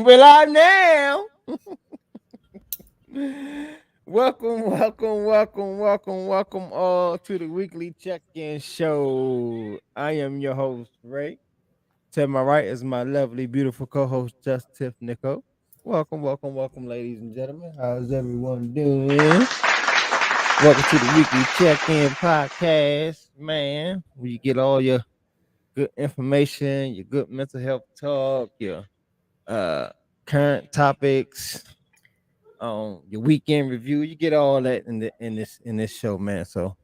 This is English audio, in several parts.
we're live now. Welcome all to the weekly check-in show. I am your host, Ray. To my right is my lovely, beautiful co-host, Just Tiff Nico. Welcome, ladies and gentlemen. How's everyone doing? Welcome to the weekly check-in podcast, man. Where you get all your good information, your good mental health talk, your uh current topics, your weekend review. You get all that in this show, man. So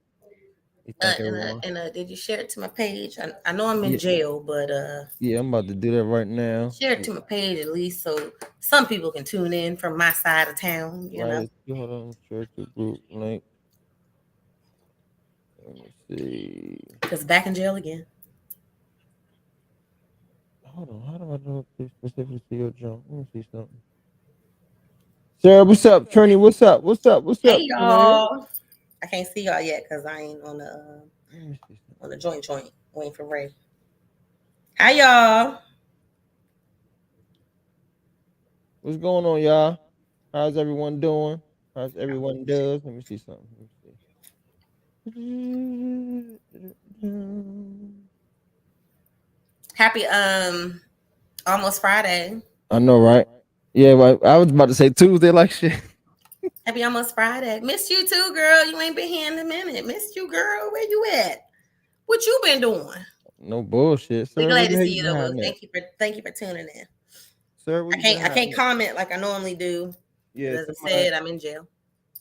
we thank everyone. Did you share it to my page? I know I'm in Yeah, jail, but yeah, I'm about to do that right now. share it to my page at least so some people can tune in from my side of town. Right, hold on, share to group link. Let me see. Because back in jail again. Hold on, how do I know if they specifically see your jump? Let me see something. Sarah, what's up? Trini, what's up? What's up? What's Hey up? y'all! I can't see y'all yet because I ain't on Let me see something. the joint waiting for Ray. Hi y'all! What's going on, y'all? How's everyone doing? How's everyone does? Let me see something. Let me see. Happy almost Friday. I know, right? Yeah, right. I was about to say Tuesday, like shit. Happy almost Friday. Missed you too, girl. You ain't been here in a minute. Missed you, girl. Where you at? What you been doing? No bullshit, We sir. Where glad the to hell see you you been though. hiding at? Thank you for tuning in. Sir, where I you been can't hiding at? comment like I normally do. Yeah, As I said, I'm in jail.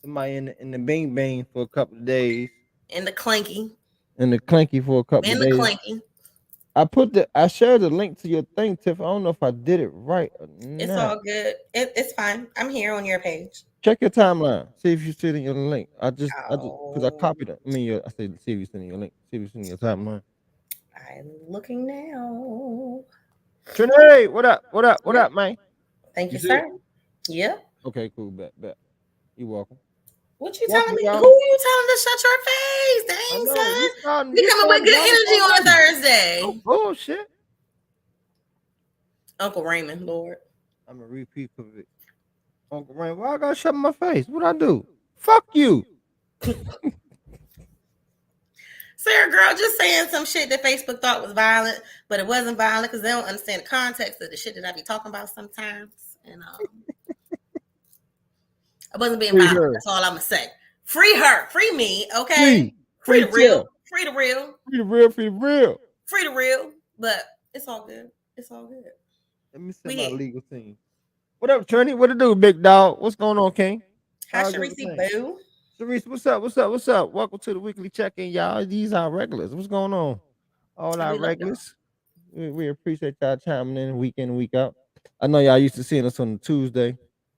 somebody in the bing bang for a couple of days. In the clanky. In the clanky for a couple of In the days. clanky. I shared the link to your thing, Tiff. I don't know if I did it right or It's not. all good. It's fine. I'm here on your page. Check your timeline. See if you see it in your link. I just because I Oh, copied it. I mean, I said see if you send your link. See if you send your timeline. I'm looking now. Trinity, what up? What up? What Yep. up, man? Thank You you, see it? sir. Yep. Okay, cool. Bet. You welcome. What you telling Welcome, me? Who y'all. you telling to shut your face? I Dang, know son. You you coming with started good down energy on a already. Oh Thursday. bullshit. Uncle Raymond, Lord. I'm a repeat of it. Uncle Rain, why I gotta shut my face? What I do? Fuck you. Sarah, girl, just saying some shit that Facebook thought was violent, but it wasn't violent because they don't understand the context of the shit that I be talking about sometimes. And I wasn't being Free violent. her. That's all I'm gonna say. Free her, free me, okay? Free Free the real, Tiff. free the real, Free the real. Free the real. free the real. But it's all good. It's all good. Let me We send my here. legal team. What up, Trini? What to do, big dog? What's going on, King? Hi, How's Sharice everything? Boo. Sharice, what's up? What's up? Welcome to the weekly check-in, y'all. These are regulars. What's going on? All And our we love y'all. regulars. We appreciate y'all chiming in week and week out. I know y'all used to seeing us on the Tuesday,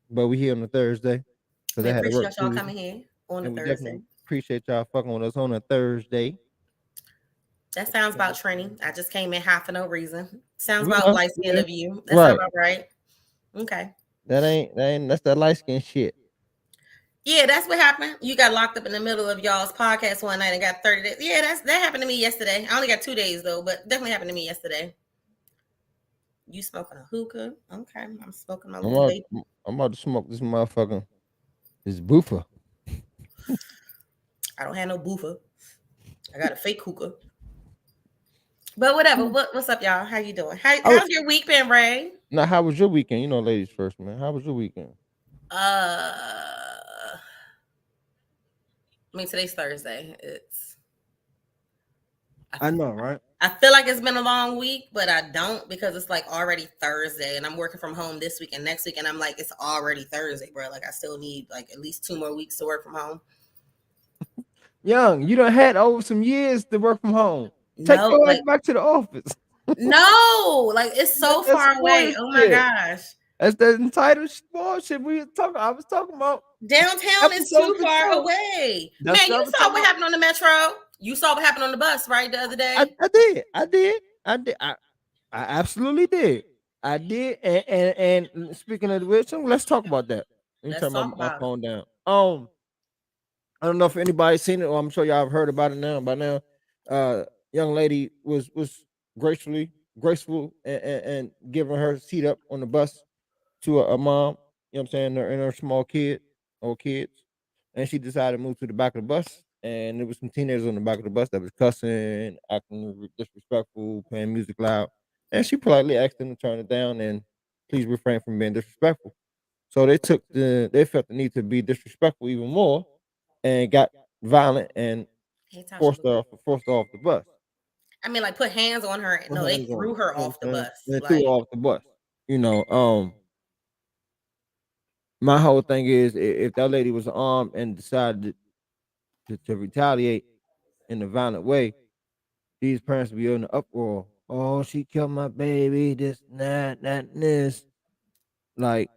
but we here on the Thursday because We I had to work appreciate y'all Tuesday. coming here on a And we Thursday. definitely appreciate y'all fucking with us on a Thursday. That sounds about Trini. I just came in half for no reason. Sounds We about know, light skin yeah. of you. That sounds Right. about right. Okay. That's that light skin shit. Yeah, that's what happened. You got locked up in the middle of y'all's podcast one night and got 30 days. Yeah, that happened to me yesterday. I only got 2 days though, but definitely happened to me yesterday. You smoking a hookah? Okay, I'm smoking my I'm little about, vape. I'm about to smoke this motherfucker. This boofer. I don't have no boofer. I got a fake hookah. But whatever. What's up, y'all? How you doing? How's your week been, Ray? Now, how was your weekend? You know, ladies first, man. How was your weekend? I mean today's Thursday. I know, right? I feel like it's been a long week, but I don't because it's like already Thursday and I'm working from home this week and next week. And I'm like, it's already Thursday, bro. Like I still need like at least 2 more weeks to work from home. Young, you done had over some years to work from home. Take No, your ass like back to the office. no, like it's so That's far away. spoiled Oh my shit. gosh. That's the entitled bullshit I was talking about Downtown is too episodes far ago. away. That's Man, what I you was saw talking what about. happened on the metro. You saw what happened on the bus, right? The other I, day. I did. I did. I did. I absolutely did. I did. And speaking of which, let's talk about that. Let me Let's turn my, talk my about it. phone down. I don't know if anybody's seen it, or I'm sure y'all have heard about it now. By now, young lady was graceful and giving her seat up on the bus to a mom, you know what I'm saying, and her small kid or kids, and she decided to move to the back of the bus, and there was some teenagers on the back of the bus that was cussing, acting disrespectful, playing music loud, and she politely asked them to turn it down and please refrain from being disrespectful. So they felt the need to be disrespectful even more, and got violent and Hey, Tasha, look. forced her off the bus. I mean, like put hands on her. Put No, they hands on threw her, her you know off what the I'm saying, bus. and threw her Like, off the bus. You know, my whole thing is if that lady was armed and decided to retaliate in a violent way, these parents would be in an uproar. Oh, she killed my baby, this, that, and this. Like,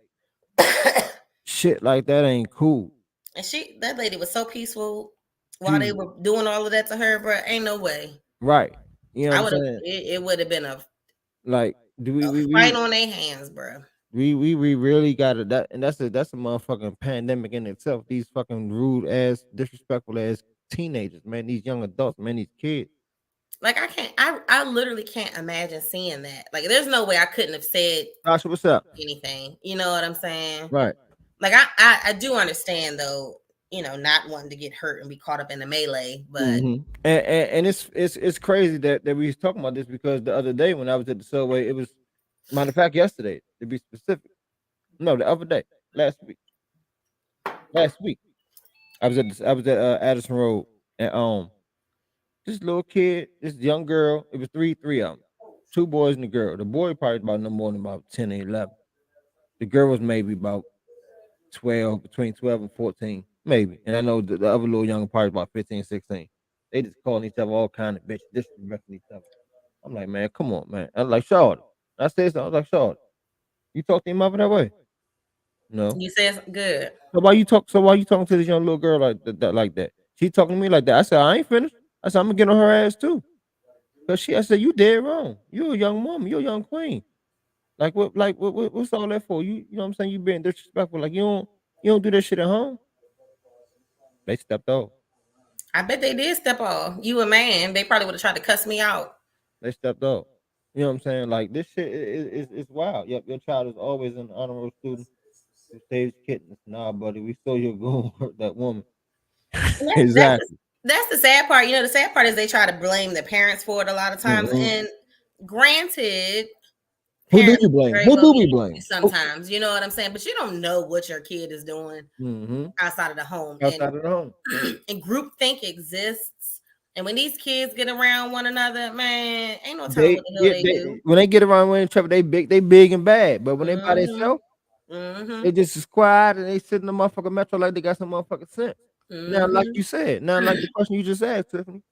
shit like that ain't cool. and that lady was so peaceful while they She were doing all of that to her, bro. Ain't no way. right. You know what I I'm would have. saying? It would have been Like, do a fight on their hands, bro. we really gotta that and that's a motherfucking pandemic in itself. These fucking rude ass, disrespectful ass teenagers, man, these young adults, man, these kids. Like I can't. I literally can't imagine seeing that. Like, there's no way I couldn't have said Tasha, what's up? anything. You know what I'm saying? Right. Like I do understand though. You know, not wanting to get hurt and be caught up in the melee, but And it's crazy that we was talking about this because the other day when I was at the subway, it was matter of fact yesterday to be specific. No, the other day, last week, last week I was at Addison Road and this little kid, this young girl, it was three of them, two boys and a girl. The boy probably about no more than about 10 or 11. The girl was maybe about 12, between 12 and 14, maybe. And I know the other little younger part about 15, 16. They just calling each other all kind of bitch, disrespecting each other. I'm like, man, come on, man. I was like, Charlotte. I said something. I was like, Charlotte, you talk to your mother that way? No. you said good. So why you talking to this young little girl like that? She talking to me like that. I said, I ain't finished. I said, I'm gonna get on her ass too. Cause I said, you dead wrong. You a young woman. You a young queen. What's all that for? You know what I'm saying? You being disrespectful. Like you don't do that shit at home. They stepped off. I bet they did step off. You a man, they probably would have tried to cuss me out. They stepped off. You know what I'm saying? Like this shit is wild. Yep, your child is always an honorable student who saves kittens. Nah, buddy, we saw you go hurt that woman. And Exactly. that's the sad part. You know, the sad part is they try to blame the parents for it a lot of times. Mhm. And granted, Who do parents you blame? very Who well do be we angry blame? sometimes. You know what I'm saying? But you don't know what your kid is doing Mm-hmm. outside of the home, Outside of the home. and group think exists. And when these kids get around one another, man, ain't no telling what the hell they do. They when they get around with each other, they big and bad. But when they by Mm-hmm. themselves, Mm-hmm. they just is quiet and they sit in the motherfucking metro like they got some motherfucking sense. Now, like Mm-hmm. you said, now like the question you just asked, Tiffany,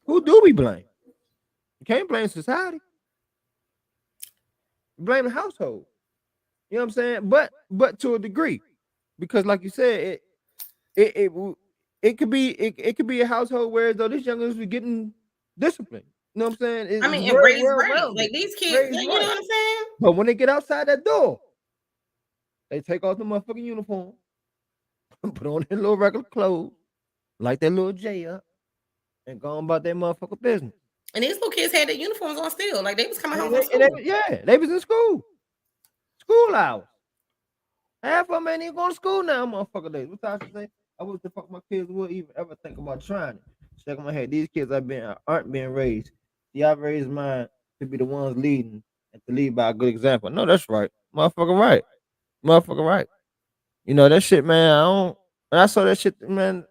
who do we blame? You can't blame society. You blame the household. You know what I'm saying? But to a degree, because like you said, it it w- it could be a household where though this young is getting disciplined. You know what I'm saying? I It's mean, and raised well right. rounded, Like these kids, raised like, you know right. what I'm saying? But when they get outside that door, they take off the motherfucking uniform, put on their little regular clothes, like their little J up, and go on about their motherfucking business. And these little kids had their uniforms on still. Like they was coming home And from school. they was in school hours. Half of them ain't even going to school now, motherfucker days. What I should say? I wish the fuck my kids would even ever think about trying it. Shaking my head. These kids aren't being raised. See, I raised mine to be the ones leading and to lead by a good example. No, that's right. Motherfucker right. Motherfucker right. You know that shit, man. I don't when I saw that shit, man,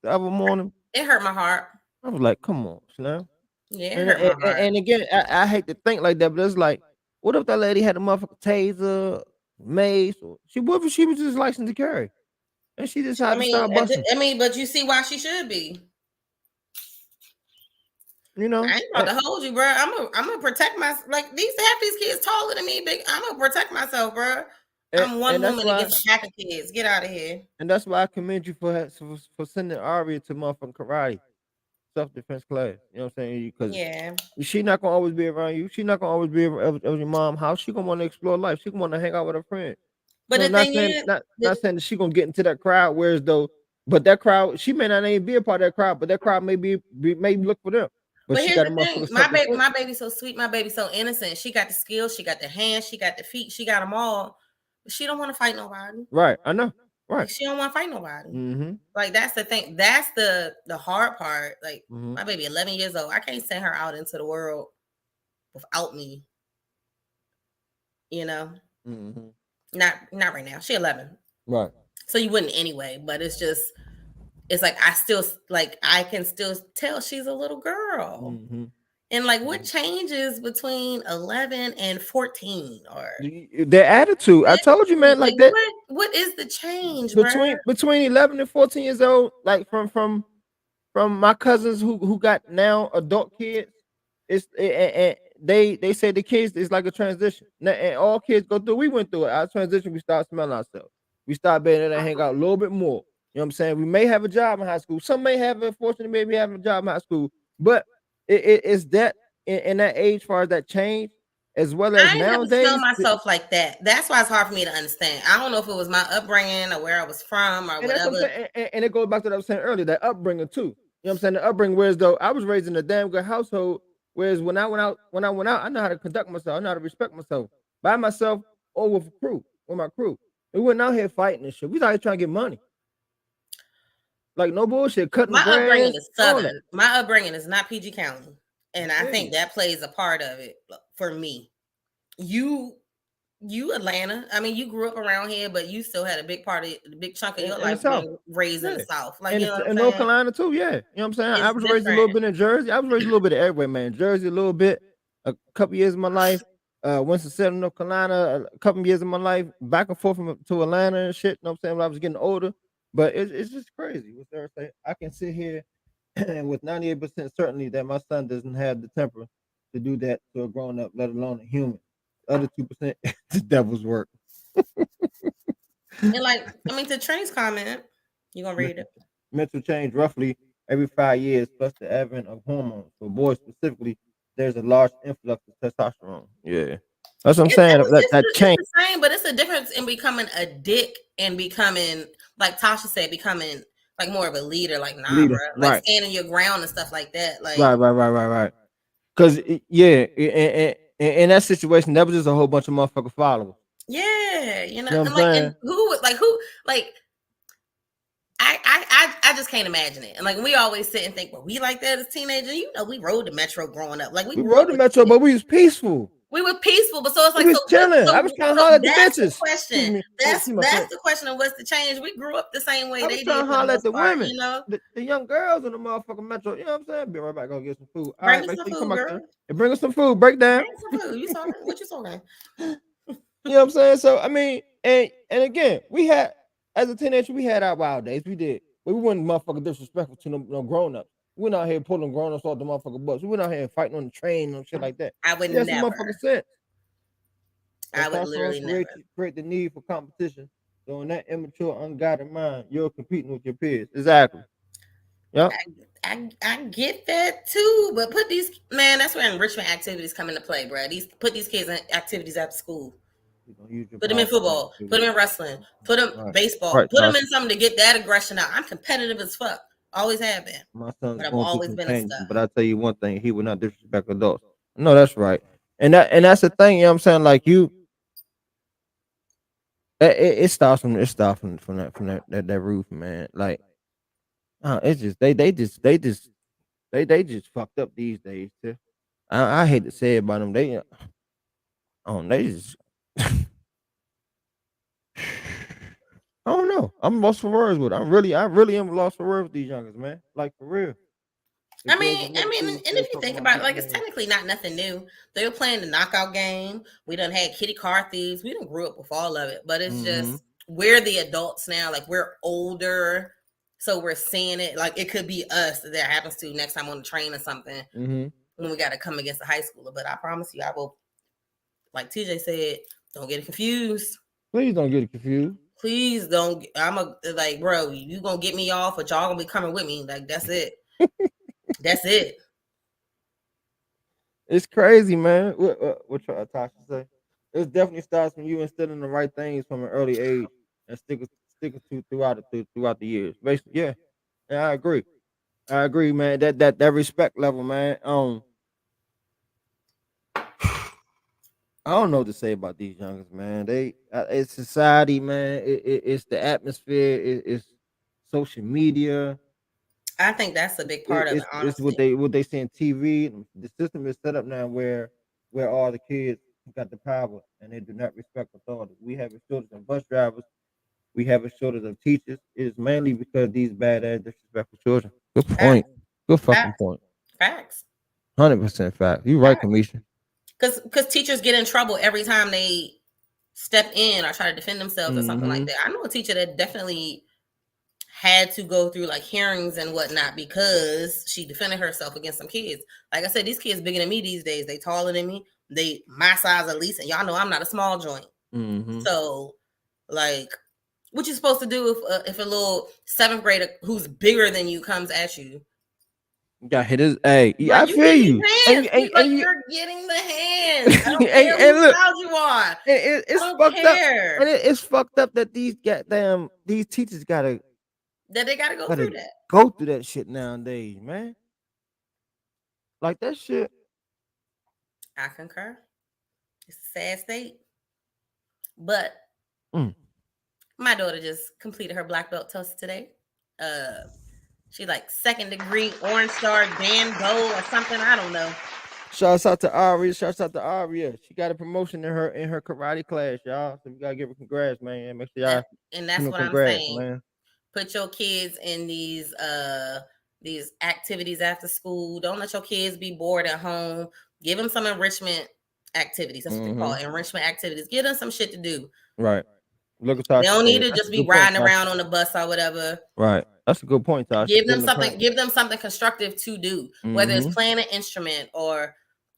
the other morning, It hurt my heart. I was like, come on, Slim. Yeah, it And hurt my and, heart. and again, I hate to think like that, but it's like, what if that lady had a motherfucking taser, mace, or what if she was just licensed to carry? And she I decided to mean, start busting, but you see why she should be. you know? I ain't about to hold you, bro. I'm gonna protect myself. Like these half these kids taller than me, big. I'm gonna protect myself, bro. I'm one And that's woman why against a pack of kids. Get out of here. I commend you for sending Aria to motherfucking karate self defense class. You know what I'm saying? Because Yeah, she not gonna always be around you. She not gonna always be at your mom house. She gonna want to explore life. She gonna want to hang out with her friends. but No, the thing is, not saying that she gonna get into that crowd. Whereas though, but that crowd, she may not even be a part of that crowd, but that crowd may be may look for them. but But she here's got a the thing, motherfucker self-defense. my baby's so sweet, my baby's so innocent. She got the skills, she got the hands, she got the feet, she got them all. But she don't want to fight nobody. Right, I know. Right. Like she don't want to fight nobody. Mm-hmm. Like that's the thing. That's the hard part. Like Mm-hmm. my baby, 11 years old. I can't send her out into the world without me. You know, Mm-hmm. not right now. She 11, Right. so you wouldn't anyway. But it's like I still like I can still tell she's a little girl. Mm-hmm. And like what changes between 11 and 14 or Their attitude. I told you, man, like like that what is the change, bro? between 11 and 14 years old, like from my cousins who got now adult kids, and they say the kids is like a transition. And all kids go through. We went through it. Our transition, we start smelling ourselves. We start being able to hang out a little bit more. You know what I'm saying? We may have a job in high school. Some may have, unfortunately, maybe have a job in high school. But it's that in that age, far as that change, as well as I ain't never smell nowadays. myself like that. That's why it's hard for me to understand. I don't know if it was my upbringing or where I was from or And that's what I'm whatever. saying. And it goes back to what I was saying earlier, that upbringing too. You know what I'm saying? The upbringing, whereas though I was raised in a damn good household, whereas when I went out, I know how to conduct myself, I know how to respect myself by myself or with a crew, with my crew. We went out here fighting and shit. We out here trying to get money. Like no bullshit, cutting My upbringing grass, is all that. southern. My upbringing is not PG County. And I think Hey, that plays a part of it for me. You you Atlanta. I mean, you grew up around here, but you still had a big part of the big chunk of your in the life South. being raised in the Yeah. South. Like, And you know it's what I'm in North saying? Carolina too, yeah. You know what I'm saying? I It's was raised a little different. bit in Jersey. I was raised a little bit everywhere, man. Jersey a little bit, a couple years of my life. Winston-Salem, North Carolina, a couple years of my life, back and forth to Atlanta and shit. You know what I'm saying? When I was getting older. But it's just crazy. What's there say? I can sit here and with 98% certainty that my son doesn't have the temper to do that to a grown up, let alone a human. The other 2%, the devil's work. And like, I mean, to Trey's comment, you gonna read mental, it? mental change roughly every 5 years, plus the advent of hormones. For boys specifically, there's a large influx of testosterone. Yeah, that's what I'm saying. That It's change the same, but it's a difference in becoming a dick and becoming, like Tasha said, becoming like more of a leader. Like, nah, bro, leader, like right, standing your ground and stuff like that. Like, right. Because yeah, in that situation, that was just a whole bunch of motherfucking followers. yeah, you know, You know what I'm and like, and saying? who, like, I just can't imagine it. And like, we always sit and think, well, we like that as teenagers. You know, we rode the metro growing up. Like, we We grew up rode the with metro, but we was peaceful. we were peaceful, but so it's We like, so was what? chilling. I was trying to holler at the That's the bitches. Excuse question. me. Oh, That's excuse my that's French. the question of what's the change. We grew up the same way I was they trying did to for the holler at most the part, women, you know. the young girls in the motherfucking metro. You know what I'm saying? Be right back. Go get some food. All Bring right, me make some sure you come food, back girl. there and bring us some food. Break down. Bring some food. You talking? What you talking? You know what I'm saying? So I mean, and again, we had as a teenager, we had our wild days. We did, but we weren't motherfucking disrespectful to no grown ups. We went out here pulling grown ups off the motherfucking bus. We went out here fighting on the train and shit like that. I would We had some never. motherfucking sense. I would Testosterone literally never. create the need for competition. So in that immature, unguided mind, you're competing with your peers. Exactly. Yep. I get that too, but put these man. That's where enrichment activities come into play, bro. Put these kids in activities after school. You're gonna use your Put them in power for football. Put positivity. them in wrestling. Put them Right. baseball. Right, Put them Tasha. in something to get that aggression out. I'm competitive as fuck. Always have been, My son's but I've going through always some been a changes, stud. but I tell you one thing, he would not disrespect adults. No, that's right. And that's the thing, you know what I'm saying? Like you it starts from that roof, man. Like it's just they just fucked up these days too. I hate to say it about them. They just I don't know. I'm lost for words with it. I really am lost for words with these youngers, man. Like for real. The girls in middle And school still if you talking think about about it, getting like it's money. technically not nothing new. They were playing the knockout game. We done had kitty car thieves. We done grew up with all of it, but it's Mm-hmm. just we're the adults now. Like we're older, so we're seeing it. Like it could be us that happens to next time on the train or something Mm-hmm. when we got to come against a high schooler. But I promise you, I will. Like TJ said, don't get it confused. Please don't get it confused. Please don't. I'm a like, bro. You gonna get me off, but y'all gonna be coming with me. Like that's it. That's it. It's crazy, man. What Tasha say? It definitely starts from you instilling the right things from an early age and sticking to throughout the years. Basically, yeah, I agree. I agree, man. That respect level, man. I don't know what to say about these youngers, man. It's society, man. It's the atmosphere. It's social media. I think that's a big part of it, It's honestly. what they see on TV. The system is set up now where all the kids got the power and they do not respect authority. We have a shortage of bus drivers. We have a shortage of teachers. It is mainly because these bad ass disrespectful children. Good Facts, point. Good fucking facts, point. facts, 100% fact. You right, facts. Kamisha. Because teachers get in trouble every time they step in or try to defend themselves or something like Mm-hmm. that. I know a teacher that definitely had to go through like hearings and whatnot because she defended herself against some kids. Like I said, these kids bigger than me these days. They taller than me. They my size at least, and y'all know I'm not a small joint. Mm-hmm. So, like, what you supposed to do if a little seventh grader who's bigger than you comes at you? Got hit his. Hey, Like I you feel get these you. hands, And like you you're getting the hands. I don't care and whose look, child you are. I it's don't fucked up. care And it's fucked up that these goddamn these teachers that they got to go gotta through that. go through that shit nowadays, man. Like that shit. I concur. It's a sad state, but Mm. my daughter just completed her black belt test today. Uh, she like second degree Orange Star Dan Gold or something. I don't know. Shouts out to Aria. Shouts out to Aria. She got a promotion in her karate class, y'all. So we gotta give her congrats, man. Make sure y'all That, and send that's her what I'm congrats, saying. man. Put your kids in these activities after school. Don't let your kids be bored at home. Give them some enrichment activities. That's what they call Mm-hmm. it, enrichment activities. Give them some shit to do. Right. Look at They Tasha don't need said. to That's just a be good point, riding Tasha. around on the bus or whatever. Right. That's a good point, Tasha. Give Give them them the something. practice. Give them something constructive to do, whether it's Mm-hmm. playing an instrument or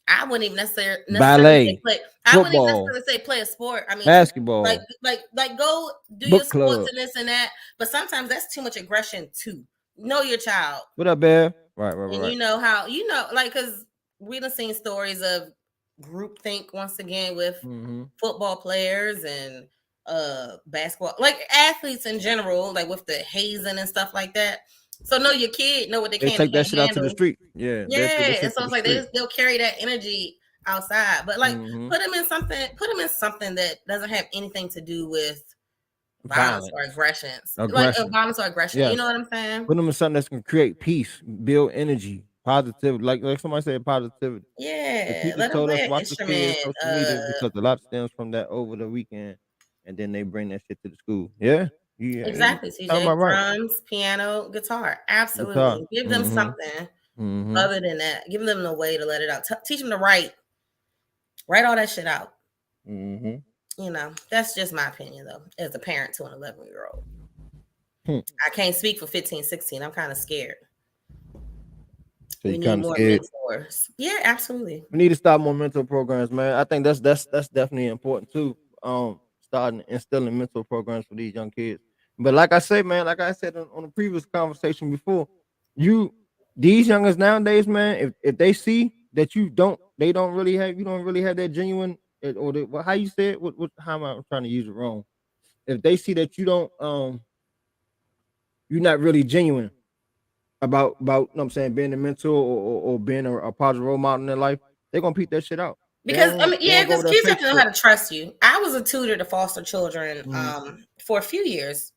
I wouldn't even necessarily say Ballet, play. I wouldn't even football, necessarily say play a sport. I mean, just basketball, like go do your book sports club. and this and that. But sometimes that's too much aggression too. Know your child, What up, Bear? and Right. you know how like because we done seen stories of groupthink once again with Mm-hmm. football players and basketball like athletes in general, like with the hazing and stuff like that. So know your kid, know what they They can and take that can't shit out to the handle. street. Yeah, they take that Yeah, and shit to so the it's like street. they'll carry that energy outside, but like Mm-hmm. put them in something that doesn't have anything to do with violence or Violence, aggressions, like aggression. violence or aggression. You know Yes. what I'm saying? Put them in something that's gonna create peace, build energy, positivity. Like somebody said, positivity. The Yeah, teachers let them told play us an watch the instrument. kids' social media because a lot stems from that over the weekend, and then they bring that shit to the school. Yeah, you Exactly, talking CJ. about right. Drums, piano, guitar. Guitar. Absolutely. Give them Mm-hmm. something Mm-hmm. other than that. Give them a way to let it out. Teach them to write all that shit out. Mm-hmm. That's just my opinion though, as a parent to an 11-year-old. Hmm. I can't speak for 15, 16. I'm kind of scared. So you We need kind of more scared. mentors. Yeah, absolutely. We need to start more mental programs, man. I think that's definitely important too. Starting instilling mental programs for these young kids. But like I say, man, like I said on the previous conversation before, you these youngers nowadays, man, if they see that they don't really have you don't really have that genuine or how you say it, what how am I trying to use it wrong? If they see that you don't you're not really genuine about you know what I'm saying being a mentor or being a positive role model in their life, they're gonna peep that shit out. Because I mean, They yeah, won't go because over that kids have fake to know how shit. to trust you. I was a tutor to foster children Mm-hmm. for a few years.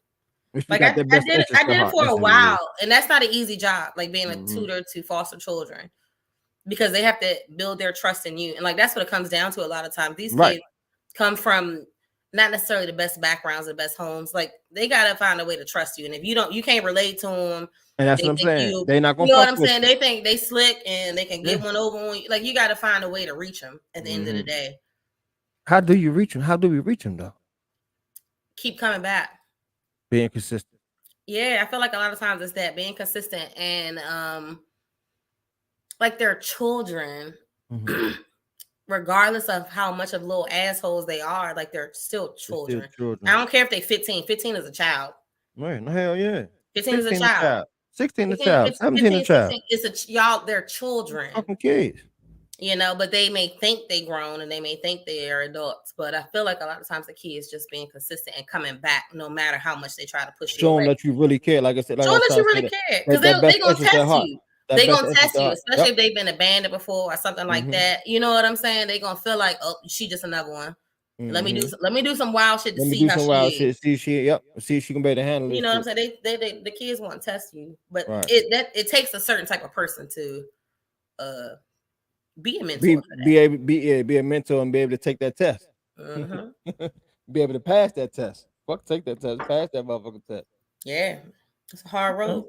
If you Like got their best interest I at did it heart, for that's a what it is. while, and that's not an easy job. Like being a Mm-hmm. tutor to foster children, because they have to build their trust in you, and like that's what it comes down to. A lot of times, these Right, kids come from not necessarily the best backgrounds, the best homes. Like they gotta find a way to trust you, and if you can't relate to them, and that's they what I'm think saying. They not you gonna know what fuck I'm with saying. you. They think they slick and they can Yeah. get one over on you. Like you got to find a way to reach them at the end of the Mm-hmm. day. How do you reach them? How do we reach them though? Keep coming back. Being consistent. Yeah, I feel like a lot of times it's that being consistent and like they're children, Mm-hmm. regardless of how much of little assholes they are, like they're still They're still children. I children. don't care if they 15. 15 is a child. Right, no, hell yeah. 15 is a 16 a child. child, 16 a 15, child, 15, 17 a 15, child. 16 it's y'all, they're children. Fucking kids. you know, but they may think they grown and they may think they are adults. But I feel like a lot of times the key is just being consistent and coming back no matter how much they try to push you Showing away. that you really care. Like I said, like I Showing was that trying you to say really that care. Because that they best going to interest at test heart. you. That They best going to interest test at you, heart. especially Yep. if they've been abandoned before or something like Mm-hmm. that. You know what I'm saying? They going to feel like, oh, she just another one. Mm-hmm. Let me do some wild shit to Let me see do how some she wild is. shit. See if she, yep. See if she can be able to handle You this know what I'm shit. saying? The kids want to test you, but Right. it takes a certain type of person to uh be a mentor Be for be able be a mentor and be able to take that test. that. Hmm. Be able to pass that test. Fuck, take that test. Pass that motherfucking test. Yeah, it's a hard Okay. road.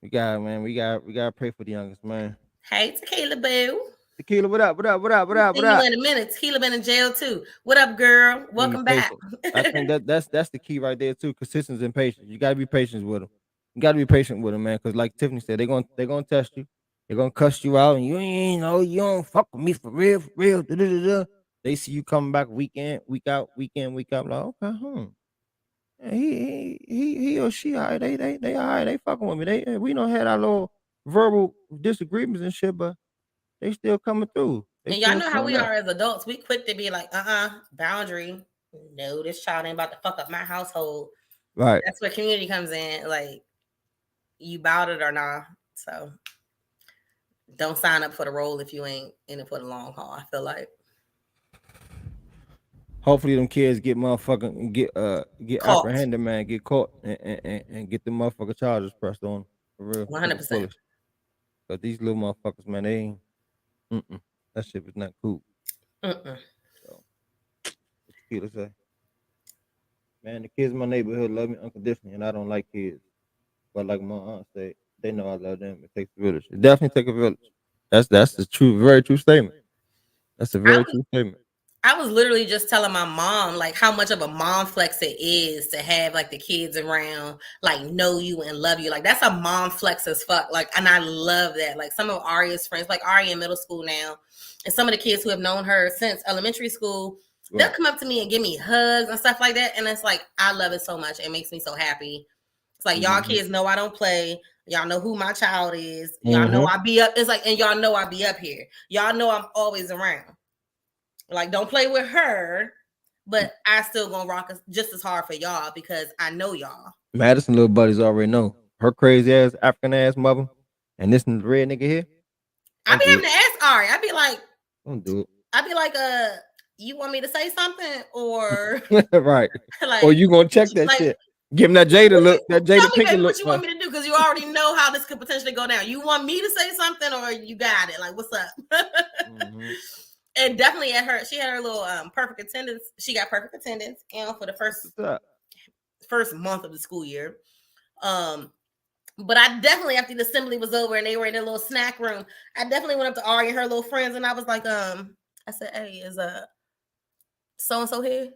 We got man. We gotta pray for the youngest man. Hey, Tequila Boo. Tequila, what up? What up? What up? What Haven't up? What seen you up? in a minute. Tequila been in jail too. What up, girl? Being Welcome back. patient. I think that's the key right there too. Consistency and patience. You gotta be patient with them. You gotta be patient with them, man. Because like Tiffany said, they're gonna test you. They're gonna cuss you out, and you ain't know you don't fuck with me for real, for real. Da, da, da, da. They see you coming back week in, week out, week in, week out. Like okay, yeah, he or she, all right, they all right. They fucking with me. We don't had our little verbal disagreements and shit, but they still coming through. They And y'all still know how showing we up. are as adults. We quick to be like, boundary. No, this child ain't about to fuck up my household. Right. That's where community comes in. Like, you bout it or not. So don't sign up for the role if you ain't in it for the long haul. I feel like Hopefully them kids get motherfucking get caught apprehended, man, get caught and get the motherfucking charges pressed on 'em, for real, one to hundred the percent. fullest. Cause these little motherfuckers, man, they ain't that shit was not cool. So what you feel to say? Man, the kids in my neighborhood love me unconditionally and I don't like kids. But like my aunt said, they know I love them. It takes a village. It definitely take a village. That's the true, very true statement. That's a I very was true statement. I was literally just telling my mom like how much of a mom flex it is to have like the kids around, like know you and love you. Like that's a mom flex as fuck. Like, and I love that. Like some of Aria's friends, like Aria in middle school now, and some of the kids who have known her since elementary school, they'll Right. come up to me and give me hugs and stuff like that. And it's like I love it so much. It makes me so happy. It's like y'all Mm-hmm. kids know I don't play. Y'all know who my child is. Y'all know Mm-hmm. I be up. It's like, and y'all know I be up here. Y'all know I'm always around. Like, don't play with her, but I still gonna rock just as hard for y'all because I know y'all. Madison little buddies already know. Her crazy ass African ass mother and this red nigga here. I Don't be do having it. to ask Ari. Don't do I be like, you want me to say something or it. Right. Or like, you gonna check that like, shit. Give him that Jada what do look, you that tell Jada me, Pinkett baby, look. what you want me to do? Because you already know how this could potentially go down. You want me to say something or you got it? Like, what's up? Mm-hmm. And definitely at her, she had her little perfect attendance. She got perfect attendance, for the That's what's up. first month of the school year. Um, But I definitely, after the assembly was over and they were in their little snack room, I definitely went up to Ari and her little friends and I was like, I said, hey, is so and so here?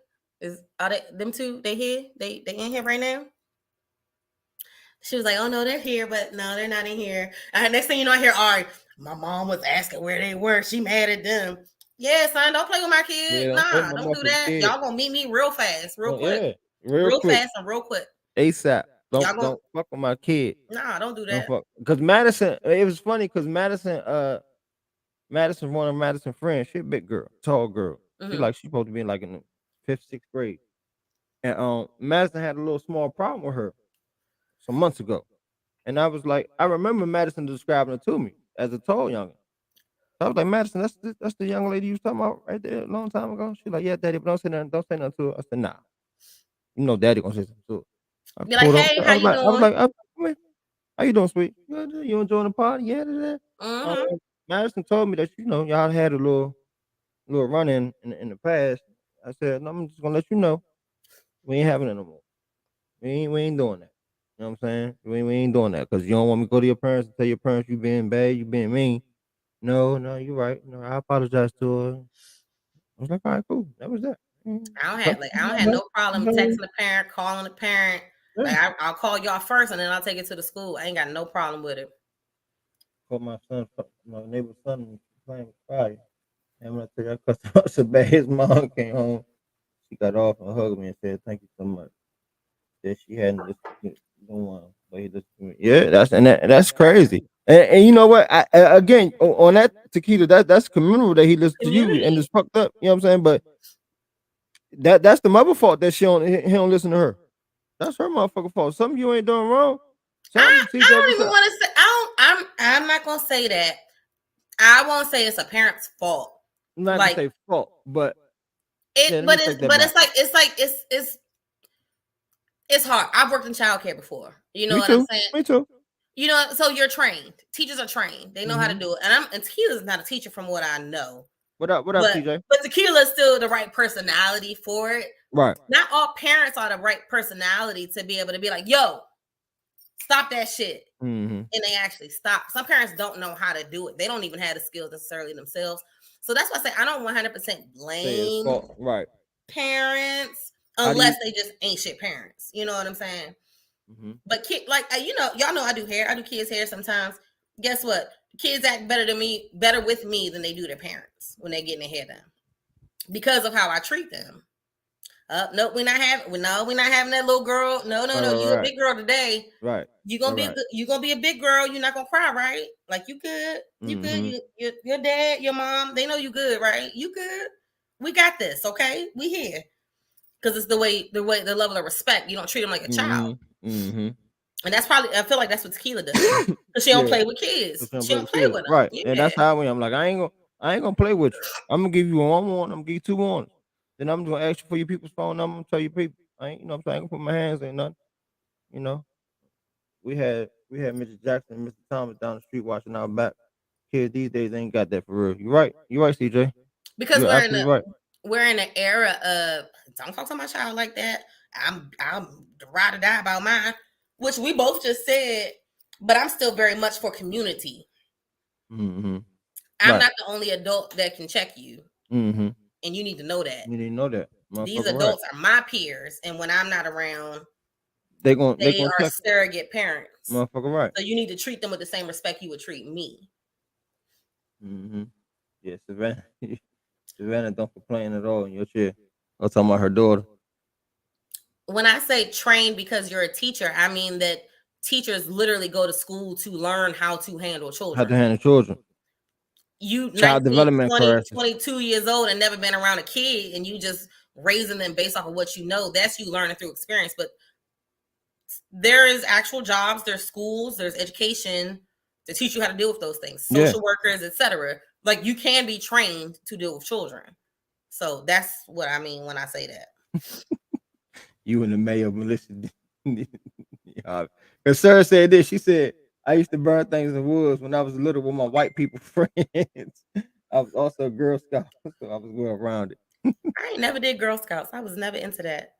Are they them two? They here? They in here right now? She was like, oh no, they're here, but no, they're not in here. And next thing you know, I hear Ari, my mom was asking where they were. She mad at them. Yeah, son, don't play with my kid. Yeah, don't play with Nah, my don't do motherfucking that. kid. Y'all gonna meet me real fast, real quick, Yeah, real real quick. fast and real quick. ASAP. Y'all Don't gonna don't fuck with my kid. nah, don't do Don't that. fuck because Madison. It was funny because Madison, one of Madison friends, she a big girl, tall girl. Mm-hmm. She supposed to be in like in the fifth, sixth grade. And Madison had a little small problem with her some months ago. And I was like, I remember Madison describing it to me as a tall youngin. So I was like, Madison, that's the young lady you was talking about right there a long time ago. She's like, yeah, daddy, but don't say nothing to her. I said, nah. You know daddy gonna say something to her. I Be like, pulled up. hey, how you I was doing? like, come here. How you doing, sweet? Good, you enjoying the party? Yeah, da. Um, Mm-hmm. Madison told me that y'all had a little run in the past. I said, no, I'm just gonna let you know we ain't having it no more. We ain't doing that. You know what I'm saying? We ain't doing that because you don't want me to go to your parents and tell your parents you being bad, you being mean. No, no, you're right. No, I apologize to her. I was like, all right, cool. That was that. I don't have no problem texting the parent, calling the parent. Yeah. Like I'll call y'all first, and then I'll take it to the school. I ain't got no problem with it. Called my neighbor's son playing with fire. And when I tell you I cussed him out so bad, his mom came home. She got off and hugged me and said, thank you so much. That she hadn't just no one. But he listens yeah, that's crazy. And you know what? Again on that tequila, that's communal that he listens to you and Community. it's fucked up. You know what I'm saying? But that's the mother fault that he don't listen to her. That's her motherfucking fault. Something you ain't doing wrong. Something I CJ, don't what's even up? want to say. I'm not gonna say that. I won't say it's a parent's fault. I'm not gonna Like say fault, but yeah, it, let me but take it's that but back. it's like I've worked in childcare before. You know Me what I'm too. saying? Me too. You know, so you're trained. Teachers are trained. They know how to Mm-hmm. do it. And Tequila's not a teacher from what I know. What up, But CJ? Tequila is still the right personality for it. Right. Not all parents are the right personality to be able to be like, yo, stop that shit. Mm-hmm. And they actually stop. Some parents don't know how to do it. They don't even have the skills necessarily themselves. So that's why I say I don't 100% Say it's blame fault. Right. parents How do unless you they just ain't shit parents. You know what I'm saying? mm-hmm. But y'all know I do hair. I do kids' hair sometimes. Guess what? Kids act better with me than they do their parents when they're getting their hair done because of how I treat them. Nope, we're not having that little girl. No, no, Right, no. right, You a right. big girl today. Right. You Right, gonna be right. you gonna be a big girl. You're not gonna cry, right? Like you good. You good. Mm-hmm. Your dad, your mom, they know you good, right? You good. We got this, okay? We here because it's the level of respect. You don't treat them like a child. Mm-hmm. Mm-hmm. And that's probably I feel like that's what Tequila does. Because she don't Yeah. play with kids. Just gonna She play don't with play kids. with them. Right. And Yeah. that's how I am. Like I ain't gonna play with you. I'm gonna give you one warning, I'm gonna give you two warnings. Then I'm gonna ask you for your people's phone number and tell your people. I ain't what I'm saying, I ain't gonna put my hands in nothing. You know. We had Mr. Jackson and Mr. Thomas down the street watching our back. Kids these days ain't got that for real. You right. You right, CJ. Because You're absolutely right. we're in an era of don't talk to my child like that. I'm ride or die about mine, which we both just said, but I'm still very much for community. Mm-hmm. I'm Right. not the only adult that can check you, Mm-hmm. and you need to know that. You didn't know that. These Motherfucker right. adults are my peers, and when I'm not around, They they gonna are check it. surrogate parents. Motherfucker right. So you need to treat them with the same respect you would treat me. Mm-hmm. Yeah, Savannah. Savannah don't complain at all in your chair. I'm talking about her daughter. When I say train because you're a teacher, I mean that teachers literally go to school to learn how to handle How to children. handle children. You Child 19, development 20, classes. 22 years old and never been around a kid and you just raising them based off of what you know, that's you learning through experience. But there is actual jobs, there's schools, there's education to teach you how to deal with those things, Yeah. social workers, etc. Like you can be trained to deal with children. So that's what I mean when I say that. You and the mayor, Melissa. Yeah. Cause Sarah said this. She said, I used to burn things in woods when I was little with my white people friends. I was also a Girl Scout, so I was well around it. I ain't never did Girl Scouts. I was never into that.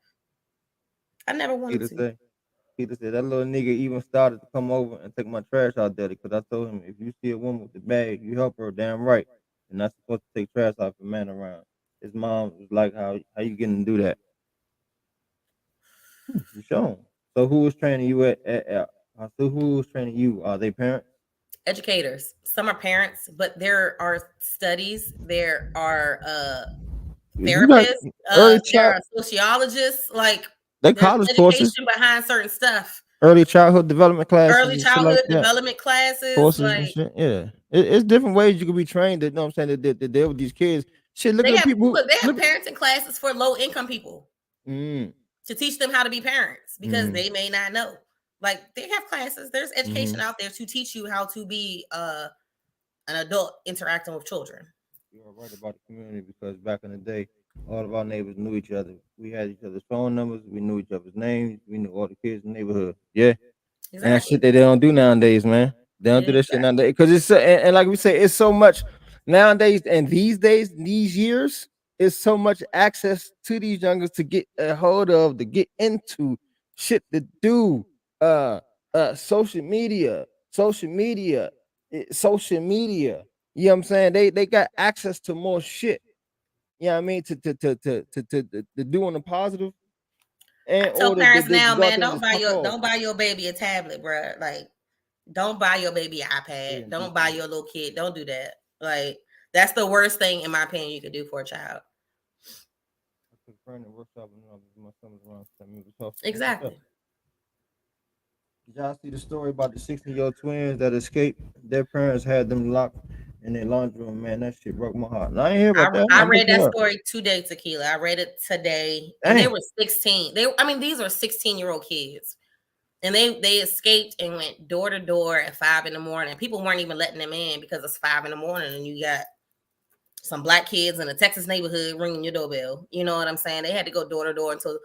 I never wanted Peter to. said, Peter said, that little nigga even started to come over and take my trash out there because I told him, if you see a woman with the bag, you help her damn right. You're not supposed to take trash off a man around. His mom was like, how you getting to do that? You shown. So who was training you so who was training you? Are they parents? Educators. Some are parents, but there are studies. There are You got therapists. early There child are sociologists. Like they there's college courses, education behind certain stuff. early childhood development classes Early and shit like childhood that. development classes. Courses and Like shit. Yeah. It's different ways you can be trained that you know what I'm saying that deal with these kids. Shit, look at the people who they have look at parenting classes for low income people mm, to teach them how to be parents because mm, they may not know. Like they have classes. There's education mm-hmm. out there to teach you how to be an adult interacting with children. You're right about the community because back in the day, all of our neighbors knew each other. We had each other's phone numbers. We knew each other's names. We knew all the kids in the neighborhood. Yeah, and that shit Exactly. that they don't do nowadays, man. They don't do that shit Exactly. nowadays because it's so, and like we say, it's so much nowadays and these days, these years, it's so much access to these youngers to get a hold of, to get into shit to do. Uh, social media, social media. You know what I'm saying? They got access to more shit. You know what I mean? To do on the positive I and tell or parents to now, go out man, there and just fuck off. don't buy your baby a tablet, bro. Like, don't buy your baby an They iPad. didn't teach Don't buy me. your little kid. Don't do that. Like, that's the worst thing, in my opinion, you could do for a child. I took a friend and workshop and my son was around 10 minutes off. That's what's up. Exactly. Did y'all see the story about the 16-year-old twins that escaped? Their parents had them locked in their laundry room. Man, that shit broke my heart. And I ain't hear about that. I I'm read looking it that up. story today, Tequila. I read it today, and they Dang. were 16. I mean, these are 16-year-old kids, and they escaped and went door to door at 5 in the morning. People weren't even letting them in because it's 5 in the morning, and you got some black kids in a Texas neighborhood ringing your doorbell. You know what I'm saying? They had to go door to door until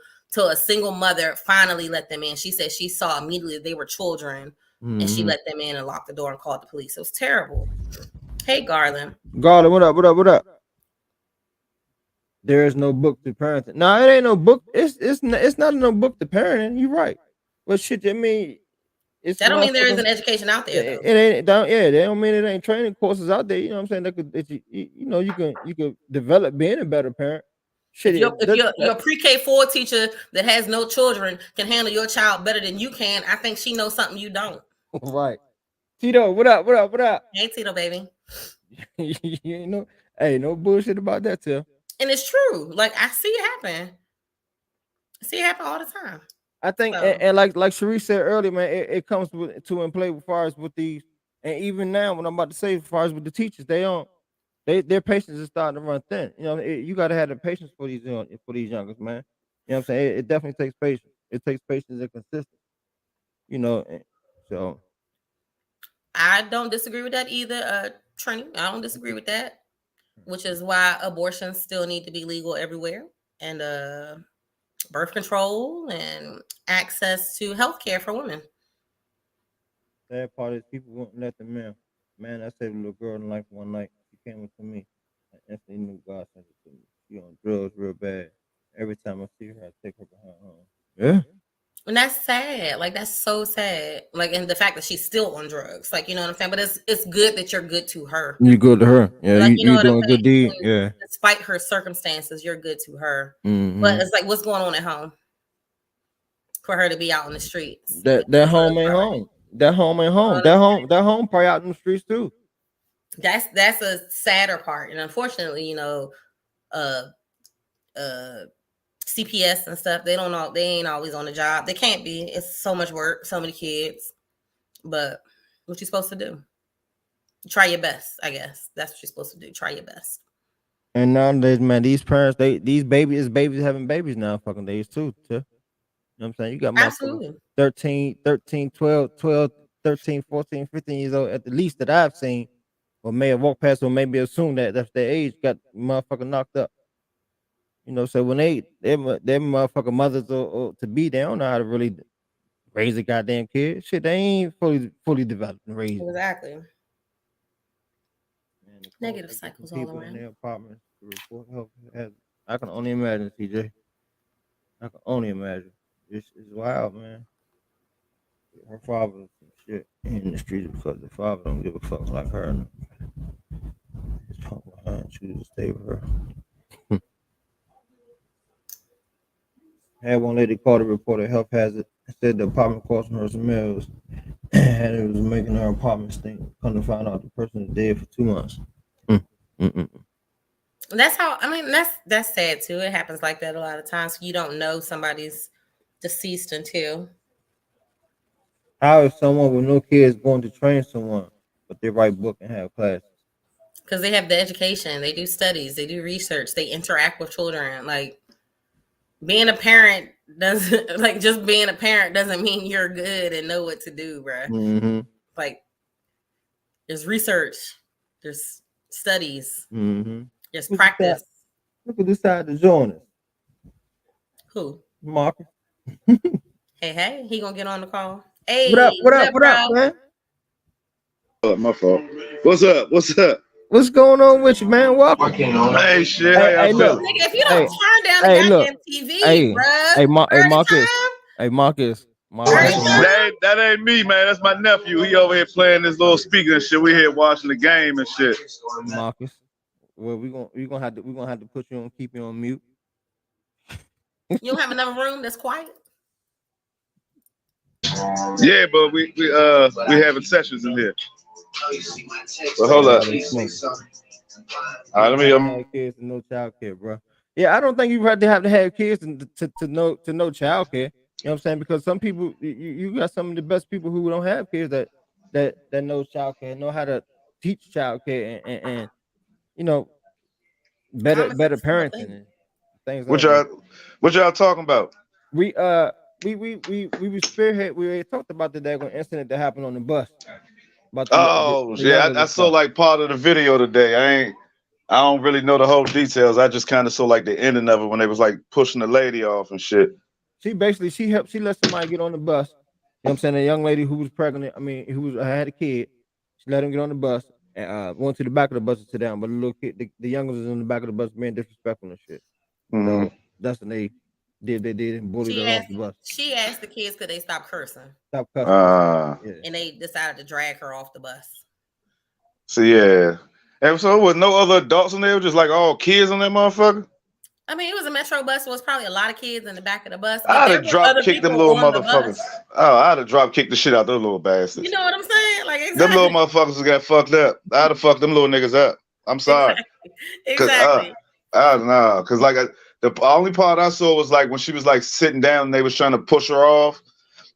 a single mother finally let them in. She said she saw immediately they were children, and she let them in and locked the door and called the police. It was terrible. Hey, Garland. Garland, what up? What up? What up? There is no book to parenting. No, it ain't no book. It's not no book to parenting. You right. But shit, I mean, it's That don't mean there motherfuckers. isn't education out there, It, though. it ain't don't yeah. They don't mean it ain't training courses out there. You know what I'm saying? That you know you can develop being a better parent. Shit, If your pre-K 4 teacher that has no children can handle your child better than you can, I think she knows something you don't. right. Tito, what up? What up? What up? Hey, Tito, baby. You know, hey, no bullshit about that, Tim. And it's true. Like, I see it happen. I see it happen all the time. I think, So and like Sharice said earlier, man, it comes to in play as far as with these, and even now, what I'm about to say, as far as with the teachers, they don't, their patience is starting to run thin. You know, you got to have the patience for these youngers, man. You know what I'm saying? It definitely takes patience. It takes patience and consistency. You know, so I don't disagree with that either, Trini. I don't disagree with that, which is why abortions still need to be legal everywhere, and birth control and access to health care for women. sad part is people won't let the man. Man, I saved a little girl in life one night. She came up to me. I instantly knew God sent it to me. She on drugs real bad. Every time I see her, I take her behind home. Yeah. And that's sad. Like, that's so sad. Like, and the fact that she's still on drugs. Like, you know what I'm saying? But it's good that you're good to her. You good to her. Yeah, Like, you know you what I'm doing a good deed. saying? Yeah. Despite her circumstances, you're good to her. But Mm-hmm. it's like, what's going on at home for her to be out in the streets? That home ain't home. That home ain't home. That home probably out in the streets too. That's a sadder part. And unfortunately, uh uh CPS and stuff, they ain't always on the job. They can't be. It's so much work, so many kids. But what you supposed to do? Try your best, I guess. That's what you're supposed to do. Try your best. And nowadays, man, these parents, these babies having babies now fucking days too. You know what I'm saying? You got motherfuckers Absolutely. 13, 12, 13, 14, 15 years old at the least that I've seen, or may have walked past or maybe assume that that's their age, got motherfucker knocked up. You know, so when their motherfucking mothers or to be, they don't know how to really raise a goddamn kid. Shit, they ain't fully developed and raised. Exactly. Man, the cold Negative like different cycles all people in around. their apartments to report health hazard. I can only imagine, TJ. I can only imagine. It's wild, man. Her father was some shit in the streets because the father don't give a fuck like her. And his punk behind choose to stay with her. Had one lady call to report a health hazard and said the apartment causing her smells and it was making her apartment stink. Come to find out the person is dead for 2 months. Mm, mm, mm. That's how I mean that's sad too. It happens like that a lot of times. You don't know somebody's deceased until How is someone with no kids going to train someone, but they write book and have classes? because they have the education, they do studies, they do research, they interact with children. Like, being a parent doesn't like just being a parent doesn't mean you're good and know what to do, bruh. Mm-hmm. Like, there's research, there's studies, Mm-hmm. there's Who decide, practice. who decide to join us? Who? Marcus. Hey, he gonna get on the call. What Hey, up? What what up? up, What up, bro? man? Oh, my fault. What's up? What's up? What's going on with you, man? Welcome. Hey, shit. How Hey, y'all hey, look. feeling? Nigga, if you don't Hey, turn down the hey, look. goddamn TV, Hey, bruh, hey, early Marcus. time, Hey, Marcus. early Marcus. time. That ain't me, man. That's my nephew. He over here playing this little speaker and shit. We here watching the game and shit. Marcus. Well, we're gonna have to put you on, keep you on mute. You don't have another room that's quiet. Yeah, but we having sessions in here. But hold up. Y'all be smoking. All right, let me. Have kids and no child care, bro. Yeah, I don't think you have to have kids to know child care. You know what I'm saying? Because some people, you got some of the best people who don't have kids that know child care, know how to teach child care, and you know Common better sense type of parenting thing. and things of What that nature. y'all talking about? We we spearhead. We already talked about the daggone incident that happened on the bus about Oh the young yeah, I lady saw stuff. like part of the video today. I don't really know the whole details. I just kind of saw like the ending of it when they was like pushing the lady off and shit. She basically she let somebody get on the bus. You know what I'm saying? A young lady who was pregnant. I mean, who was had a kid. She let him get on the bus and went to the back of the bus and sit down. But the little kid, the youngest was in the back of the bus being disrespectful and shit. Hmm. So that's when they did and bullied She her off asked the bus. she asked the kids could they stop cursing, Stop cussing and shit. Uh, Yeah. and they decided to drag her off the bus. so yeah. And so with no other adults in there, just like all kids on that motherfucker. I mean, it was a metro bus, so it was probably a lot of kids in the back of the bus, but I'd there have were drop other kicked them people little on the motherfuckers. bus. Oh, I'd have drop kicked the shit out those little You bastards. know what I'm saying? Like Them little exactly, motherfuckers got fucked up. I'd have fucked them little niggas up. I'm sorry. exactly, Cause exactly. I don't know. Cause like the only part I saw was like when she was like sitting down and they was trying to push her off.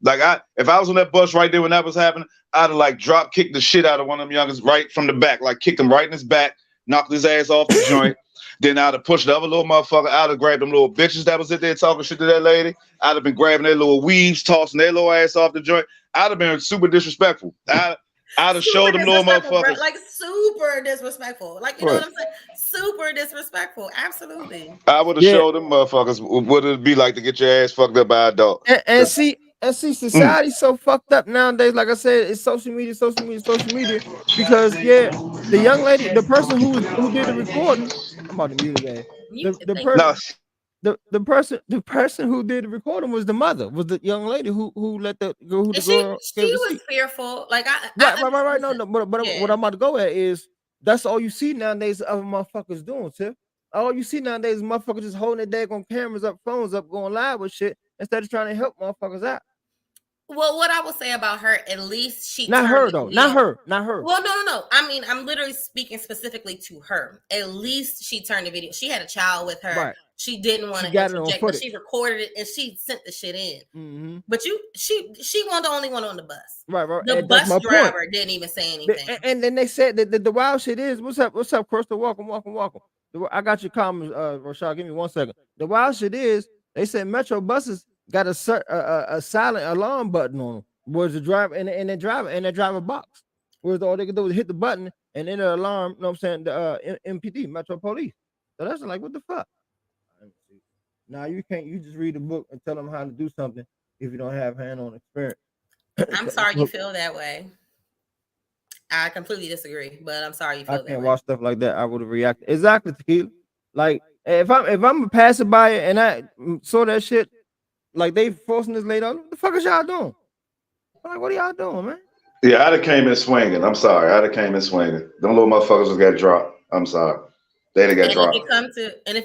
Like if I was on that bus right there when that was happening, I'd have like drop kicked the shit out of one of them youngest right from the back, like kicked him right in his back, knocked his ass off the joint. Then I'd have pushed the other little motherfucker. I'd have grabbed them little bitches that was in there talking shit to that lady. I'd have been grabbing their little weaves, tossing their little ass off the joint. I'd have been super disrespectful. I'd have Super showed them little disrespectful, bro. motherfuckers. Like super disrespectful. Like you know what What? I'm saying? Super disrespectful. Absolutely. I would have Yeah. showed them motherfuckers what it'd be like to get your ass fucked up by a dog. And 'Cause, see, society's so fucked up nowadays. Like I said, it's social media, social media, social media. Because yeah, the young lady, the person who did the recording, I'm about to mute his ass. You The thank person no, you. the person who did the recording was the mother, was the young lady who let the And she girl she gave the was seat. fearful. Like Right, I right, right, right. No, listen, no, but what yeah. I'm about to go at is that's all you see nowadays. Other motherfuckers doing, Tiff. All you see nowadays is motherfuckers just holding their daggone cameras up, phones up, going live with shit instead of trying to help motherfuckers out. Well, what I will say about her, at least she Not turned her the though. video. Not her. Well, no. I mean, I'm literally speaking specifically to her. At least she turned the video. She had a child with her. Right. She didn't want She to got it on interject, but footage. she recorded it and she sent the shit in. Mm-hmm. But she wasn't the only one on the bus. Right. The And that's bus my point. driver didn't even say anything. And then they said that the wild shit is what's up, Crystal? Welcome. I got your comments, Rashad. Give me 1 second. The wild shit is they said Metro buses got a silent alarm button on them. Whereas the driver and the driver box. Whereas all they can do is hit the button and then the alarm. You know what I'm saying? The MPD, Metro Police. So that's like what the fuck. Now you can't. You just read a book and tell them how to do something if you don't have hand-on experience. I'm sorry you feel that way. I completely disagree, but I'm sorry you I feel that can't way. watch stuff like that. I would have reacted exactly, Tequila. Like if I'm a passerby and I saw that shit, like they forcing this lady on, what the fuck is y'all doing? I'm like, what are y'all doing, man? yeah, I'd have came in swinging. I'm sorry, I'd have came in swinging. Them little motherfuckers just got dropped. I'm sorry, they'd have got dropped. If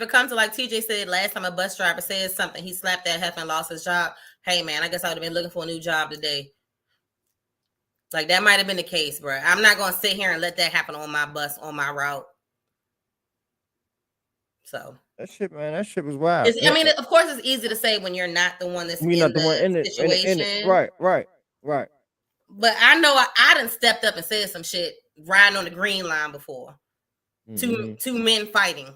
it comes to like TJ said last time a bus driver said something, he slapped that heifer and lost his job. Hey man, I guess I would have been looking for a new job today. Like that might have been the case, bro. I'm not gonna sit here and let that happen on my bus on my route. So that shit was wild. I mean, of course, it's easy to say when you're not the one that's We're in not the the one in it, situation. Right. But I know I done stepped up and said some shit riding on the green line before. Mm-hmm. Two men fighting.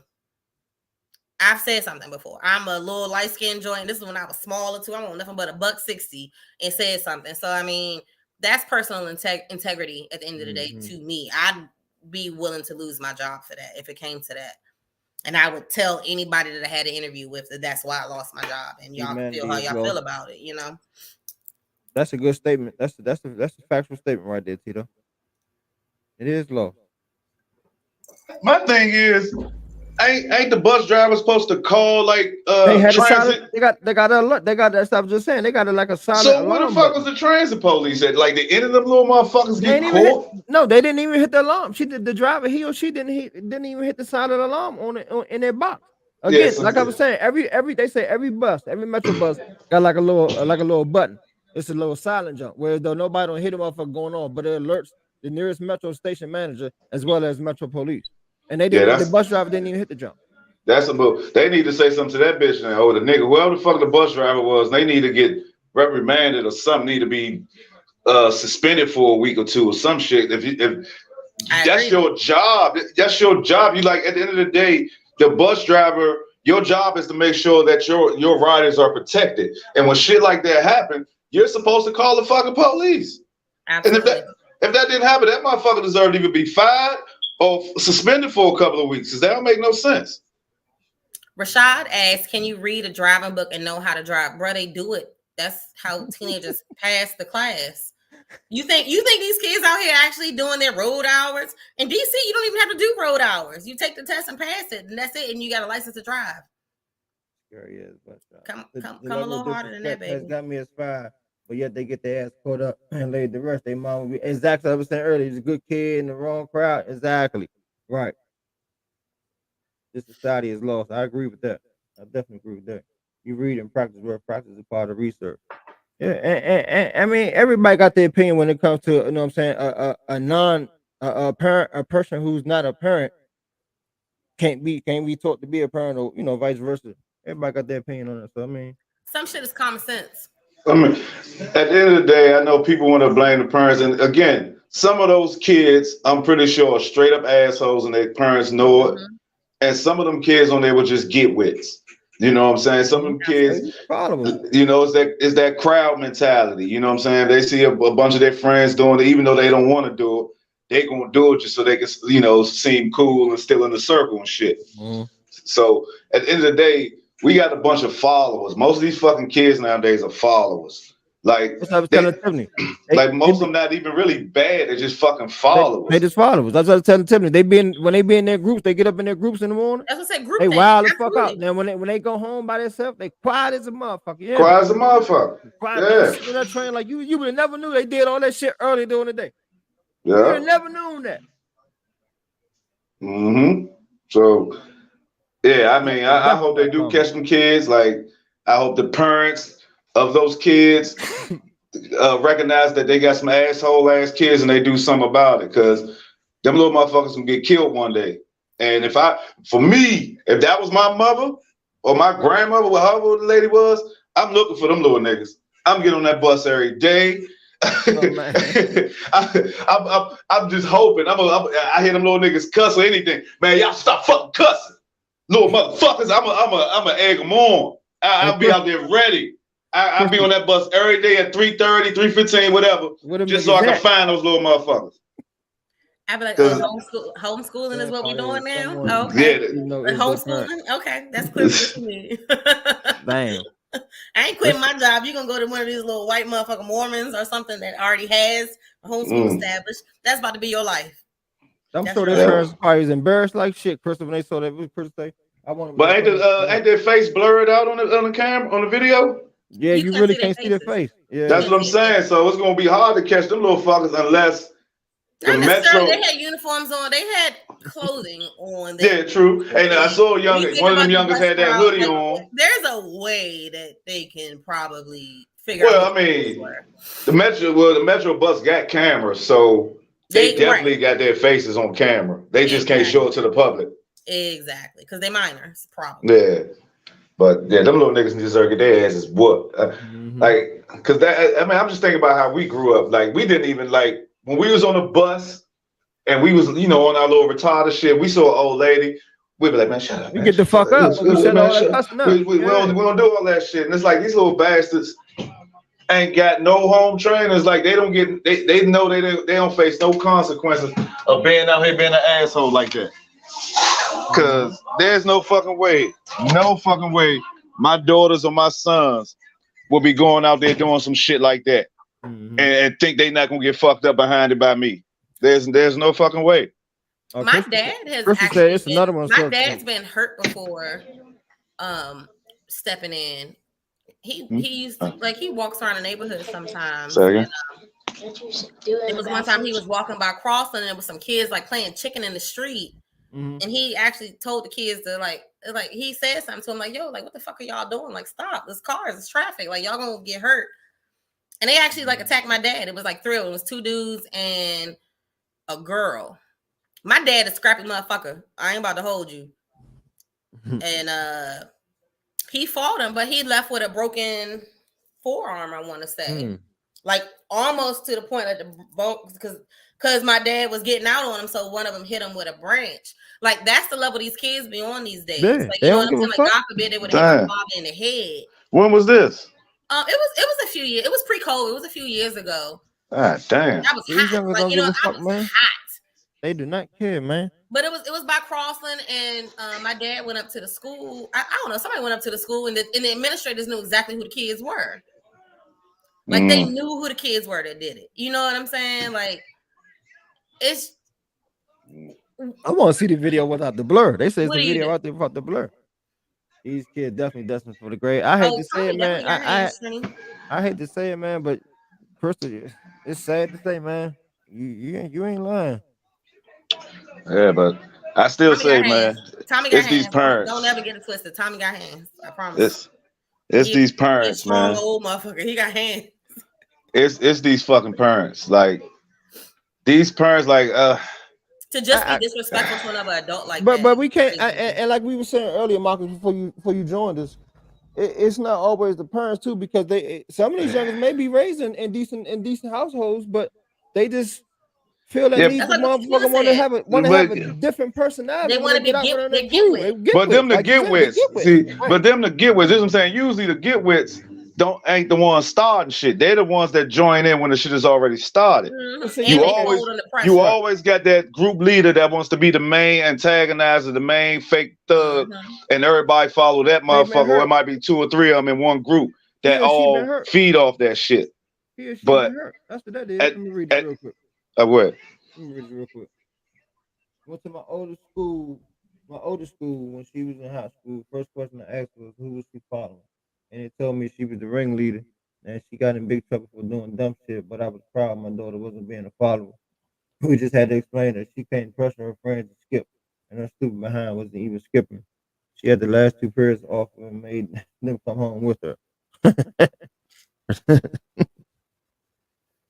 I've said something before. I'm a little light skinned joint. This is when I was smaller too. I want nothing but $1.60 and said something. So I mean, that's personal integrity at the end of the day to me. I'd be willing to lose my job for that if it came to that. And I would tell anybody that I had an interview with that that's why I lost my job. And y'all can feel how y'all feel about it, you know. That's a good statement. That's a factual statement right there, Tito. It is low. My thing is, ain't the bus driver supposed to call like They had transit? they got an alert. They got that stuff. Just saying, they got like a silent So where alarm. the fuck button. was the transit police at? Like the end of them little motherfuckers get caught? No, they didn't even hit the alarm. She did the driver. He or she didn't even hit the silent alarm in their box. Again, Yes, like I was saying, they say every metro bus got like a little button. It's a little silent jump where though nobody don't hit them off for going on, but it alerts the nearest metro station manager as well as metro police. And they didn't. The bus driver didn't even hit the jump. That's a move. They need to say something to that bitch now. Oh, the nigga, whoever the fuck the bus driver was, they need to get reprimanded or something. Need to be suspended for a week or two or some shit. If that's your job, that's your job. You like at the end of the day, the bus driver. Your job is to make sure that your riders are protected. And when shit like that happen, you're supposed to call the fucking police. Absolutely. And if that didn't happen, that motherfucker deserved to either be fired or suspended for a couple of weeks. Because that don't make no sense. Rashad asks, can you read a driving book and know how to drive? Bro, they do it. That's how teenagers pass the class. You think these kids out here actually doing their road hours? In DC, you don't even have to do road hours. You take the test and pass it, and that's it, and you got a license to drive. Sure is, but come a little harder than that, baby. Has got me as far, but yet they get their ass caught up and laid the rest. They mom will be exactly what I was saying earlier. He's a good kid in the wrong crowd. Exactly. Right. This society is lost. I agree with that. I definitely agree with that. You read and practice where practice is part of research. Yeah, and I mean everybody got their opinion when it comes to, you know what I'm saying, a parent, a person who's not a parent can't be taught to be a parent, or vice versa. Everybody got their opinion on it. So I mean, some shit is common sense. I mean, at the end of the day, I know people want to blame the parents, and again, some of those kids, I'm pretty sure, are straight up assholes, and their parents know it. And some of them kids on there will just get wits. You know what I'm saying? Some of them kids, it's that crowd mentality. You know what I'm saying? They see a bunch of their friends doing it, even though they don't want to do it. They're going to do it just so they can, seem cool and still in the circle and shit. So at the end of the day, we got a bunch of followers. Most of these fucking kids nowadays are followers. Like, that's what I was telling Tiffany. Most of them not even really bad. They're just fucking followers. They just followers. That's what I was telling Tiffany. When they be in their groups, they get up in their groups in the morning. That's what I said. Group. They wild as fuck out. Then when they go home by themselves, they quiet as a motherfucker. Yeah. Quiet as a motherfucker. Quiet. Yeah. That train, like you would have never knew they did all that shit early during the day. Yeah. You would have never known that. So, yeah, I mean, I hope they do catch them kids. Like, I hope the parents of those kids recognize that they got some asshole ass kids and they do something about it, because them little motherfuckers can get killed one day. And if that was my mother or my grandmother, whoever the lady was, I'm looking for them little niggas. I'm getting on that bus every day. I'm just hoping. I hear them little niggas cuss or anything. Man, y'all stop fucking cussing, little motherfuckers. I'm a egg them on. I'll be out there ready. I'll be on that bus every day at 3:30, 3:15, whatever, just so I can find those little motherfuckers. I'd be like, homeschooling is what we're doing now? Okay. Yeah, homeschooling? Okay, that's clear for me. Damn. I ain't quitting my job. You're going to go to one of these little white motherfucking Mormons or something that already has a homeschool established. That's about to be your life. I'm sure their parents probably was embarrassed like shit, Crystal, when they saw that. Crystal, but ain't their face blurred out on the camera, on the video? Yeah, you really can't see their face. Yeah, that's what I'm saying. So it's gonna be hard to catch them little fuckers unless the Metro. They had uniforms on. They had clothing on. Yeah, true. And I saw one of them youngest had that hoodie on. There's a way that they can probably figure out. Well, I mean, the Metro bus got cameras, so they definitely got their faces on camera. They just can't show it to the public. Exactly, because they minors, probably. Yeah. But yeah, them little niggas deserve to get their asses whooped. Like, cause I'm just thinking about how we grew up. Like, we didn't even when we was on the bus and we was, on our little retarded shit. We saw an old lady. We'd be like, man, shut up. You get the fuck up. We don't do all that shit. And it's like these little bastards ain't got no home trainers. Like they don't get. They know they don't face no consequences of being out here being an asshole like that. Cause there's no fucking way my daughters or my sons will be going out there doing some shit like that and think they not gonna get fucked up behind it by me. There's no fucking way. My dad has my dad's been hurt before stepping in. He used to, he walks around the neighborhood sometimes. And, it was one time he was walking by crossing and there was some kids playing chicken in the street. And he actually told the kids to like he said something to him like, yo, what the fuck are y'all doing? Like, stop, there's cars, it's traffic, y'all gonna get hurt. And they actually attacked my dad. It was 3 of them. It was 2 dudes and a girl. My dad is a scrappy motherfucker. I ain't about to hold you. and he fought him, but he left with a broken forearm. I want to say, like almost to the point of the bone, because my dad was getting out on him, so one of them hit him with a branch. Like that's the level these kids be on these days. Yeah, like they you know don't what give I'm a saying? fuck. Like God forbid they would have hit my father in the head. When was this? It was a few years. It was pre-COVID. It was a few years ago. Ah, damn. I was These hot. youngers Like don't you know, give a I fuck, was man. hot. They do not care, man. But it was by Crossland, and my dad went up to the school. I don't know. Somebody went up to the school, and the administrators knew exactly who the kids were. Like they knew who the kids were that did it. You know what I'm saying? Like it's. I want to see the video without the blur. They say it's What the do you video do? out there without the blur. These kids definitely destined for the grade. I hate to say it, man. I hate to say it, man, but Crystal, it's sad to say, man. You ain't lying. Yeah, but I still Tommy say, got man, hands. Tommy got it's these hands. parents. Don't ever get it twisted. Tommy got hands. I promise. It's these He a parents, strong man. old motherfucker. He got hands. It's these fucking parents. Like these parents, like To just be disrespectful to another adult like but that. But we can't. And like we were saying earlier, Marcus, before you joined us, it's not always the parents too, because some of these youngers may be raised in decent households, but they just feel that need That's the like what motherfucker want to have a different personality They when they want to be get out with their get crew. with. They get but with, them the like you get said, wits. they get with. See, Right. but them the get wits. This is what I'm saying. Usually the get wits ain't the ones starting shit. They're the ones that join in when the shit is already started. Mm-hmm. You always got that group leader that wants to be the main antagonizer, the main fake thug, and everybody follow that motherfucker. Or it might be 2 or 3 of them in one group that all feed off that shit. He or she been hurt. That's what that is. Let me read it real quick. What? Let me read it real quick. Went to my oldest school when she was in high school. First question I asked was, who was she following? And it told me she was the ringleader, and she got in big trouble for doing dumb shit. But I was proud my daughter wasn't being a follower. We just had to explain that she can't pressure her friends to skip, and her stupid behind wasn't even skipping. She had the last 2 periods off and made them come home with her.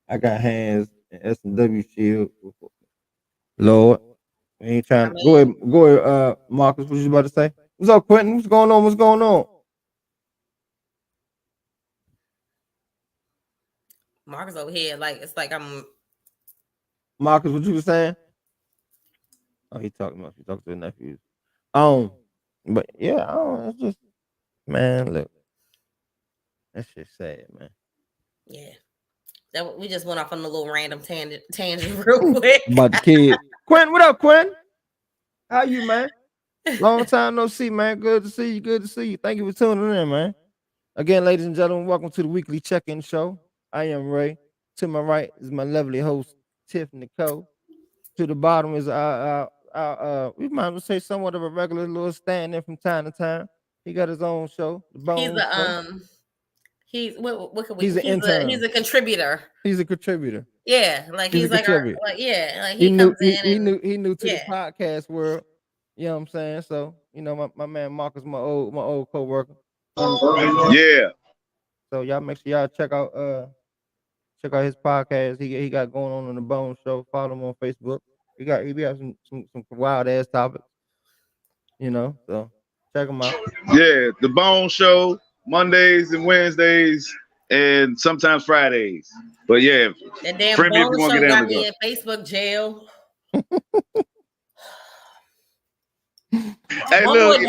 I got hands and S&W shield. Lord. We ain't trying to go ahead, Marcus. What you about to say? What's up, Quentin? What's going on? What's going on? Marcus over here, like it's like I'm. Marcus, what you was saying? Oh, he talking to the nephews. But yeah, it's just, man, look, that shit sad, man. Yeah, that we just went off on a little random tangent real quick about the kid. Quentin, what up, Quentin? How you, man? Long time no see, man. Good to see you. Good to see you. Thank you for tuning in, man. Again, ladies and gentlemen, welcome to the weekly check-in show. I am Ray. To my right is my lovely host, Tiff Nicole. To the bottom is we might as well say somewhat of a regular little stand-in from time to time. He got his own show. He's what can we? He's an intern. He's a contributor. He's a contributor. Yeah, like he's like he new comes in. He new to the podcast world. You know what I'm saying? So my man Marcus, my old co-worker. Yeah. So y'all make sure y'all check out his podcast. He got going on the Bone Show. Follow him on Facebook. He got some wild ass topics. So check him out. Yeah, the Bone Show, Mondays and Wednesdays, and sometimes Fridays. But yeah, that damn Bone Show got me in Facebook jail. Hey, look,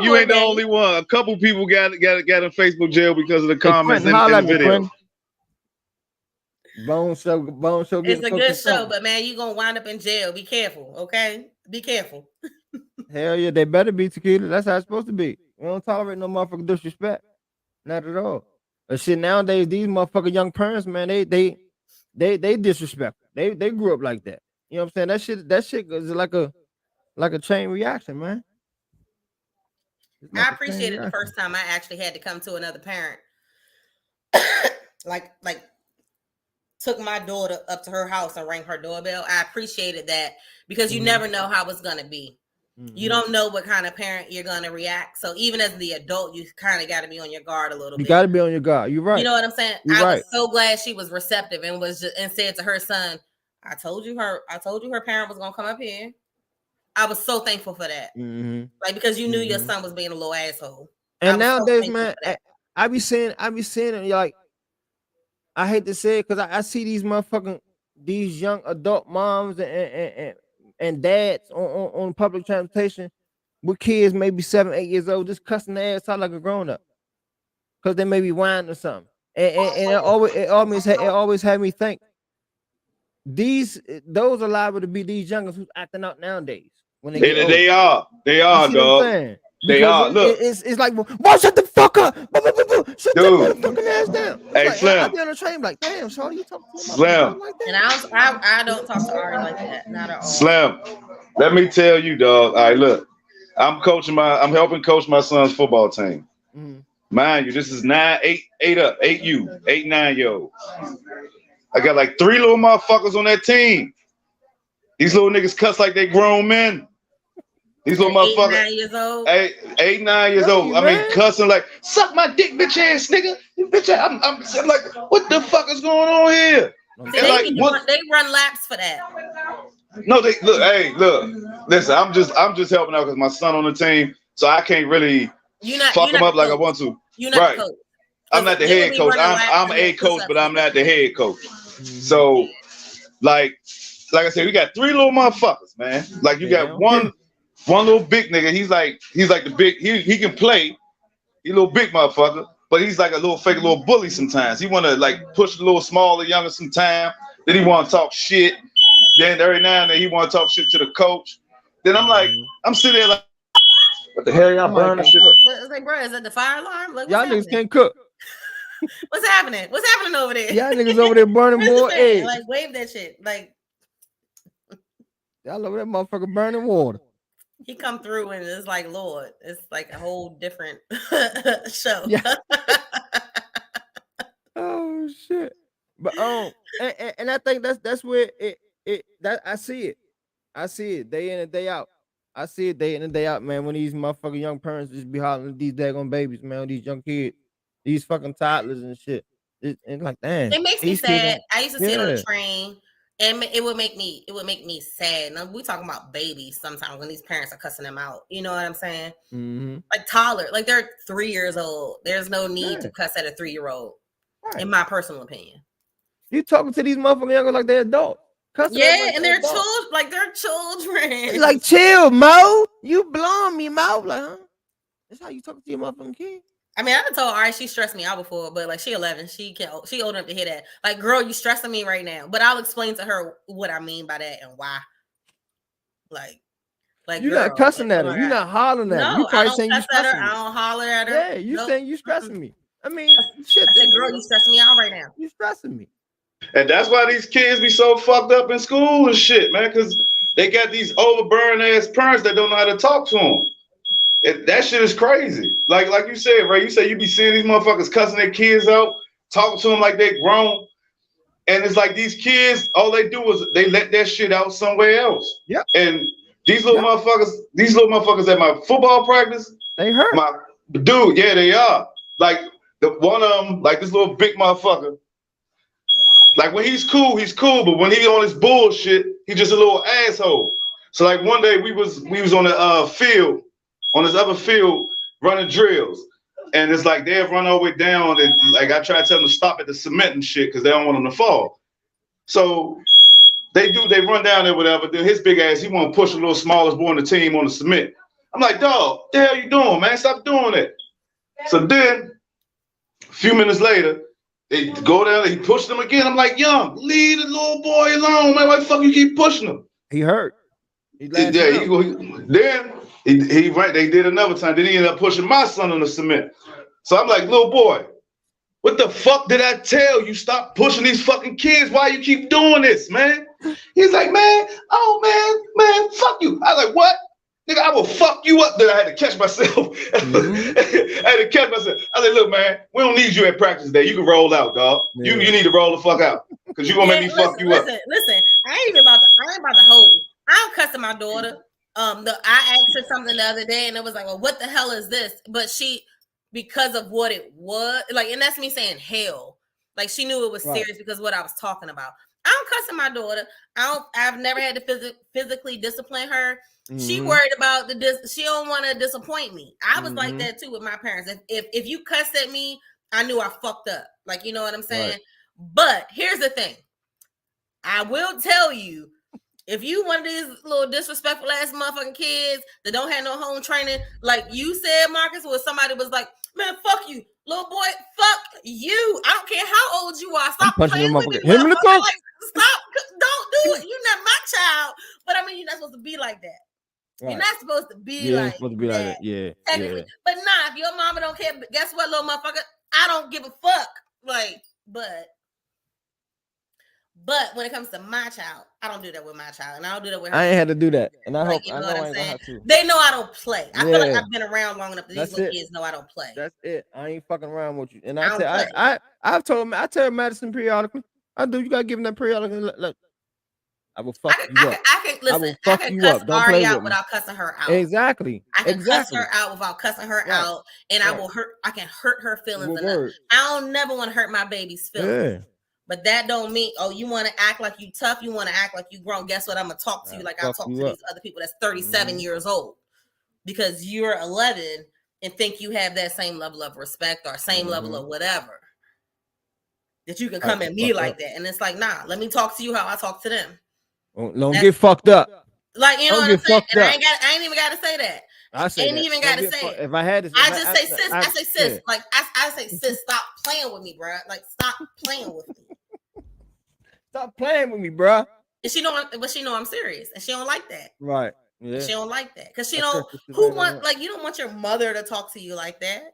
you ain't the only one. A couple people got in Facebook jail because of the comments in the video. Bone Show. It's a good show, but man, you gonna wind up in jail. Be careful, okay? Be careful. Hell yeah, they better be, Tequila. That's how it's supposed to be. We don't tolerate no motherfucking disrespect. Not at all. But shit, nowadays these motherfucking young parents, man, they disrespectful. They grew up like that. You know what I'm saying? That shit is like a chain reaction, man. I appreciated the first time I actually had to come to another parent. like took my daughter up to her house and rang her doorbell. I appreciated that because you never know how it's gonna be. Mm-hmm. You don't know what kind of parent you're gonna react. So even as the adult, you kind of got to be on your guard a little bit. You got to be on your guard. You're right. You know what I'm saying? I was so glad she was receptive and said to her son, I told you her parent was gonna come up here. I was so thankful for that. Mm-hmm. Like, because you knew your Mhm. son was being a little asshole. And I was so nowadays, thankful man, for that. I be saying it like, I hate to say it because I see these young adult moms and dads on public transportation with kids maybe 7, 8 years old, just cussing their ass out like a grown up because they may be whining or something. And it always had me think those are liable to be these youngers who's acting out nowadays when they get older. They You are, see what I'm dog. saying? They Because are. Look, it's like, well, shut the fuck up. Shut your dude. motherfucking ass down. It's Hey, like, I Slim. be on the train like, damn, Shorty, you talking to your Slim. motherfucker like And that? I don't talk to Ari like that. Not at all. Slim. Let me tell you, dog. All right, look. I'm helping coach my son's football team. Mhm. Mind you, this is 8, 9-year-old. I got like 3 little motherfuckers on that team. These little niggas cuss like they grown men. These little At 8, motherfuckers, 9 years old. 8, 9 years Hey, old. I mean, man. cussing like, suck my dick, bitch ass nigga. Bitch ass. I'm like, what the fuck is going on here? See, And like, what? they run laps for that. No, they look. Hey, look. Listen, I'm just helping out because my son on the team, so I can't really fuck him up like I want to. You're not Right. the coach. I'm not the They would head be coach. running laps I'm and a doing coach, push-ups but and I'm not stuff. the head coach. Mhm. So, like I said, we got 3 little motherfuckers, man. Like you They got don't care. one little big nigga. He's like the big. He can play. He a little big motherfucker, but he's like a little fake, little bully sometimes. He want to like push a little smaller, younger sometime. Then he want to talk shit. Then every now and then he want to talk shit to the coach. Then I'm like, Mhm. I'm sitting there like, what the hell y'all Somebody burning can't shit? cook. But it's like, bro, is that the fire alarm? Like, what's Y'all niggas happening? can't cook. What's happening? What's happening over there? Y'all niggas over there burning Where's more the fan? eggs. Like, wave that shit. Like, Y'all over that motherfucker burning water. he come through and it's like, Lord, it's like a whole different show. Yeah. Oh shit. But and I think that's where that I see it. I see it day in and day out. I see it day in and day out, man. When these motherfucking young parents just be hollering at these daggone babies, man, these young kids, these fucking toddlers and shit. It's like, damn, It makes me these kids sad. ain't- I used to sit on yeah. the train, and it would make me sad. Now we talking about babies sometimes when these parents are cussing them out. You know what I'm saying? Mm-hmm. Like toddler, like they're 3 years old. There's no need to Yeah. cuss at a 3-year-old, Right. in my personal opinion. You talking to these motherfucking youngers like they're adults. Cussing at them Yeah, like and they're they're adults. children. Like they're children. It's like, chill, Mo. You blowing me, Mo. Like, huh? That's how you talk to your motherfucking kid. I mean, I've told Ari she stressed me out before, but like she 11, she old enough to hear that. Like, girl, you stressing me right now. But I'll explain to her what I mean by that and why. Like You're girl, not cussing like, at oh her. my You're God. not hollering at her. You No, I probably don't saying you cuss at her. stressing I me. don't holler at her. Yeah, you Nope. saying you stressing me. I mean, shit. I said, girl, you stressing me out right now. You stressing me. And that's why these kids be so fucked up in school and shit, man, because they got these overbearing ass parents that don't know how to talk to them. That shit is crazy. Like you said, Ray, you say you be seeing these motherfuckers cussing their kids out, talking to them like they grown. And it's like these kids, all they do is they let that shit out somewhere else. Yep. And these little motherfuckers at my football practice, They hurt. my dude, yeah, they are. Like the one of them, like this little big motherfucker. Like when he's cool, but when he on his bullshit, he just a little asshole. So like one day we was on the field, on this other field, running drills. And it's like they've run all the way down, and like I try to tell them to stop at the cement and shit because they don't want them to fall. So they run down there, whatever. Then his big ass, he want to push the little smallest boy on the team on the cement. I'm like, dog, what the hell you doing, man? Stop doing that. So then, a few minutes later, they go down, he pushed them again. I'm like, young, leave the little boy alone, man. Why the fuck you keep pushing him? He hurt. He Then they did another time. Then he ended up pushing my son on the cement. So I'm like, little boy, what the fuck did I tell you? Stop pushing these fucking kids. Why you keep doing this, man? He's like, man, fuck you. I was like, what? Nigga, I will fuck you up. Then I had to catch myself. Mm-hmm. I had to catch myself. I said, look, man, we don't need you at practice today. You can roll out, dog. Yeah. You need to roll the fuck out. Because you're gonna make me fuck you up. Listen, I ain't about to hold you. I'm cussing my daughter. I asked her something the other day and it was like, well, what the hell is this? But because of what it was, like, and that's me saying hell. Like she knew it was serious because of what I was talking about. I'm cussing my daughter. I've never had to physically discipline her. She worried about she don't want to disappoint me. I was like that too with my parents. If you cussed at me, I knew I fucked up. Like, you know what I'm saying? Right. But here's the thing. I will tell you, if you one of these little disrespectful ass motherfucking kids that don't have no home training, like you said, Marcus, where somebody was like, man, fuck you, little boy, fuck you. I don't care how old you are. Stop playing with me, motherfucker. Like, stop, don't do it. You're not my child. But I mean, you're not supposed to be like that. Right. You're not supposed to be like that. Yeah. Technically. Yeah. But nah, if your mama don't care, guess what, little motherfucker? I don't give a fuck. Like, but when it comes to my child, I don't do that with my child, and I don't do that with her. I ain't had to do that, and I like, hope I know I ain't gonna have to. They know I don't play. I feel like I've been around long enough that these little kids know I don't play. That's it. I ain't fucking around with you. And I tell Madison periodically. I do. You gotta give him that periodically. Look, I will fuck you up. I can cuss Ari out without cussing her out. Exactly. I can cuss her out without cussing her out, and I can hurt her feelings enough. I don't never want to hurt my baby's feelings. Yeah. But that don't mean, you want to act like you tough, you want to act like you grown. Guess what? I'm gonna talk to you like I'll talk to these other people that's 37 years old, because you're 11 and think you have that same level of respect or same level of whatever, that you can come at me like that. And it's like, nah, let me talk to you how I talk to them. Don't get fucked up. Like, you know what I'm saying? And I ain't even got to say that. I ain't even got to say it. If I had to, I just say sis. I say sis. Like I say sis. Stop playing with me, bro. Like, stop playing with me. Stop playing with me, bro. And she know I'm serious, and she don't like that. Right. Yeah. She don't like that because she don't. You don't want your mother to talk to you like that.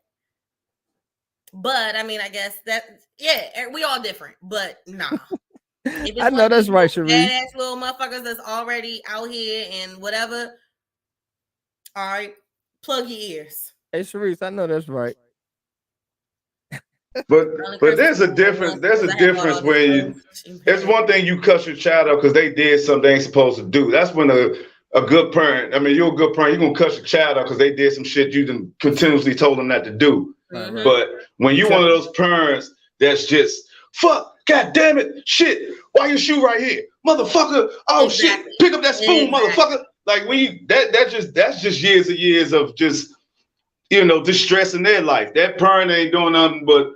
But I mean, I guess that we all different. But nah. I know that's right, Sharice. Badass little motherfuckers that's already out here and whatever. All right, plug your ears. Hey, Sharice, I know that's right. But there's a difference. There's a difference where it's one thing you cuss your child out because they did something they ain't supposed to do. That's when a good parent. I mean, you're a good parent. You're gonna cuss your child out because they did some shit you done continuously told them not to do. Mm-hmm. But when you one of those parents that's just fuck, god damn it, shit, why your shoe right here, motherfucker? Oh shit, pick up that spoon, motherfucker. Like when you that's just years and years of just distress in their life. That parent ain't doing nothing but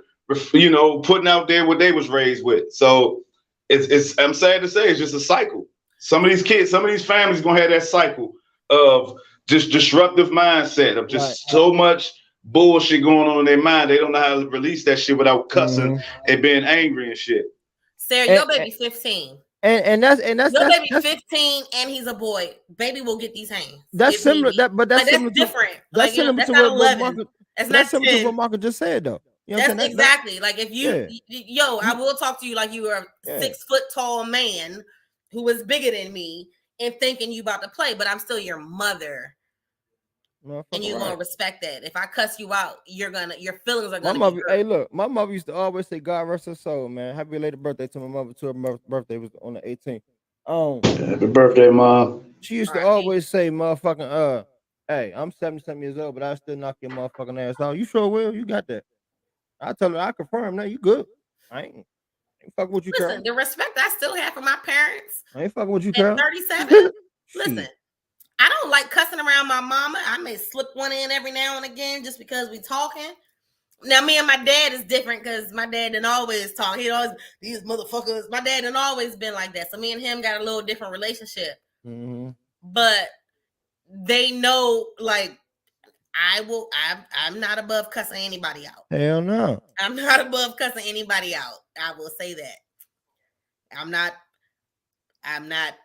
putting out there what they was raised with. So it's I'm sad to say it's just a cycle. Some of these kids, some of these families gonna have that cycle of just disruptive mindset of just so much bullshit going on in their mind. They don't know how to release that shit without cussing and being angry and shit. Sarah, your baby 15. And that's your baby 15 and he's a boy. Baby will get these hands. That's similar. That's different. That's similar to what Marcus just said, though. You know that's exactly like if you, I will talk to you like you are a 6 foot tall man who is bigger than me and thinking you about to play, but I'm still your mother. And you're gonna respect that. If I cuss you out, your feelings are gonna be hurt. Hey, look, my mother used to always say, "God rest her soul, man." Happy belated birthday to my mother. To her birthday was on the 18th. Happy birthday, Mom. She used to always say, "Motherfucking, hey, I'm 70-something years old, but I still knock your motherfucking ass out." You sure will. You got that. I tell her, I confirm that you good. I ain't fucking with you, Listen, the respect I still have for my parents. I ain't fucking with you, Carol. 37. Listen. I don't like cussing around my mama. I may slip one in every now and again just because we talking. Now, me and my dad is different because my dad didn't always talk. He always, these motherfuckers, my dad didn't always been like that. So me and him got a little different relationship. Mm-hmm. But they know, like, I'm not above cussing anybody out. Hell no. I'm not above cussing anybody out. I will say that. I'm not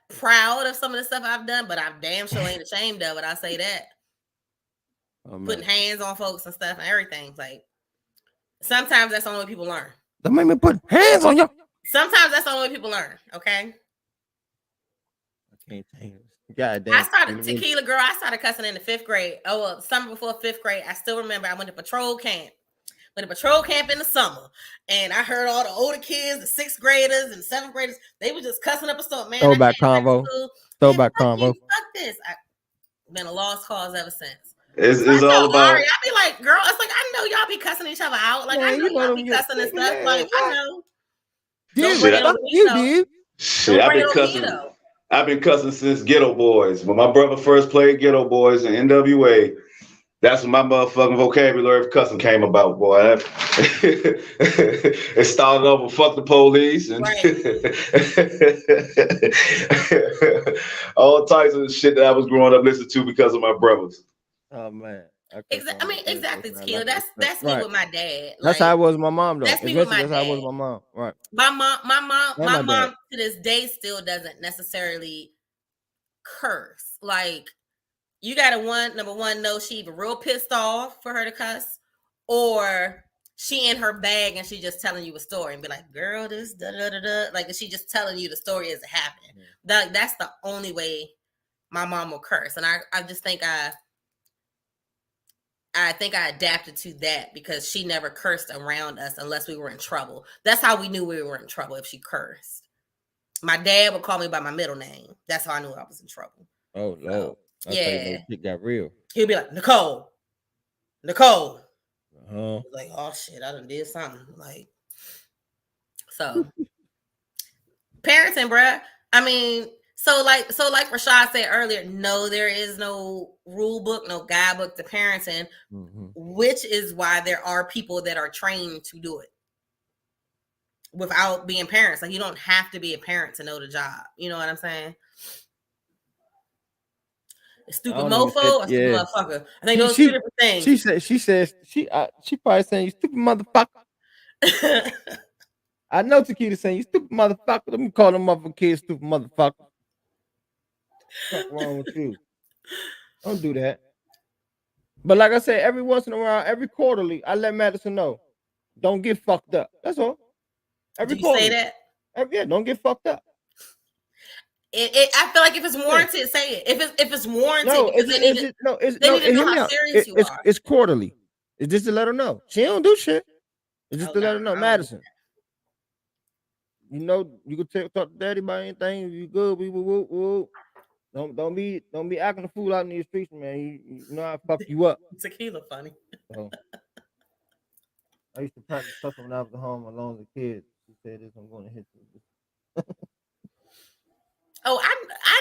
proud of some of the stuff I've done, but I'm damn sure ain't ashamed of it. I say that. Putting hands on folks and stuff and everything. Like, sometimes that's the only way people learn. Don't make me put hands on you. Sometimes that's the only way people learn. Okay. I can't tell you. God damn. I started tequila, girl. I started cussing in the 5th grade. Oh, well, summer before 5th grade. I still remember I went to patrol camp. In the summer, and I heard all the older kids, the 6th graders and 7th graders, they were just cussing up a storm. Man, Throwback convo. Fuck this. I've been a lost cause ever since. It's all about. I be like, girl, it's like I know y'all be cussing each other out. Like, man, I know y'all be cussing and stuff. Like, I know. Shit, I be cussing. I've been cussing since Ghetto Boys. When my brother first played Ghetto Boys in NWA, that's when my motherfucking vocabulary of cussing came about, boy. It started off with fuck the police and Right. all types of shit that I was growing up listening to because of my brothers. Oh man, I cuss Exactly. on I my mean, brothers exactly, and I like Tequila. and That's respect. that's me Right. with my dad. That's how Like I was with my mom though. that's me with Eventually, my that's how I was dad. with my mom. Right. My And my mom dad. to this day still doesn't necessarily curse. Like you gotta number one know she either real pissed off for her to cuss, or she in her bag and she just telling you a story and be like, girl, this da da da da. Like she just telling you the story as it happened. That's the only way my mom will curse. And I just think I think I adapted to that because she never cursed around us unless we were in trouble. That's how we knew we were in trouble if she cursed. My dad would call me by my middle name. That's how I knew I was in trouble. Oh Lord. So, That's how you know yeah. shit got real. He'll be like, Nicole. Uh-huh. Like, oh shit, I done did something. Like, so parenting, bruh. I mean, so like Rashad said earlier, no, there is no rule book, no guidebook to parenting, which is why there are people that are trained to do it without being parents. Like, you don't have to be a parent to know the job. You know what I'm saying? A stupid mofo, a stupid motherfucker. I think those two different things. She probably saying you stupid motherfucker. I know Tequila saying you stupid motherfucker. Let me call them motherfucking kids stupid motherfucker. What's wrong with you? Don't do that. But like I said, every once in a while, every quarterly, I let Madison know. Don't get fucked up. That's all. Every Do you say that? Yeah, don't get fucked up. I feel like if it's warranted, say it. If it's warranted, because they need to know how serious you are. It's quarterly. It's just to let her know. She don't do shit. It's just to let her know, Madison. You know, you could talk to daddy about anything. You good? We woo. Don't be acting a fool out in these streets, man. You know I fuck you up. Tequila funny. So, I used to practice cussing when I was at home alone as a kid. She said this, I'm going to hit you. Oh, I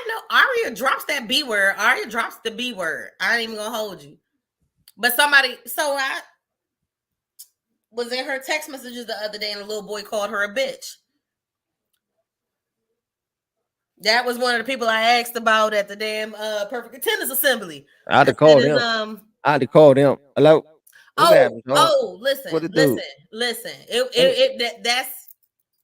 know Aria drops that B word. Aria drops the B word. I ain't even gonna hold you. But so I was in her text messages the other day and a little boy called her a bitch. That was one of the people I asked about at the damn Perfect Attendance Assembly. I'd have called him. I'd have called him. Hello? Listen. That's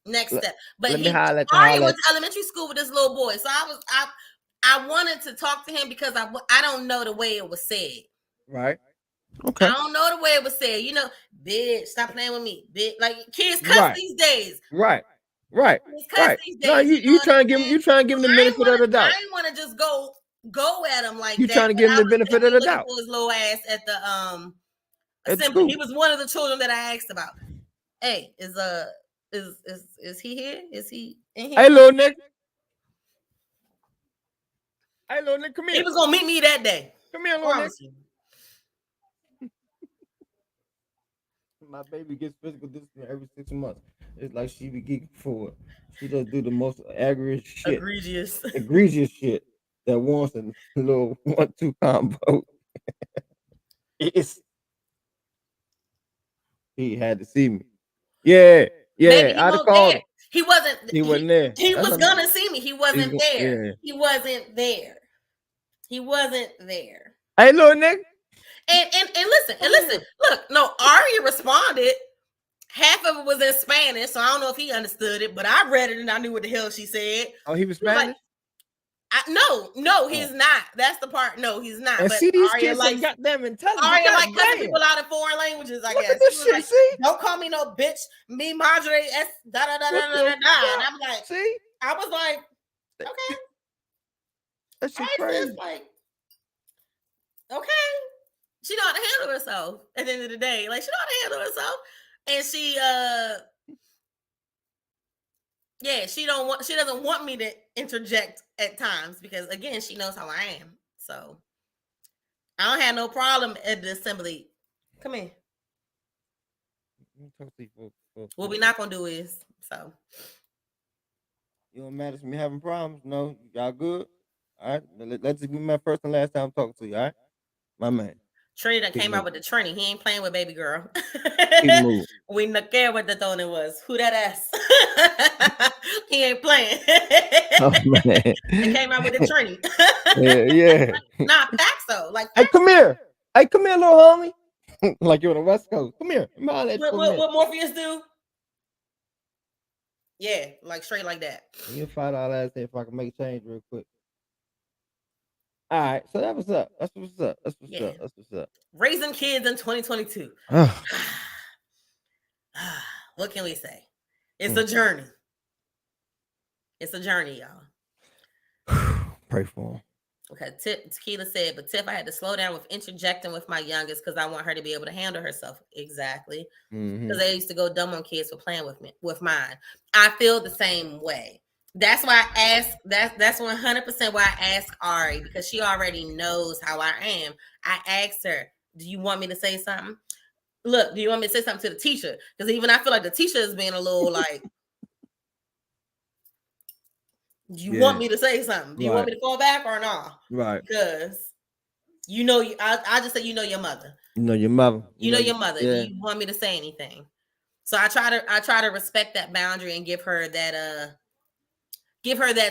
next step. But Aria went to elementary school with this little boy. So I wanted to talk to him because I don't know the way it was said. Right. Okay. I don't know the way it was said. You know, bitch, stop playing with me. Bitch, like kids cuss these days. Right. These days, no, you trying to give him the benefit of the doubt. I didn't want to just go at him like you that. You trying to give him the benefit of the doubt. His little ass at the assembly. He was one of the children that I asked about. Hey, is he here? Is he in here? Hey, little nigga. Hey, little nigga, come here. He was gonna meet me that day. Come here, little nigga. My baby gets physical discipline every 6 months. It's like she be geeking for it. She does do the most egregious shit that wants a little 1-2 combo. He had to see me. Yeah. I'd have called him. He wasn't there. He was gonna see me. He wasn't there. Yeah. He wasn't there. Hey, little nigga. And listen. Look, no, Aria responded. Half of it was in Spanish, so I don't know if he understood it, but I read it and I knew what the hell she said. Oh, he was Spanish? No, he's not. That's the part. No, he's not. And but see, these kids like goddamn intelligent. Aria like cussing people out in foreign languages, I guess. Look at this shit, like, see? Don't call me no bitch. Me madre es da da da da da da. And I'm like, see? I was like, okay. That shit crazy. Like, okay. She know how to handle herself at the end of the day. Like, she know how to handle herself. And she doesn't want me to interject at times because again, she knows how I am. So I don't have no problem at the assembly. Come here. What we're not gonna do is You don't matter to me having problems. No, y'all good. All right. Let's be my first and last time talking to you. All right, my man. Trini done Keep came out moving. with the Trini. He ain't playing with baby girl. Keep moving. We not care what the tone it was. Who that ass? He ain't playing. Oh man. They came out with the Trini. Yeah, yeah. Nah, facts though. Like Hey, facts. come here. Hey, come here, little homie. Like you're on the West Coast. Come here. I'm holler at you What, for a what, minute. what Morpheus do? Yeah, like straight like that. You $5 if I can make change real quick. All right, so that was up. That's what's up. That's what's Yeah. up. That's what's up. Raising kids in 2022. Ah, What can we say? It's a journey. It's a journey, y'all. pray for him. Okay, Tequila said, but Tiff, I had to slow down with interjecting with my youngest because I want her to be able to handle herself. Exactly. Because I used to go dumb on kids for playing with mine. I feel the same way. That's why I asked. That's 100% why I asked Ari, because she already knows how I am. I asked her, "Do you want me to say something? Look, do you want me to say something to the teacher? Because even I feel like the teacher is being a little like, do you want me to say something? Do you want me to fall back or not? Right. Because I just say you know your mother. You know your mother. You know your mother. Yeah. Do you want me to say anything? So I try to respect that boundary and give her that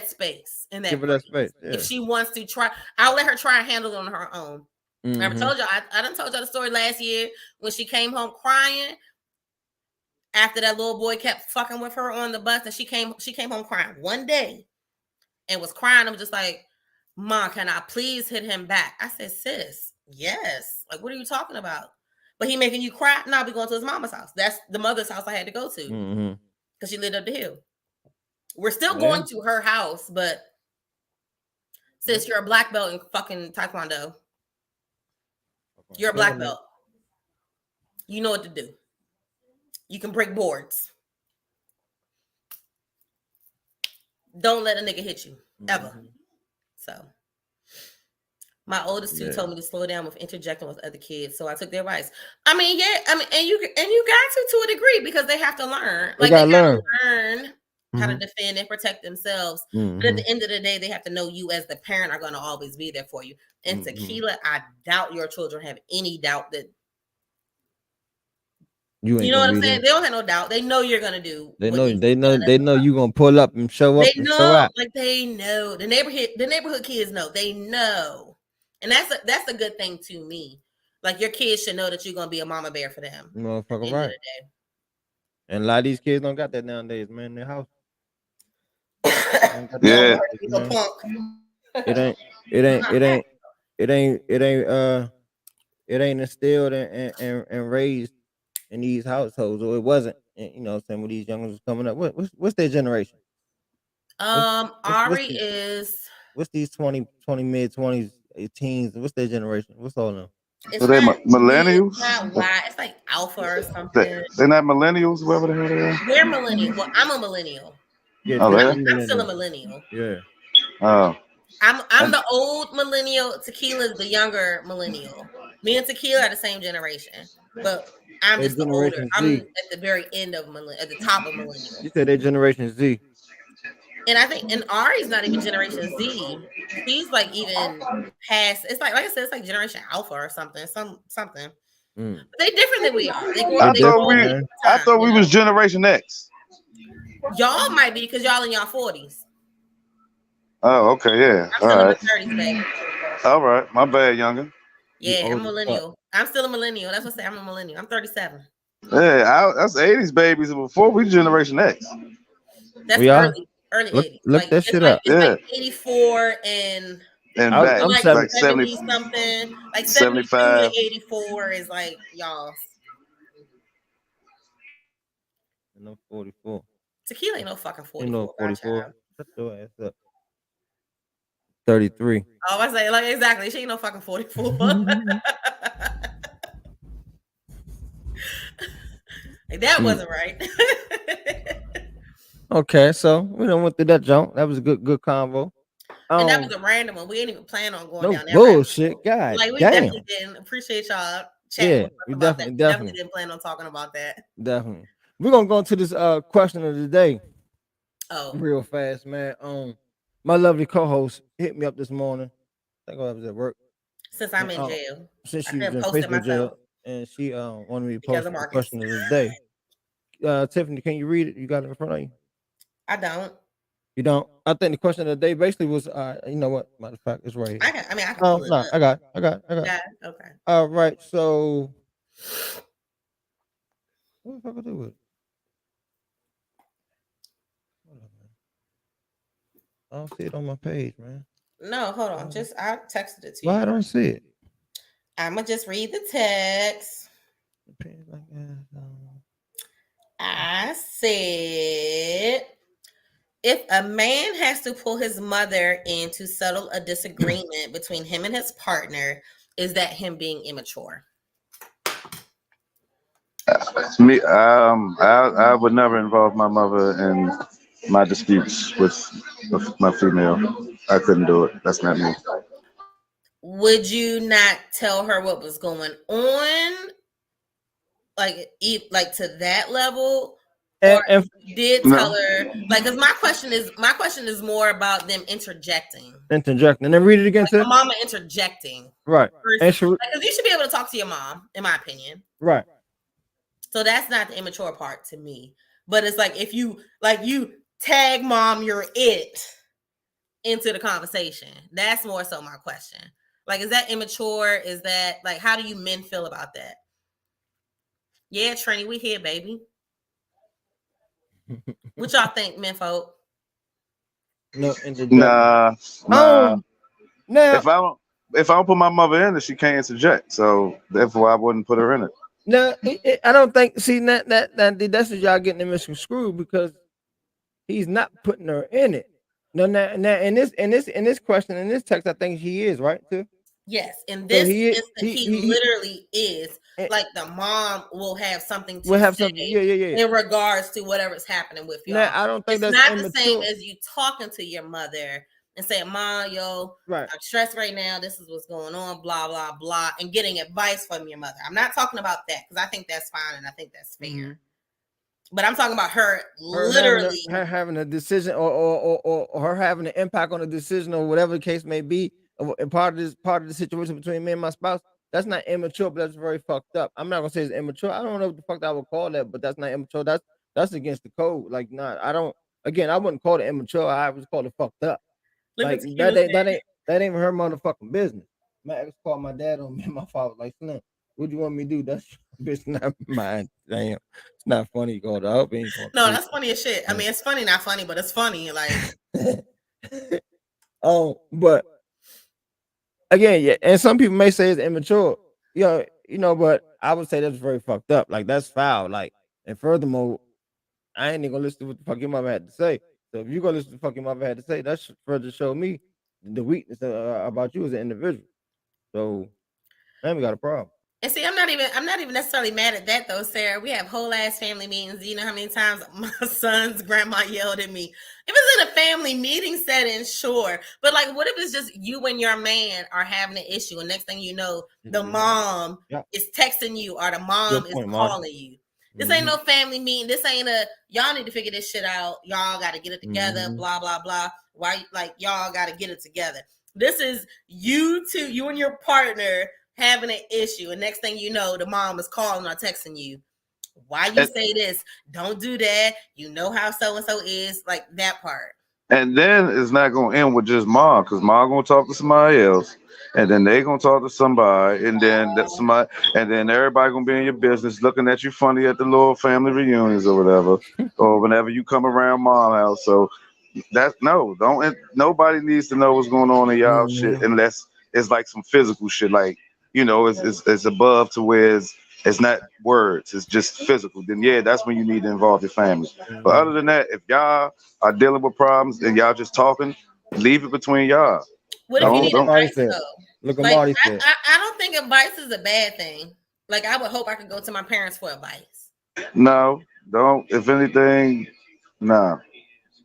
space and that Give her that space. Yeah. If she wants to try, I'll let her try and handle it on her own. I told y'all, I done told y'all the story last year when she came home crying after that little boy kept fucking with her on the bus, and she came home crying one day and was crying. I'm just like, Mom, can I please hit him back? I said, sis, yes. Like, what are you talking about? But he making you cry? No, I'll be going to his mama's house. That's the mother's house I had to go to because she lived up the hill. We're still going to her house, but sis, you're a black belt in fucking Taekwondo. You're a black belt. You know what to do. You can break boards. Don't let a nigga hit you ever. So my oldest two told me to slow down with interjecting with other kids, so I took their advice. I mean, and you got to a degree because they have to learn. Like they gotta learn how to defend and protect themselves. But at the end of the day, they have to know you as the parent are going to always be there for you. And Tequila, I doubt your children have any doubt that you know what I'm saying. They don't have no doubt. They know you're gonna do. They know you're gonna pull up and show up. They know, like they know the neighborhood kids know. They know, and that's a good thing to me. Like your kids should know that you're gonna be a mama bear for them. Motherfucker, right? And a lot of these kids don't got that nowadays, man. In their house. Yeah. It ain't instilled and raised in these households, or it wasn't. You know, some of these young ones coming up. What's their generation? Ari is. What's these 20 mid 20s, teens? What's their generation? What's all of them? So they millennials? It's not Y. It's like Alpha or something. They're not millennials, whoever the hell they are. We're millennial. Well, I'm a millennial. Yeah, I'm still a millennial. Yeah. Oh. I'm the old millennial. Tequila's the younger millennial. Me and Tequila are the same generation, but I'm just the older. I'm at the very end of at the top of millennial. You said they're Generation Z. And I think, and Ari's not even Generation Z. He's like even past. It's like I said, it's like Generation Alpha or something. Something. But they different than we are. I thought we was Generation X. Y'all might be because y'all in y'all 40s. Oh, okay, yeah. I'm still in my 30s, baby. All right, my bad, younger. Yeah, I'm a millennial. I'm still a millennial. That's what I say. I'm a millennial. I'm 37. Yeah, that's 80s babies. Before we Generation X. That's early 80s. Look that shit up. It's like 84 and back. I'm like 70 something. Like 75 to 84 is like y'all. No 44. Tequila ain't no fucking 44. No 44. Shut your ass up. 33. Oh, I say like exactly. She ain't no fucking 44. Like, that wasn't right. Okay, so we done went through that jump. That was a good convo. And that was a random one. We ain't even plan on going down there. Bullshit, God. Like we definitely didn't appreciate y'all chatting. Yeah, we definitely didn't plan on talking about that. Definitely. We're gonna go into this question of the day. Oh, real fast, man. My lovely co-host hit me up this morning. I think I was at work, since I'm and in jail, since I she was couldn't in post it Facebook myself jail, and she wanted me to because post of the Marcus. question of the day. Tiffany, can you read it? You got it in front of you. I don't. You don't. I think the question of the day basically was, you know what? Matter of fact, it's right here. I mean, I can pull it No, up. I got, it, I got, it, I got. It. Yeah. Okay. All right. So what the fuck I do with it? Hold on, man. I don't see it on my page, man. No, hold on. Uh, Just I texted it to Why you. I don't see it? I'm gonna just read the text. Page like that, I said, if a man has to pull his mother in to settle a disagreement between him and his partner, is that him being immature? Me, I would never involve my mother in my disputes with my female. I couldn't do it. That's not me. Would you not tell her what was going on, like to that level, or and did tell No, her like? Because my question is more about them interjecting, interjecting and then read it again, like Tiff. a mama interjecting Right. versus, And she, because you should be able to talk to your mom, in my opinion. right. So that's not the immature part to me. But it's like if you tag mom, you're it into the conversation. That's more so my question. Like, is that immature? Is that like, how do you men feel about that? Yeah, Trini, we here, baby. What y'all think, men folk? No interject. nah, nah. Um. Now, If I don't, if I don't put my mother in it, she can't interject. So therefore, I wouldn't put her in it. I don't think. See that's what y'all getting them misconstrued because he's not putting her in it. No, now in this question in this text, I think he is right too. Yes, in So this instant, he he literally is, eh, like, the mom will have something to will have something. say Yeah. in regards to whatever's happening with Now y'all. I don't think It's that's not the same immature. as you talking to your mother and saying, "Mom, yo, Right. I'm stressed right now. This is what's going on, blah, blah, blah," and getting advice from your mother. I'm not talking about that because I think that's fine and I think that's fair. Mhm. But I'm talking about her Her literally. having a decision or her having an impact on the decision or whatever the case may be and part of the situation between me and my spouse. That's not immature, but that's very fucked up. I'm not gonna say it's immature. I don't know what the fuck I would call that, but that's not immature. That's against the code. Like, nah, I don't. Again, I wouldn't call it immature. I would call it fucked up. Look what Like Tequila said. that ain't her motherfucking business. My ex called my dad on me and my father like, Slim, what do you want me to do? That's your bitch, not mine. Damn, it's not funny. Going, I hope he ain't going to No, sleep. that's funny as shit. I mean, it's funny, not funny, but it's funny. Like, But again, yeah, and some people may say it's immature. But I would say that's very fucked up. Like that's foul. Like, and furthermore, I ain't even gonna listen to what the fuck your mother had to say. So if you gonna listen to what the fuck your mother had to say, that should further show me the weakness about you as an individual. So man, we got a problem. and see, I'm not even necessarily mad at that though, Sarah. We have whole ass family meetings. You know how many times my son's grandma yelled at me? If it's in a family meeting setting, sure. But like, what if it's just you and your man are having an issue, and next thing you know, the mom Yeah, is texting you or the mom good is point, Marty. calling you? This ain't no family meeting. This ain't a y'all need to figure this shit out. Y'all got to get it together. Blah blah blah. Why, like, y'all got to get it together? This is you two, you and your partner having an issue, and next thing you know, the mom is calling or texting you. Why you say this? Don't do that. You know how so and so is, like that part. And then it's not gonna end with just mom, because mom gonna talk to somebody else, and then they gonna talk to somebody, and then that somebody, and then everybody gonna be in your business, looking at you funny at the little family reunions or whatever, or whenever you come around mom house. So that's no, don't. Nobody needs to know what's going on in y'all shit unless it's like some physical shit, like it's above to where it's not words, it's just physical. Then yeah, that's when you need to involve your family. But other than that, if y'all are dealing with problems and y'all just talking, leave it between y'all. What if you Don't need don't. Marty advice said. though? Look at Like, Marty said. I don't think advice is a bad thing. Like, I would hope I could go to my parents for advice. No, don't. If anything, nah.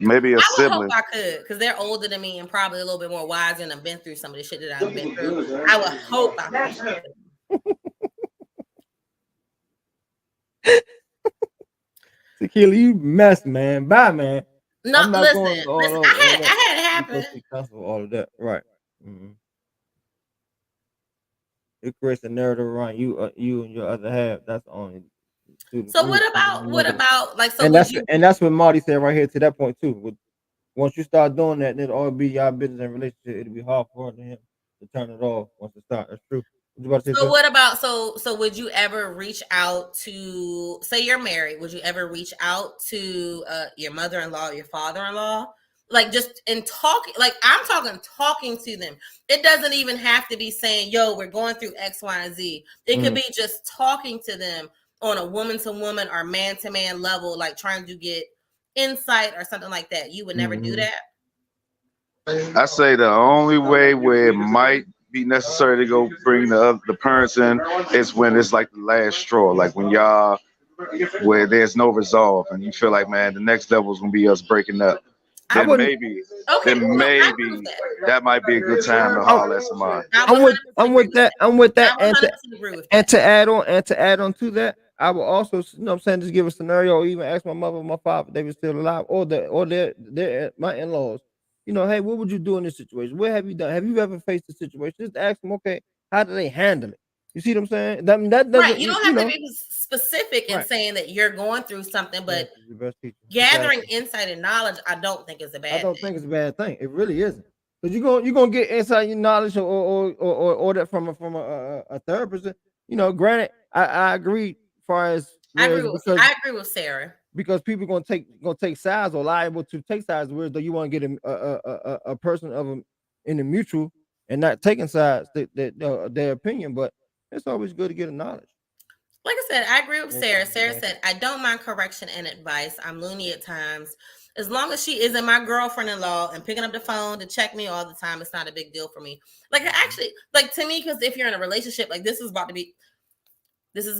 Maybe a I would hope sibling. I could, because they're older than me and probably a little bit more wiser and have been through some of the shit that I've been through. I would hope I could talk to them. Tequila, you mess, man. Bye, man. No, I'm not listen, going to listen. all that. I had it You supposed happen. to be comfortable, all of that, right? Mm-hmm. It creates a narrative around you and your other half. That's only through the So roof. what about like? So And would you? that's what Marty said right here to that point too. With once you start doing that, it'll all be y'all business and relationship. It'll be hard for him to turn it off once it starts. That's true. What you about to say, So sir? what about so would you ever reach out to, say you're married, would you ever reach out to your mother-in-law, your father-in-law? Like just in talking, like I'm talking to them. It doesn't even have to be saying, yo, we're going through X, Y, and Z. It could be just talking to them on a woman to woman or man to man level, like trying to get insight or something like that. You would never do that. I say the only way where it might be necessary to go bring the parents in is when it's like the last straw, like when y'all where there's no resolve and you feel like, man, the next level is gonna be us breaking up. I Then wouldn't. maybe, Okay, then no, I agree with maybe that. that might be a good time to I'm, holler at somebody. I I'm 100% with I'm agree with with that. that. I'm with I that. 100% agree with And that. to add on to that, I will also, you know what I'm saying, just give a scenario or even ask my mother or my father if they were still alive or their my in-laws, you know, hey, what would you do in this situation? What have you done? Have you ever faced a situation? Just ask them, okay, how do they handle it? You see what I'm saying? That Right. doesn't, You don't you have to know, be specific in right. saying that you're going through something, but Experience is the best teacher. gathering Exactly. insight and knowledge, I don't think is a I bad don't think it's a bad thing. It really isn't. Because you're gonna get inside your knowledge or that from a therapist. You know, granted, I agree as far as whereas I agree with Sarah. because people gonna take sides or liable to take sides. Whereas though you want to get a person of them in the mutual and not taking sides their opinion, but it's always good to get a knowledge. Like I said, I agree with Yes, Sarah. Sarah yes. said, I don't mind correction and advice. I'm loony at times. As long as she isn't my girlfriend in law and picking up the phone to check me all the time, it's not a big deal for me. Like, actually, like to me, because if you're in a relationship, like this is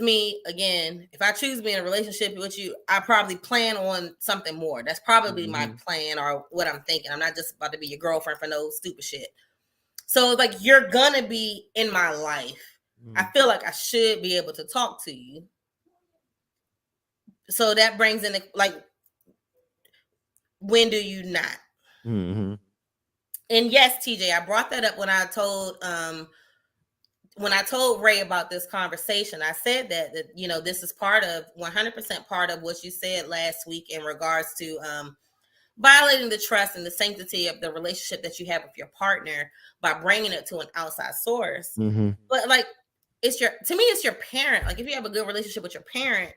me again. If I choose to be in a relationship with you, I probably plan on something more. That's probably my plan or what I'm thinking. I'm not just about to be your girlfriend for no stupid shit. So, like, you're gonna be in my life. I feel like I should be able to talk to you. So that brings in like, when do you not? Mm-hmm. And yes, TJ, I brought that up when I told Ray about this conversation. I said that you know, this is part of 100% part of what you said last week in regards to violating the trust and the sanctity of the relationship that you have with your partner by bringing it to an outside source. Mm-hmm. But like, to me it's your parent. Like, if you have a good relationship with your parent,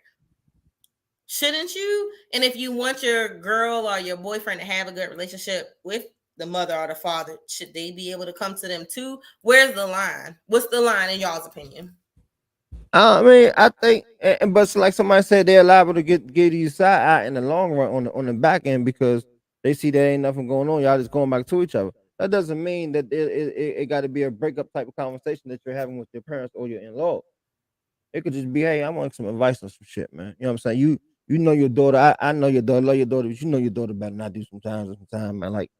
shouldn't you? And if you want your girl or your boyfriend to have a good relationship with the mother or the father, should they be able to come to them too? Where's the line? What's the line in y'all's opinion? I mean, I think, but like somebody said, they're liable to get these side eye in the long run on the back end because they see there ain't nothing going on. Y'all just going back to each other. That doesn't mean that it got to be a breakup type of conversation that you're having with your parents or your in-law. It could just be, hey, I want some advice on some shit, man. You know what I'm saying? You know your daughter. I know your daughter, love your daughter, but you know your daughter better not do sometimes, man. Like,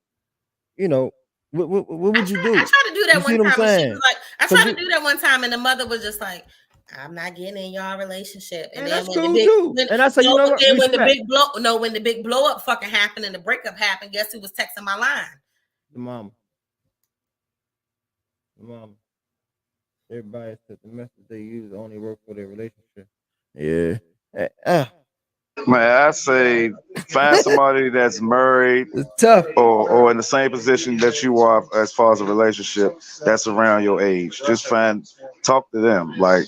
you know, what would you I do? tried to do You that see one what I'm time, and she was saying? like, I Cause tried to you, do that one time, and the mother was just like, I'm not getting in y'all relationship. And and then that's cool too. And I say, you know what? Respect when the big blow up fucking happened and the breakup happened, guess who was texting my line? the mom. The mom. Everybody said the method they use only work for their relationship. Yeah. Man, I say find somebody that's married It's tough. or in the same position that you are as far as a relationship that's around your age. Just talk to them. Like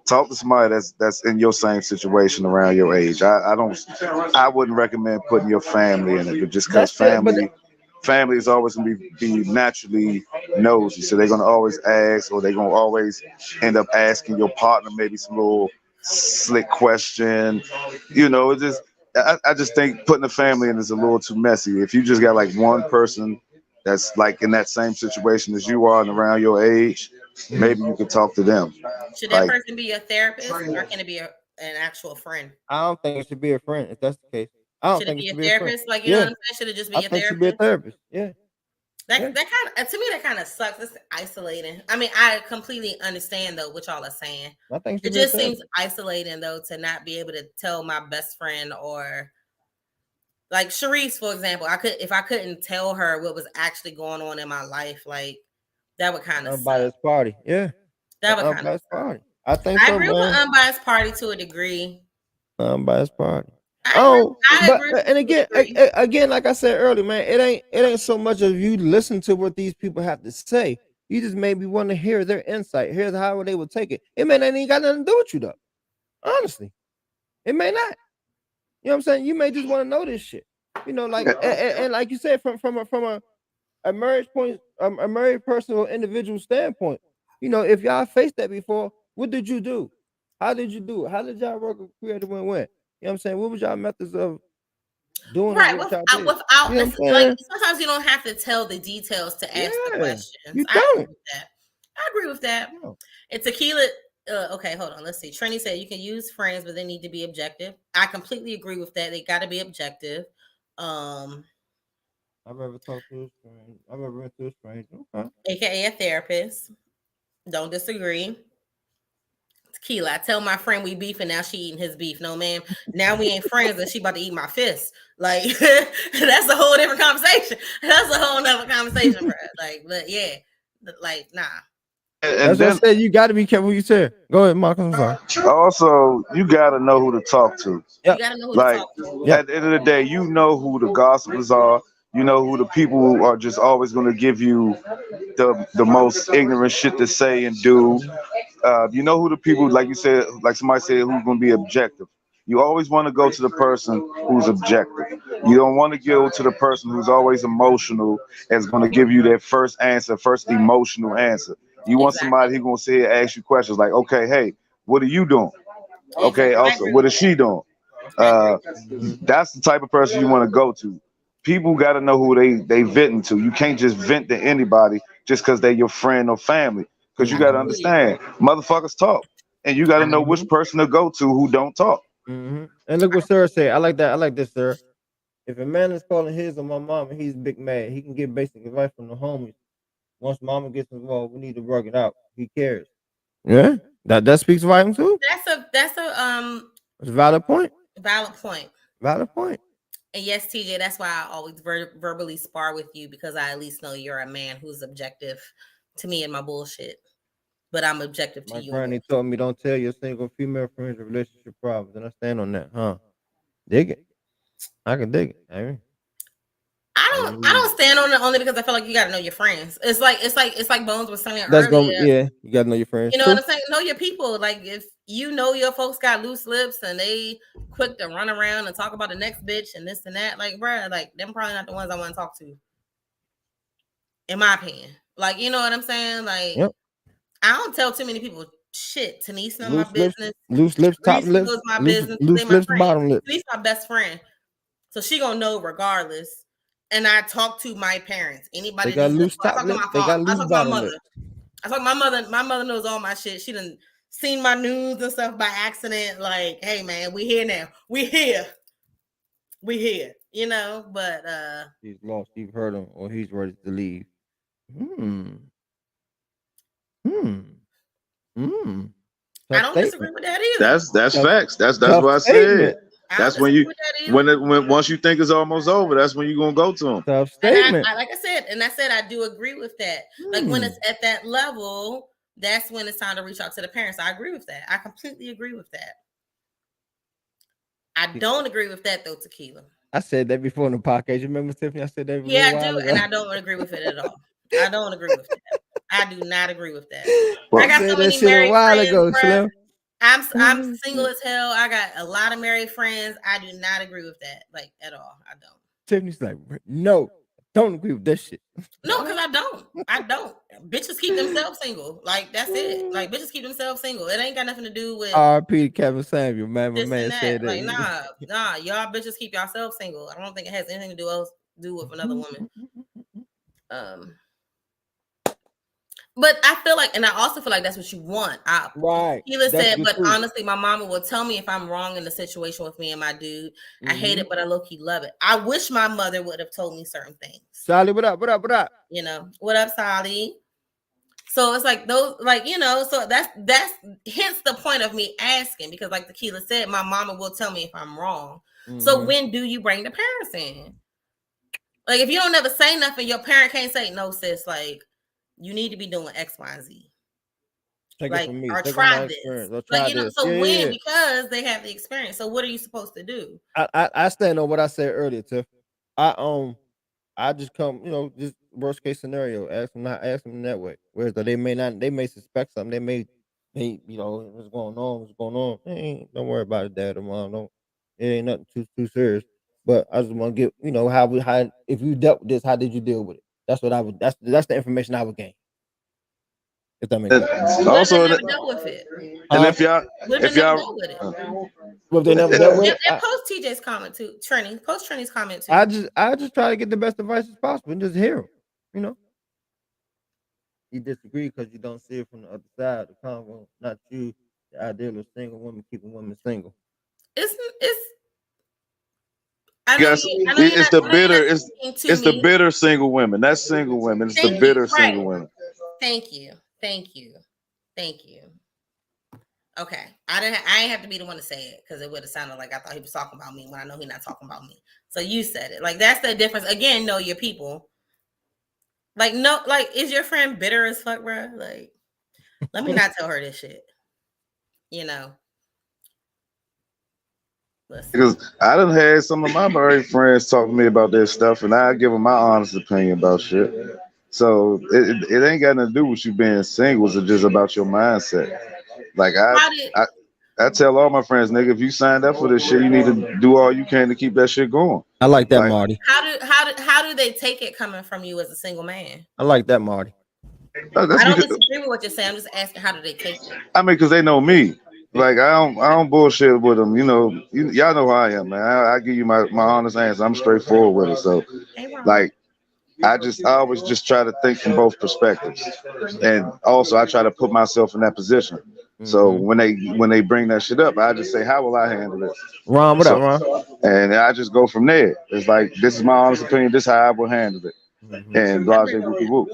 talk to somebody that's in your same situation around your age. I wouldn't recommend putting your family in it, but just because That's it. But family is always going to be naturally nosy, so they're going to always ask, or they're going to always end up asking your partner maybe some little slick question. You know, it just I just think putting a family in is a little too messy. If you just got like one person that's like in that same situation as you are and around your age, maybe you could talk to them. Should that Like, person be a therapist or can it be an actual friend? I don't think it should be a friend if that's the case. I don't Should it think it be a should be a friend. therapist? Like, you know what Yeah. I'm saying? Should it just I be a think it should be a therapist? therapist. Yeah. That Yeah. kind of, to me, that kind of sucks. It's isolating. I mean, I completely understand though what y'all are saying. I think it It should be a just seems therapist. isolating though to not be able to tell my best friend or Like Sharice, for example, if I couldn't tell her what was actually going on in my life, like that would kind of suck. Unbiased party. Yeah. That would kind of Unbiased suck. party. I think I so, agree with man. unbiased party to a degree. Unbiased party. I Oh, agree and to a again, degree. again, like I said earlier, man, it ain't so much of you listen to what these people have to say. You just maybe want to hear their insight, hear how they would take it. It may not even got nothing to do with you though. Honestly, it may not. You know what I'm saying? You may just want to know this shit. You know, like and like you said, from a marriage point, a married person or individual standpoint. You know, if y'all faced that before, what did you do? How did you do it? How did y'all work a creative win-win? You know what I'm saying? What was y'all methods of doing it? Right, What y'all did? without You know what I'm like saying? sometimes you don't have to tell the details to ask the Yeah, questions. you I agree don't. with that. I agree with that. No. It's tequila. Okay, hold on. Let's see. Trini said you can use friends, but they need to be objective. I completely agree with that. They got to be objective. Um, I've ever talked to a stranger. I've ever went to a stranger. Okay. AKA a therapist. Don't disagree. Tequila. I tell my friend we beef and now she eating his beef. No, man. Now we ain't friends and she about to eat my fist. Like that's a whole different conversation. That's a whole nother conversation, bro. Like, but yeah, like nah. And That's what I then said. You got to be careful what you said. Go ahead, Marcus. I'm sorry. also you gotta know who to talk to. You Yep. gotta know who to Like talk to. Yep. at the end of the day, you know who the gossipers are. You know who the people who are just always going to give you the most ignorant shit to say and do. You know who the people, like you said, like somebody said, who's going to be objective. You always want to go to the person who's objective. You don't want to go to the person who's always emotional and is going to give you their first answer, first emotional answer. You want Exactly. somebody who's going to sit and ask you questions like, okay, hey, what are you doing? Okay, Exactly. I also, agree what with is she doing? that. I agree. Mhm. That's the type of person you want to go to. People got to know who they venting to. You can't just vent to anybody just because they're your friend or family. Because you Mhm. got to Absolutely. understand, motherfuckers talk, and you got to know which Mhm. person to go to who don't talk. Mhm. And look what Sarah said. I like that. I like this, sir. If a man is calling his or my mom and he's big mad, he can get basic advice from the homies. Once mama gets involved, we need to work it out. He cares. Yeah, that speaks volume too. That's a It's a valid point. valid point. Valid point. And yes, TJ, that's why I always verbally spar with you because I at least know you're a man who's objective to me and my bullshit. But I'm objective to My you and granny yours. told me don't tell your single female friends your relationship problems, and I stand on that. Huh? Dig it. I can dig it. I don't stand on it only because I feel like you gotta know your friends. It's like Bones was saying That's earlier. gonna yeah. You gotta know your friends. You know what True. I'm saying? Know your people. Like if you know your folks got loose lips and they quick to run around and talk about the next bitch and this and that, like bruh, like them probably not the ones I want to talk to. In my opinion. Like, you know what I'm saying? Like Yep. I don't tell too many people shit. Tanisa know my Loose lips. business. Loose lips. Top Reese lips. knows my Loose business. They loose my lips. friend. Bottom lips. Tanisa's my best friend. So she gonna know regardless. And I talk to my parents. They Anybody got needs to loose I top talk to lips. my They father. got I loose talk to my bottom mother. lips. I talk to my mother. My mother knows all my shit. She done seen my news and stuff by accident. Like, hey man, we here now. We here. We here. You know, but He's lost. You've heard him, or he's ready to leave. Hmm. Hmm. Hmm. I Tough don't disagree statement. with that either. That's Tough, facts. That's tough what I said. statement. I don't That's when disagree you with that either. when once you think it's almost over, that's when you're gonna go to them. Tough And statement. I like I said, I do agree with that. Like when Hmm. it's at that level, that's when it's time to reach out to the parents. I agree with that. I completely agree with that. I don't agree with that though, Tequila. I said that before in the podcast. You remember, Tiffany? I said that a Yeah, little I while do, ago. and I don't agree with it at all. I don't agree with that. I do not agree with that. I Well, got Said so that many shit a married while friends, ago, bruh. Slim. I'm single as hell. I got a lot of married friends. I do not agree with that, like at all. I don't. Tiffany's like, no, don't agree with that shit. No, because I don't. I don't. Bitches keep themselves single. Like that's it. Like bitches keep themselves single. It ain't got nothing to do with R.P. to Kevin Samuel, man. My this and man that. said Like that. nah. Y'all bitches keep yourself single. I don't think it has anything to do with another woman. Um, but I feel like, and I also feel like that's what you want. Right. Keela That's said, the but truth. honestly, my mama will tell me if I'm wrong in the situation with me and my dude. I hate Mhm. it, but I low key love it. I wish my mother would have told me certain things. Sally, what up? What up? What up? You know, what up, Sally? So it's like those, like, you know, so that's hence the point of me asking, because like Tequila said, my mama will tell me if I'm wrong. So when do you bring the parents in? Like, if you don't never say nothing, your parent can't say, no, sis, like, you need to be doing X, Y, and Z. Take like, it from me. or Take on my try this. experience. Or Like, try you know, this. so Yeah. because they have the experience. So what are you supposed to do? I stand on what I said earlier, Tiff. I just come, just worst case scenario. Ask them that way. Whereas they may suspect something. What's going on. Don't worry about it, dad or mom. Don't. It ain't nothing too serious. But I just want to get, how if you dealt with this, how did you deal with it? That's what I would. That's the information I would gain. If that makes sense. What if they never dealt with it? And if y'all, What if they never dealt with it? Well, if they never dealt with it, post TJ's comment too. Post Trini's comment too. I just try to get the best advice as possible and just hear him. You disagree because you don't see it from the other side of the convo, not you, the ideal of single women keeping women single. It's it's the bitter single women. That's single women. It's the bitter single women. Thank you. Okay, I ain't have to be the one to say it because it would have sounded like I thought he was talking about me when I know he's not talking about me. So you said it. Like, that's the difference. Again, know your people. Like, no, like, is your friend bitter as fuck, bro? Like, let me not tell her this shit. Because I done had some of my married friends talk to me about their stuff, and I give them my honest opinion about shit. So it ain't got nothing to do with you being single. It's just about your mindset. Like I tell all my friends, nigga, if you signed up for this shit, you need to do all you can to keep that shit going. I like that, Marty. How do they take it coming from you as a single man? I like that, Marty. I don't disagree with what you're saying. I'm just asking, how do they take it? I mean, because they know me. Like I don't bullshit with them. Y'all know how I am, man. I give you my honest answer. I'm straightforward with it. So, like, I always just try to think from both perspectives, and also I try to put myself in that position. So when they bring that shit up, I just say, how will I handle it? Ron, what up, Ron? And I just go from there. It's like, this is my honest opinion. This is how I will handle it. And blah blah blah.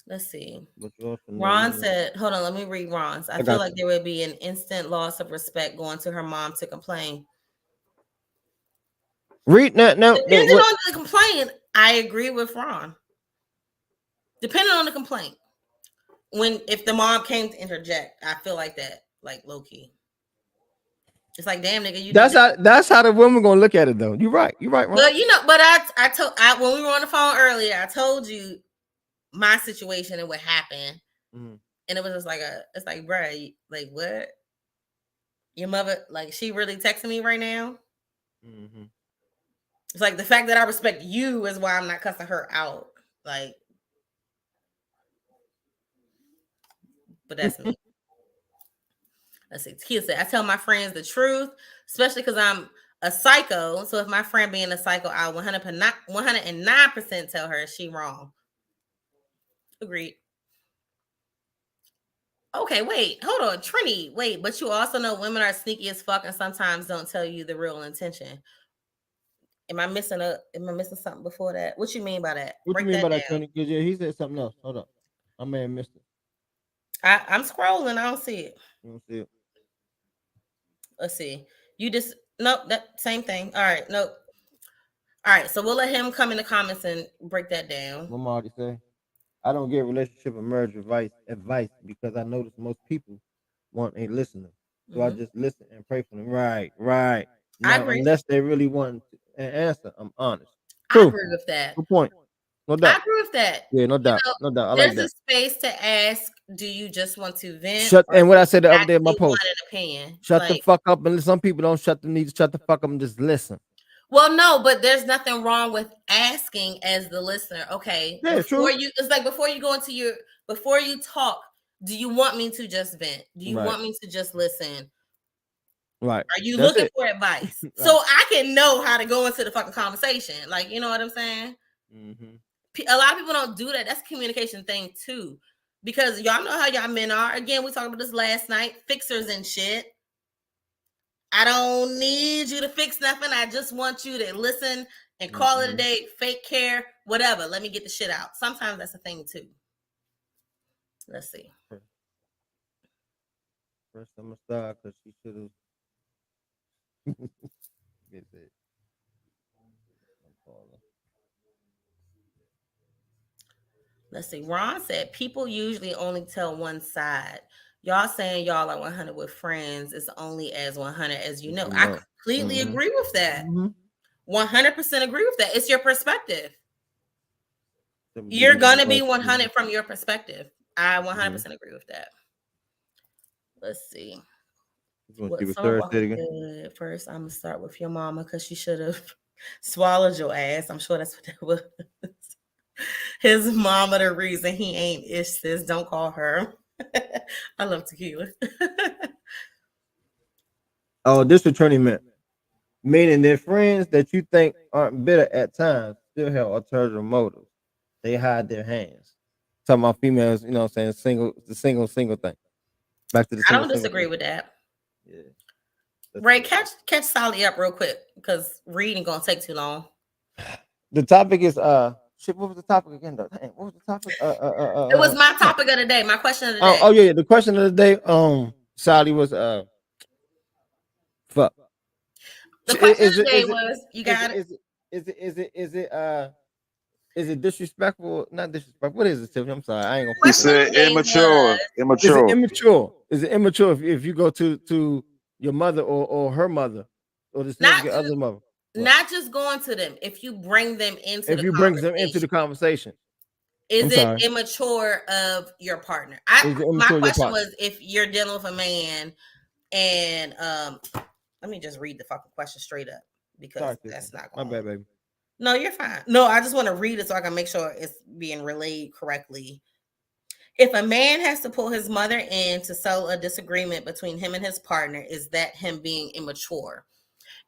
Let's see. Ron said, hold on, let me read Ron's. I feel like there would be an instant loss of respect going to her mom to complain. Read that now. Depending on the complaint, I agree with Ron. Depending on the complaint. If the mom came to interject, I feel like that, like, low key. It's like, damn, nigga, that's how the women gonna look at it, though. You're right, Ron. But I told when we were on the phone earlier, I told you my situation and what happened, and it was just like it's like, bruh, like, what? Your mother, like, she really texting me right now. It's like, the fact that I respect you is why I'm not cussing her out, like. But that's me. Let's see. Tequila said, I tell my friends the truth, especially because I'm a psycho. So if my friend being a psycho, I'll 109% tell her she wrong. Agreed. Okay, wait, hold on, Trini. Wait, but you also know women are sneaky as fuck and sometimes don't tell you the real intention. Am I missing something before that? What you mean by that? What you mean by that, Trini? Because he said something else. Hold up, I may have missed it. I'm scrolling. I don't see it. You don't see it. Let's see. Nope. That same thing. All right. Nope. All right. So we'll let him come in the comments and break that down. What Marty say? I don't get relationship and marriage advice because I notice most people want a listener. So I just listen and pray for them. Right. Now, I agree. Unless they really want an answer, I'm honest. True. I agree with that. Good point. No doubt. I agree with that. Yeah, no doubt. No doubt. I there's like that. A space to ask, do you just want to vent? And what I said the other day in my post. Want an opinion. Shut the fuck up. And some people don't need to shut the fuck up and just listen. Well, no, but there's nothing wrong with asking as the listener. Okay. Yeah, before you go into before you talk, do you want me to just vent? Do you want me to just listen? Right. Are you looking for advice? Right. So I can know how to go into the fucking conversation. Like, you know what I'm saying? A lot of people don't do that. That's a communication thing too. Because y'all know how y'all men are. Again, we talked about this last night. Fixers and shit. I don't need you to fix nothing. I just want you to listen and call it a day. Fake care, whatever. Let me get the shit out. Sometimes that's a thing too. Let's see. First, I'm gonna start because she should have. Get that. Let's see. Ron said people usually only tell one side. Y'all saying y'all are 100 with friends is only as 100 as you know. I completely agree with that. 100% agree with that. It's your perspective. You're going to be 100 from your perspective. I 100% agree with that. Let's see. What song first? I'm going to start with your mama because she should have swallowed your ass. I'm sure that's what that was. His mama, the reason he ain't ish sis. Don't call her. I love tequila. Oh, this attorney meant meaning their friends that you think aren't bitter at times still have ulterior motives. They hide their hands. Talking about females, you know what I'm saying? Single thing. Back to the I single. don't disagree thing. with that. Yeah. Ray, catch Sally up real quick because reading gonna take too long. The topic is shit. What was the topic again? Though? Dang, what was the topic? It was my topic of the day. My question of the day. Oh yeah, the question of the day. Sally was fuck. The question of the day was you got it. Is it disrespectful? Not disrespectful. What is it, Tiffany? I'm sorry. I ain't gonna. He said immature. Immature. Is it immature? Is it immature if you go to your mother or her mother or the significant other mother? Not just going to them. If you bring them into if you bring them into the conversation, is it immature of your partner? My question was if you're dealing with a man and let me just read the fucking question straight up because that's not going. My bad, baby. No, you're fine. No, I just want to read it so I can make sure it's being relayed correctly. If a man has to pull his mother in to settle a disagreement between him and his partner, is that him being immature?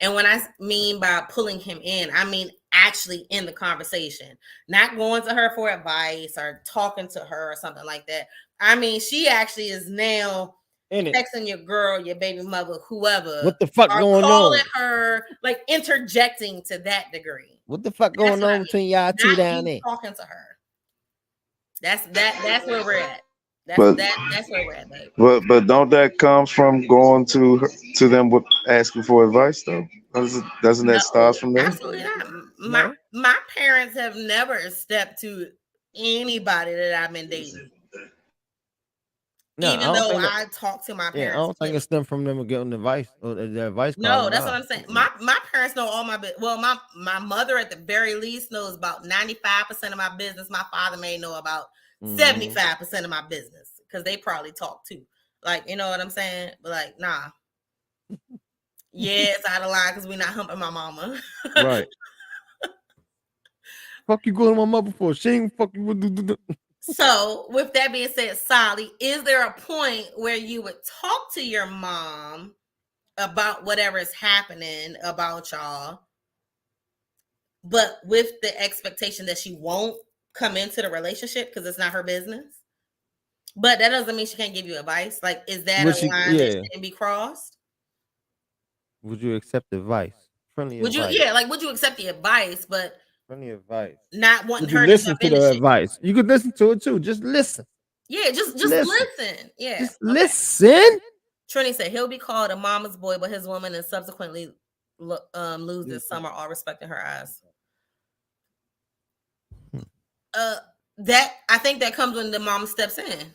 And when I mean by pulling him in, I mean actually in the conversation, not going to her for advice or talking to her or something like that. I mean, she actually is now texting your girl, your baby mother, whoever. What the fuck going calling on? Her, like interjecting to that degree. What the fuck going on between y'all two down there? Talking to her. That's where we're at. That's where we're at, baby. But don't that come from going to them with asking for advice though? Doesn't that start from there? Absolutely not. My parents have never stepped to anybody that I've been dating. No, even though I talk to my parents. I don't think it's them from them getting advice or their advice. No, that's what I'm saying. My parents know all my business. Well, my mother at the very least knows about 95% of my business. My father may know about 75% of my business because they probably talk too. Like, you know what I'm saying? But like, nah. Yeah, it's out of line because we're not humping my mama. Right. Fuck you going to my mother for? She ain't fuck you. So, with that being said, Sally, is there a point where you would talk to your mom about whatever is happening about y'all, but with the expectation that she won't come into the relationship because it's not her business? But that doesn't mean she can't give you advice. Like, is that a line that shouldn't be crossed? Would you accept advice? Friendly advice. Would you accept the advice, but friendly advice. Not wanting her to listen to the advice. You could listen to it too. Just listen. Yeah, just listen. Yeah. Just listen. Trini said he'll be called a mama's boy, but his woman and subsequently loses some or all respect in her eyes. That I think that comes when the mama steps in.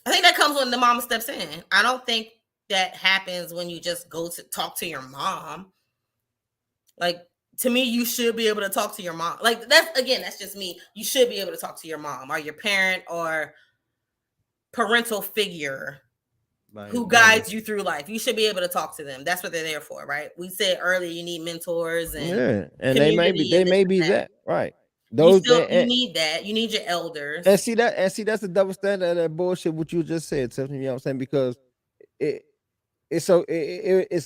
I don't think that happens when you just go to talk to your mom. Like, to me, you should be able to talk to your mom. Like, that's just me. You should be able to talk to your mom or your parent or parental figure who guides you through life. You should be able to talk to them. That's what they're there for, right? We said earlier you need mentors and they may be that. Right. You need that. You need your elders. And see that's the double standard of that bullshit what you just said, Tiffany. You know what I'm saying? Because it's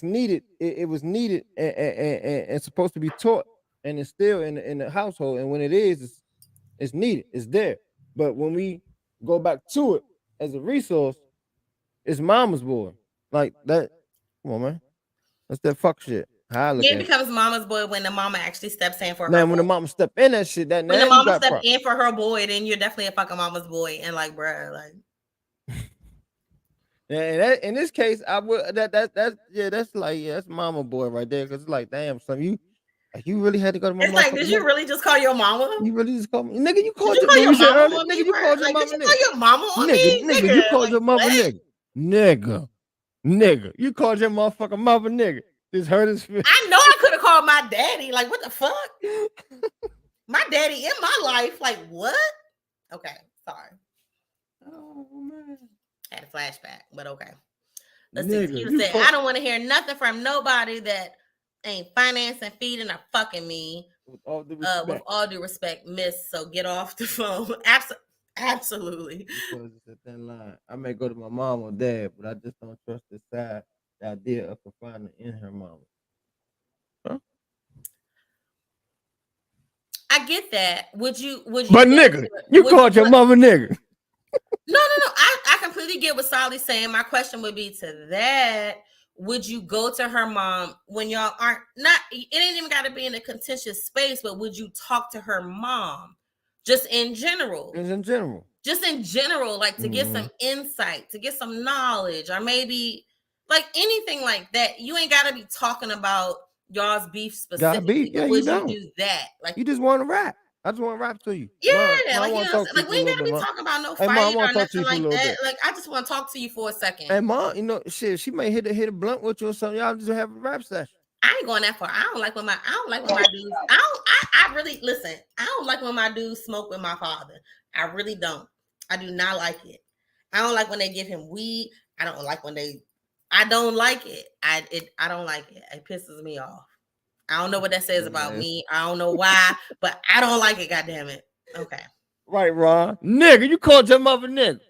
needed. It was needed and supposed to be taught and instilled in the household. And when it is, it's needed. It's there. But when we go back to it as a resource, it's mama's boy. Like that. Come on, man. That's that fuck shit. It becomes mama's boy when the mama actually steps in for her. Now, when the mama step in that shit, when the mama step in for her boy, then you're definitely a fucking mama's boy. And like, bruh, like. And in this case, I would that's like that's mama boy right there. Cause it's like, damn, son, you really had to go to my It's like, motherfucking did you mother. really just call your mama? You really just called me, nigga. You Did called you your call when your we said mama earlier, on nigga. me, You bro? called your Like, did mama, you call nigga. your mama on Nigga, me, nigga, you called Like, your mama, what? nigga. You called your motherfucking mother, nigga. Just hurt his feelings. I know I could have called my daddy. Like, what the fuck? My daddy in my life. Like, what? Okay, sorry. Oh man, Had a flashback, but okay. Let's see. nigga, He you said, called I don't want to hear nothing from nobody that ain't financing, feeding, or fucking me. with all due With respect. all due respect, miss. So get off the phone. Absolutely. Because it's a thin line. I may go to my mom or dad, but I just don't trust the idea of confiding in her mama. Huh? I get that. Would you? But nigga, you called your mama, nigga. No. I completely get what Sally's saying. My question would be to that. Would you go to her mom when y'all aren't not? It ain't even got to be in a contentious space, but would you talk to her mom, just in general? Just in general, like to get some insight, to get some knowledge, or maybe like anything like that. You ain't got to be talking about y'all's beef specifically. Yeah, would you do that? Like, you just want to rap. I just want to rap to you. Yeah, Mom, like, I want to talk to you like we ain't for a gotta little be bit, talking about no Hey, fight Mom, I want or to talk to nothing you for a like little that. bit. Like, I just want to talk to you for a second. Hey, Mom, you know, shit, she may hit a blunt with you or something. Y'all just have a rap session. I ain't going that far. I don't like when my dudes. I really listen. I don't like when my dudes smoke with my father. I really don't. I do not like it. I don't like when they give him weed. I don't like when they. I don't like it. I don't like it. It pisses me off. I don't know what that says about me. I don't know why, but I don't like it. God damn it. Okay. Right, Ron. Nigga, you called your mother nigga.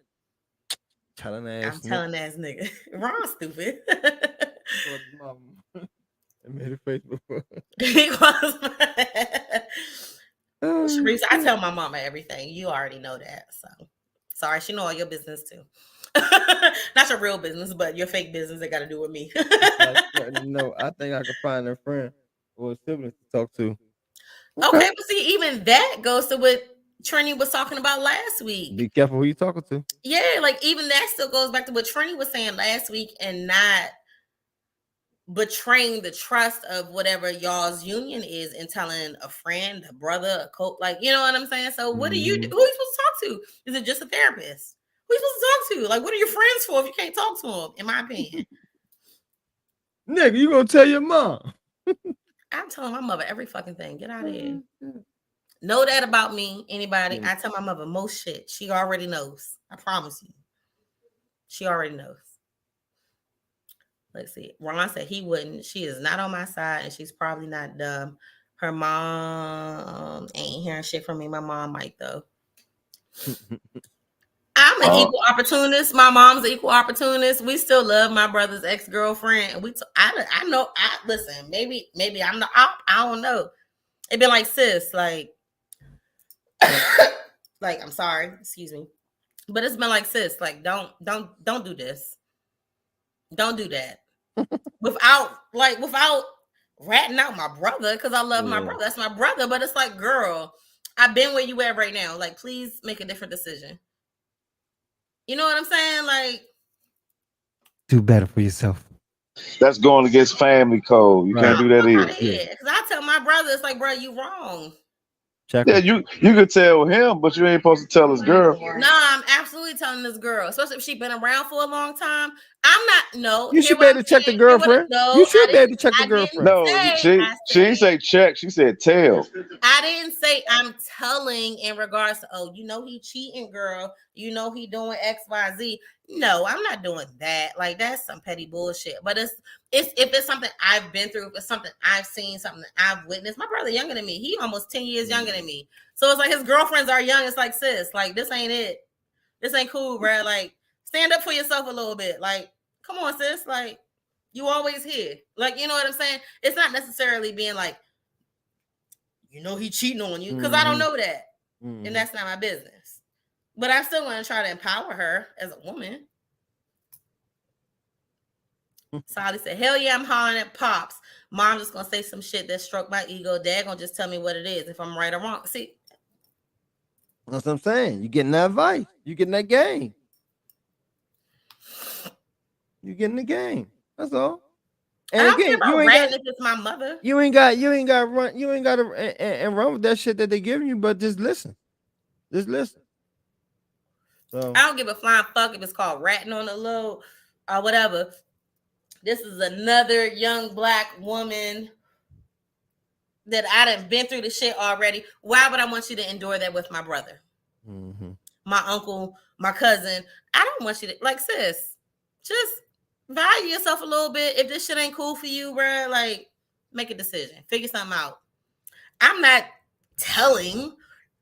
Telling ass. I'm telling ass nigga. Ron stupid. I made a face before. He was. Sharice, I tell my mama everything. You already know that. So sorry, she know all your business too. Not your real business, but your fake business that got to do with me. No, I think I could find a friend or a sibling to talk to. Okay, but see, even that goes to what Trini was talking about last week. Be careful who you talking to. Yeah, like even that still goes back to what Trini was saying last week, and not betraying the trust of whatever y'all's union is and telling a friend, a brother, a coach, like, you know what I'm saying? So what do you do? Who are you supposed to talk to? Is it just a therapist? Who are you supposed to talk to? Like, what are your friends for if you can't talk to them, in my opinion? Nigga, you gonna tell your mom? I'm telling my mother every fucking thing. Get out of here. Know that about me, anybody. I tell my mother most shit. She already knows. I promise you. She already knows. Let's see. Ron said he wouldn't. She is not on my side, and she's probably not dumb. Her mom ain't hearing shit from me. My mom might, though. I'm an equal opportunist. My mom's an equal opportunist. We still love my brother's ex-girlfriend. I know. Listen. Maybe I'm the op. I don't know. It been like, sis, like, like, I'm sorry, excuse me, but it's been like, sis, like, don't do this. Don't do that. without ratting out my brother, because I love my brother. That's my brother. But it's like, girl, I've been where you at right now. Like, please make a different decision. You know what I'm saying? Like, do better for yourself. That's going against family code. You can't do that either. Because I tell my brother, it's like, bro, you wrong. Yeah, you could tell him, but you ain't supposed to tell his girl. No, I'm absolutely telling this girl, especially if she's been around for a long time. I'm not. No, you should be able to check the girlfriend. You should be able to check the girlfriend. No, she didn't say check. She said tell. I didn't say I'm telling in regards to, oh, you know he cheating, girl. You know he doing X, Y, Z. No, I'm not doing that. Like, that's some petty bullshit. But it's if it's something I've been through, if it's something I've seen, something that I've witnessed. My brother younger than me. He almost 10 years younger than me. So it's like his girlfriends are young. It's like, sis, like, this ain't it. This ain't cool, bro. Like, stand up for yourself a little bit. Like, come on, sis. Like, you always here. Like, you know what I'm saying? It's not necessarily being like, you know he cheating on you, because I don't know that. And that's not my business. But I'm still going to try to empower her as a woman. Sally said, hell yeah, I'm hollering at Pops. Mom just going to say some shit that struck my ego. Dad going to just tell me what it is, if I'm right or wrong. See? That's what I'm saying. You getting that advice. You getting that game. You get in the game. That's all. I And don't care again, you about ain't got ratting if it's my mother. you ain't got run you ain't got to and run with that shit that they giving you, but just listen. Just listen. So I don't give a flying fuck if it's called ratting on the low or whatever. This is another young black woman that I done been through the shit already. Why would I want you to endure that with my brother, my uncle, my cousin? I don't want you to, like, sis, just value yourself a little bit. If this shit ain't cool for you, bro, like, make a decision. Figure something out. I'm not telling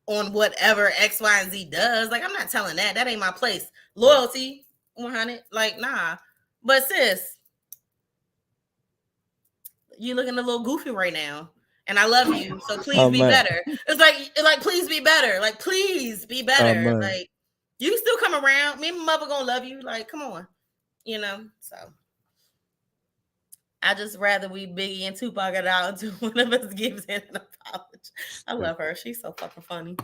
on whatever X, Y, and Z does. Like, I'm not telling that. That ain't my place. Loyalty, 100. Like, nah. But sis, you looking a little goofy right now. And I love you, so please be better. It's like, please be better. Like, please be better. Like, you can still come around. Me and my mother gonna love you. Like, come on. You know? So I just rather we Biggie and Tupac it out until one of us gives in an apology. I love her. She's so fucking funny.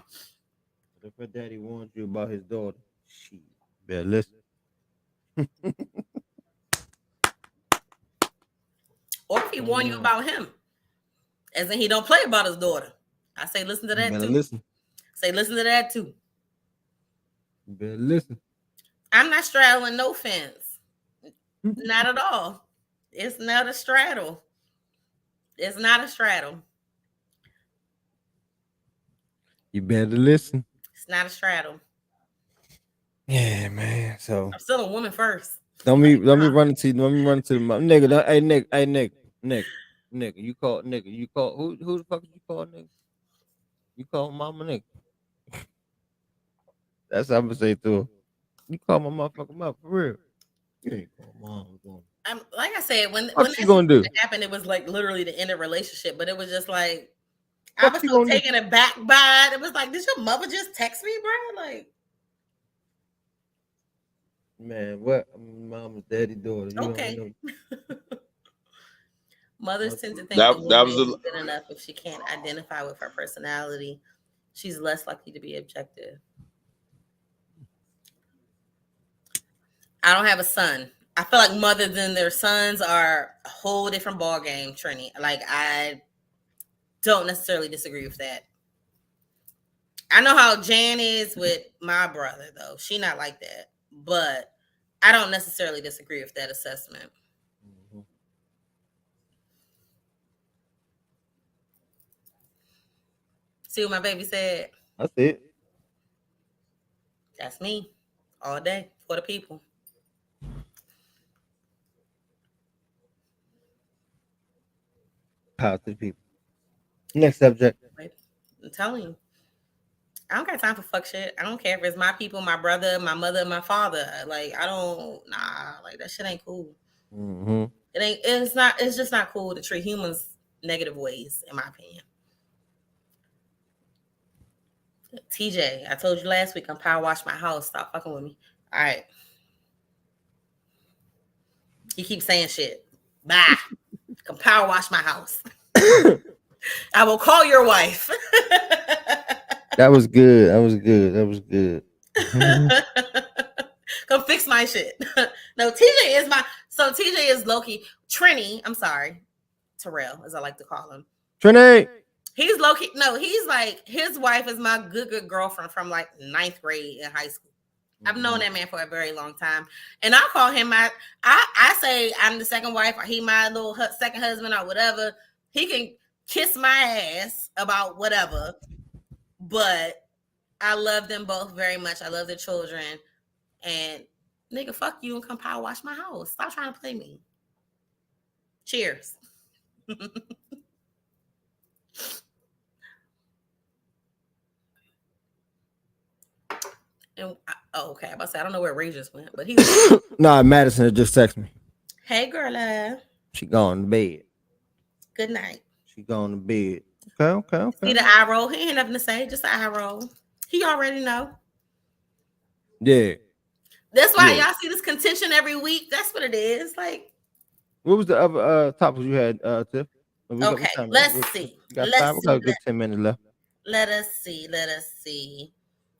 If her daddy warned you about his daughter, she better listen. Or if he warned you about him, as in he don't play about his daughter, I say listen to that too. Listen. Say listen to that too. You better listen. I'm not straddling no fence. Not at all. It's not a straddle. It's not a straddle. You better listen. It's not a straddle. Yeah, man. So I'm still a woman first. Don't be running to the nigga. Nigga. You call who the fuck did you call nigga? You call mama nigga. That's what I'm gonna say to her. You call my motherfucking mother for real. You ain't call mom. Like I said, when she gonna do? happened, it was like literally the end of relationship, but it was just like I was so taken aback by it. It was like, did your mother just text me, bro? Like, man, what? Mama's daddy daughter. You okay. Mothers tend to think that the woman was is good enough if she can't identify with her personality. She's less likely to be objective. I don't have a son. I feel like mothers and their sons are a whole different ball game, Trini. Like, I don't necessarily disagree with that. I know how Jan is with my brother, though. She not like that. But I don't necessarily disagree with that assessment. See what my baby said? That's it. That's me. All day for the people. Power to the people. Next subject. I'm telling you. I don't got time for fuck shit. I don't care if it's my people, my brother, my mother, my father. Like, I don't, like that shit ain't cool. Mm-hmm. It's just not cool to treat humans negative ways, in my opinion. TJ, I told you last week I'm power wash my house. Stop fucking with me. All right. He keeps saying shit. Bye. Come power wash my house. I will call your wife. That was good. Come fix my shit. No, TJ is Loki. Trini, I'm sorry. Terrell, as I like to call him. Trini. He's Loki. No, he's like, his wife is my good girlfriend from like 9th grade in high school. I've known that man for a very long time. And I call him I say I'm the second wife, or he my little second husband, or whatever. He can kiss my ass about whatever. But I love them both very much. I love their children. And nigga, fuck you and come power wash my house. Stop trying to play me. Cheers. And okay, I'm about to say I don't know where Ray just went, but he's nah, Madison just texted me. Hey girl. She gone to bed. Good night. She gone to bed. Okay. See the eye roll. He ain't nothing to say, just the eye roll. He already know. Yeah. That's why y'all see this contention every week. That's what it is. Like, what was the other topics you had, Tiff? Okay, let's see. We got a good 10 minutes left. Let us see.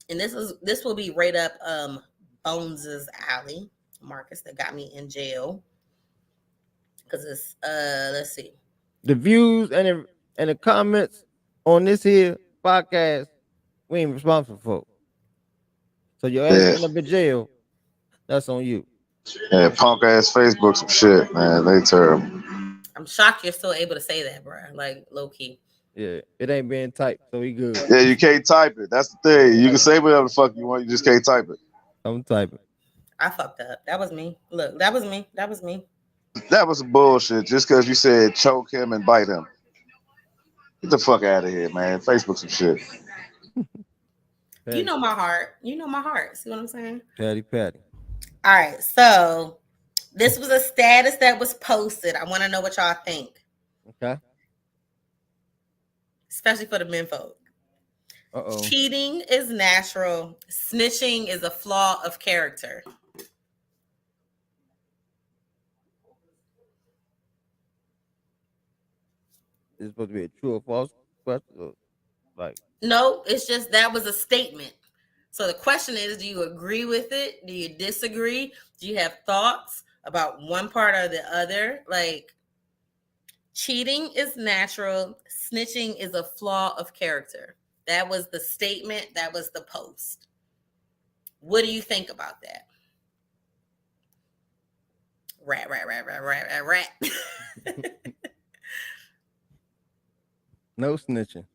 And this will be right up Bones's alley. Marcus, that got me in jail. Because it's let's see. The views and the comments on this here podcast, we ain't responsible for. So your ass Yeah, end up in jail. That's on you. yeah, punk ass Facebook some shit, man. They terrible. I'm shocked you're still able to say that, bro. Like low key. Yeah, it ain't being typed, so we good. Yeah, you can't type it. That's the thing. You can say whatever the fuck you want. You just can't type it. I'm typing. I fucked up. That was me. Look, that was me. That was me. That was some bullshit. Just because you said choke him and bite him. Get the fuck out of here, man. Facebook some shit. You know my heart. You know my heart. See what I'm saying? Patty. All right. So this was a status that was posted. I want to know what y'all think. Okay. Especially for the men folk. Uh-oh. Cheating is natural. Snitching is a flaw of character. Is it supposed to be a true or false question? Or like, No, it's just that was a statement. So the question is, do you agree with it? Do you disagree? Do you have thoughts about one part or the other? Like, cheating is natural. Snitching is a flaw of character. That was the statement. That was the post. What do you think about that? Rat. no snitching.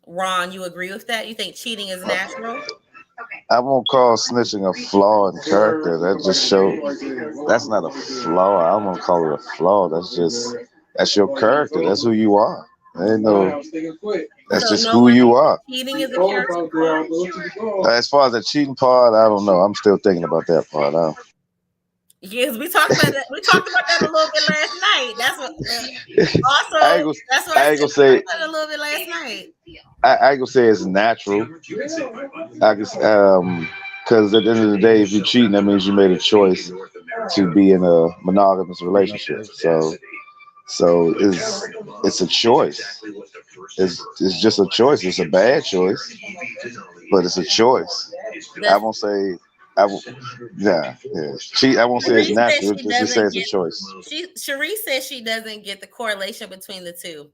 Ron, you agree with that? You think cheating is natural? I won't call snitching a flaw in character. That just shows that's not a flaw. I won't call it a flaw. That's your character. That's who you are. Ain't no. That's So just no who one you thinks are. cheating is a character flaw? As far as the cheating part, I don't know. I'm still thinking about that part. Yes, we talked about that. We talked about that a little bit last night. That's what. Also, that's what I I ain't said gonna say. about it a little bit last night. I ain't gonna say it's natural. I guess because at the end of the day, if you're cheating, that means you made a choice to be in a monogamous relationship. So it's a choice. It's just a choice. It's a bad choice, but it's a choice. I won't say. Yeah. I won't say it's Cherie said natural. she Just say doesn't it's a get. choice. Cherie says she doesn't get the correlation between the two.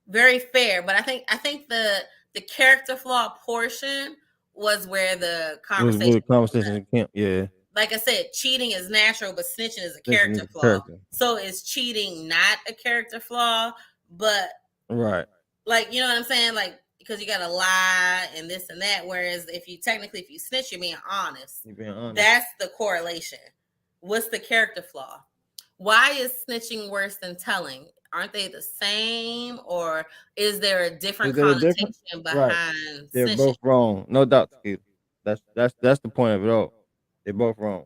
Very fair, but I think the character flaw portion was where the Was conversation. good conversation in camp. Yeah. Like I said, cheating is natural, but snitching is a Snitching character is a flaw. character. So is cheating not a character flaw? But Right. like, you know what I'm saying? Like, because you gotta lie and this and that. Whereas if you snitch, you're being honest. You're being honest. That's the correlation. What's the character flaw? Why is snitching worse than telling? Aren't they the same, or is there a different connotation behind right. They're snitching? both wrong. No doubt. That's the point of it all. They're both wrong.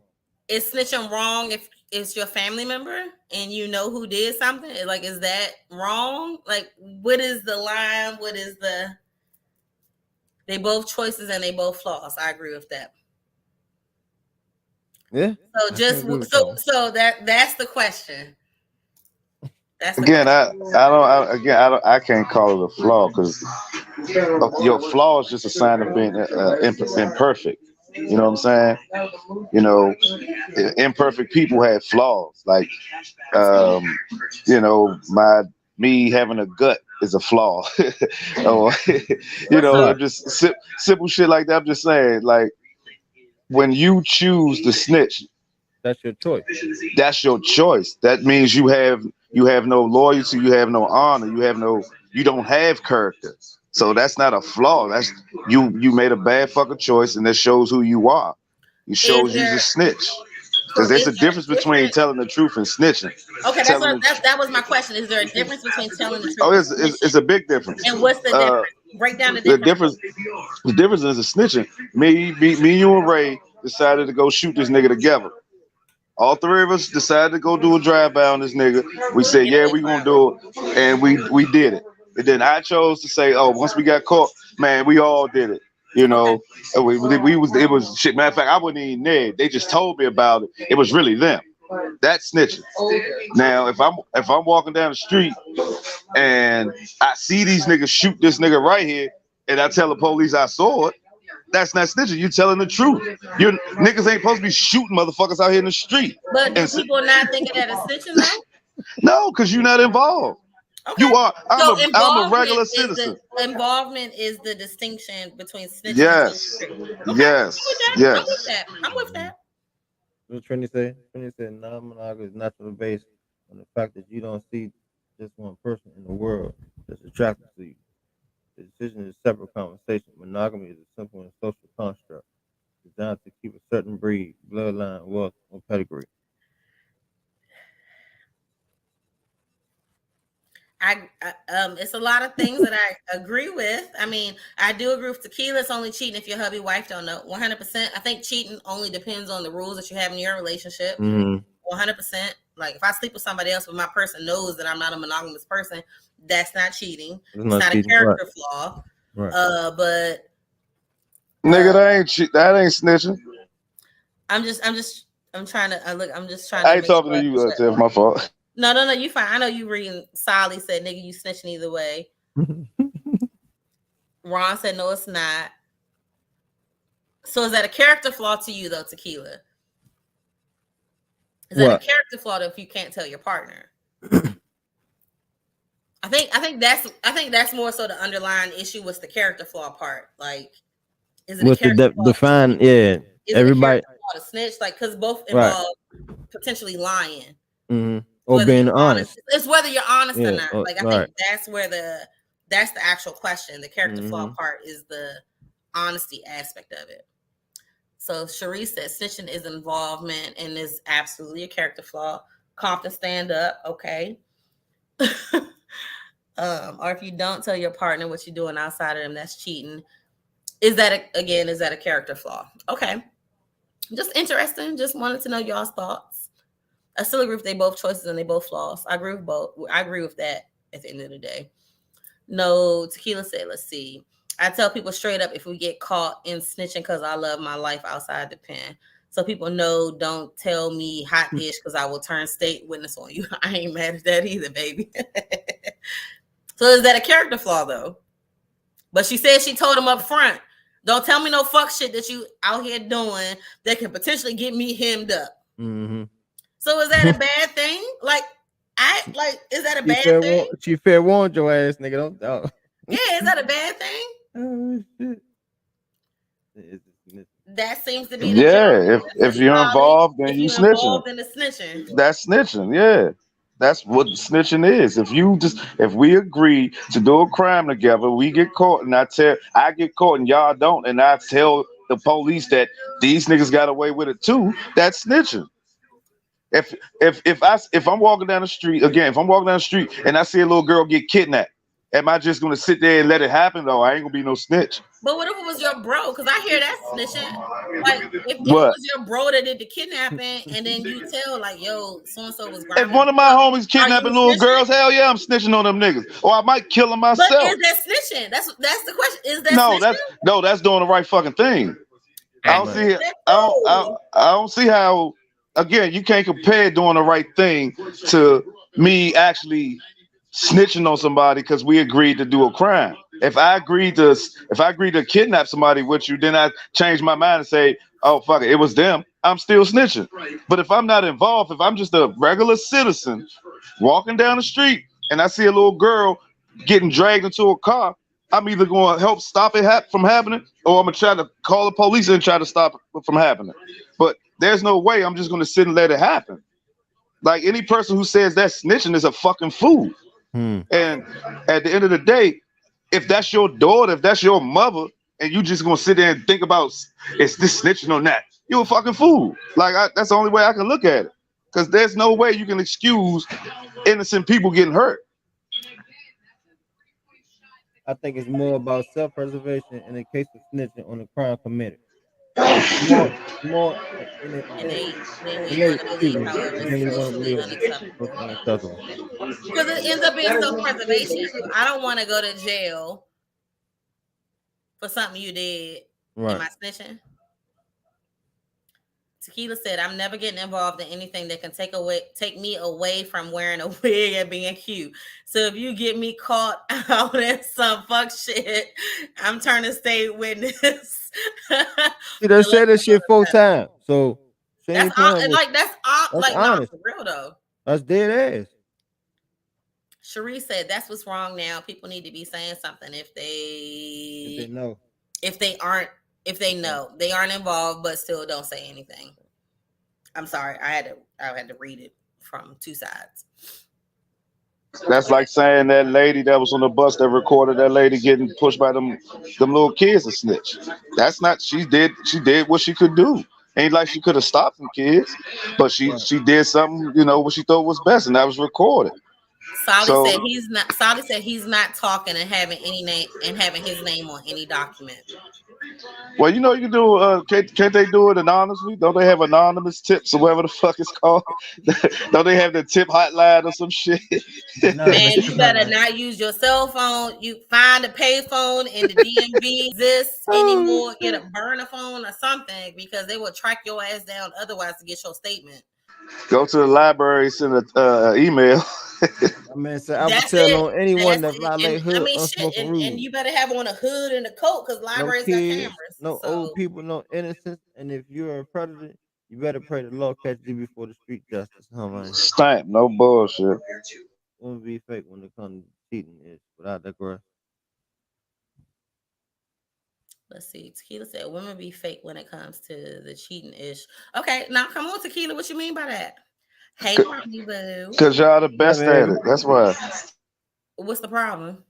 Is snitching wrong if it's your family member and you know who did something? Like, is that wrong? Like, what is the line? What is the? They both choices and they both flaws. I agree with that. Yeah. So that's the question. That's the Again, question. I can't call it a flaw because your flaw is just a sign of being imperfect. You know what I'm saying? You know, imperfect people have flaws. Like, me having a gut is a flaw. Or, just simple shit like that. I'm just saying, like, when you choose to snitch, that's your choice. That's your choice. That means you have no loyalty, you have no honor, you don't have character. So that's not a flaw. That's you made a bad fucking choice, and that shows who you are. It shows you a snitch. Because there's a difference between telling the truth and snitching. Okay, that was my question. Is there a difference between telling the truth? Oh, it's a big difference. And what's the difference? Break down the difference. The difference is a snitching. Me, you, and Ray decided to go shoot this nigga together. All three of us decided to go do a drive-by on this nigga. We said, yeah, we gonna do it, and we did it. And then I chose to say, oh, once we got caught, man, we all did it. You know, it was shit. Matter of fact, I wasn't even there. They just told me about it. It was really them. That's snitching. Now, if I'm walking down the street and I see these niggas shoot this nigga right here, and I tell the police I saw it, that's not snitching. You telling the truth. You niggas ain't supposed to be shooting motherfuckers out here in the street. But do people not think of that as snitching though? No, because you're not involved. Okay. You are. So I'm a regular citizen. Involvement is the distinction between snitching Yes. and okay. Yes. I'm with that. I'm with that. What Trini say? Trini said non-monogamous is natural based on the fact that you don't see just one person in the world that's attracted to you. The decision is a separate conversation. Monogamy is a simple and social construct designed to keep a certain breed, bloodline, wealth, or pedigree. It's a lot of things that I agree with. I mean, I do agree with tequila. It's only cheating if your hubby wife don't know. 100%. I think cheating only depends on the rules that you have in your relationship. 100%. Like if I sleep with somebody else, but my person knows that I'm not a monogamous person, that's not cheating. It's not a character flaw. Right. But nigga, that ain't snitching. I'm just trying to look. I'm just trying. I ain't talking to you. That's my fault. No, you fine. I know you reading. Solly said, "Nigga, you snitching either way." Ron said, "No, it's not." So is that a character flaw to you, though, tequila? Is that a character flaw if you can't tell your partner? I think that's more so the underlying issue was the character flaw part. Like, is it what's the define? Yeah, is everybody it a character flaw to snitch? Like, because both involve potentially lying. Or being honest. It's whether you're honest or not. Like I think that's where that's the actual question. The character flaw part is the honesty aspect of it. So Sharice said snitching is involvement and is absolutely a character flaw. Compton stand up, okay. Or if you don't tell your partner what you're doing outside of them, that's cheating. Is that a character flaw? Okay. Just interesting. Just wanted to know y'all's thoughts. I still agree with they both choices and they both flaws. I agree with both. I agree with that at the end of the day. No, tequila said, let's see. I tell people straight up if we get caught in snitching because I love my life outside the pen. So people know don't tell me hot-ish because I will turn state witness on you. I ain't mad at that either, baby. So is that a character flaw though? But she said she told him up front, don't tell me no fuck shit that you out here doing that can potentially get me hemmed up. So is that a bad thing? Is that a bad thing? She fair warned your ass, nigga. Don't. Yeah, is that a bad thing? Oh shit. That seems to be the if you're involved, then you snitching. Involved in the snitching. That's snitching, yeah. That's what snitching is. If we agree to do a crime together, we get caught, and I get caught, and y'all don't, and I tell the police that these niggas got away with it too. That's snitching. If I'm walking down the street and I see a little girl get kidnapped, am I just gonna sit there and let it happen? Though I ain't gonna be no snitch. But what if it was your bro? Because I hear that snitching. Like if it was your bro that did the kidnapping, and then you tell like, yo, so and so was. If one of my homies kidnapping little girls, hell yeah, I'm snitching on them niggas, or I might kill them myself. But is that snitching? That's the question. Is that snitching? That's doing the right fucking thing. I don't see how. Again, you can't compare doing the right thing to me actually snitching on somebody because we agreed to do a crime. If I agreed to kidnap somebody with you, then I change my mind and say, oh fuck it was them. I'm still snitching. But if I'm not involved, if I'm just a regular citizen walking down the street and I see a little girl getting dragged into a car, I'm either going to help stop it from happening, or I'm going to try to call the police and try to stop it from happening. But there's no way I'm just going to sit and let it happen. Like any person who says that snitching is a fucking fool. And at the end of the day, if that's your daughter, if that's your mother, and you just going to sit there and think about is this snitching or not, you're a fucking fool. Like that's the only way I can look at it. Because there's no way you can excuse innocent people getting hurt. I think it's more about self-preservation in the case of snitching on a crime committed. More in it. Because it ends up being self-preservation. I don't want to go to jail for something you did. Right. Am I snitching? Tequila said, "I'm never getting involved in anything that can take me away from wearing a wig and being cute. So if you get me caught out in some fuck shit, I'm turning state witness." She done So let's said that go shit to 4 times. So she that's ain't playing with. that's That's like, nah, honest. for real though. That's dead ass. Cherie said, "That's what's wrong now. People need to be saying something If they know. if they aren't if they know they aren't involved, but still don't say anything." I'm sorry, I had to read it from two sides. That's like saying that lady that was on the bus that recorded that lady getting pushed by them little kids a snitch. That's not she did what she could do. Ain't like she could have stopped them kids, but Right. she did something, what she thought was best, and that was recorded. Sally So said he's not talking and having any name and having his name on any document. well, you can do can't they do it anonymously? Don't they have anonymous tips or whatever the fuck it's called? Don't they have the tip hotline or some shit? Nah, Man, Miss you better Hotline. not use your cell phone. You find a payphone in the DMV exists Oh anymore. Get a shit. burner phone or something because they will track your ass down otherwise to get your statement. Go to the library, send a email. I mean, so I would That's tell it. on anyone That's that it. And violate I hood mean, shit. unspoken And rules. you better have on a hood and a coat because No libraries got kids, cameras. no old So people, no innocence. And if you're a predator, you better pray the law catch you before the street justice. Huh, man? Stamp, no bullshit. Won't be fake when it comes to cheating is without that girl. let's see. Tequila said women be fake when it comes to the cheating ish. Okay, now come on, Tequila. What you mean by that? Hey, Mommy Boo. Cause y'all the Yeah, best at baby. it. That's why. What's the problem?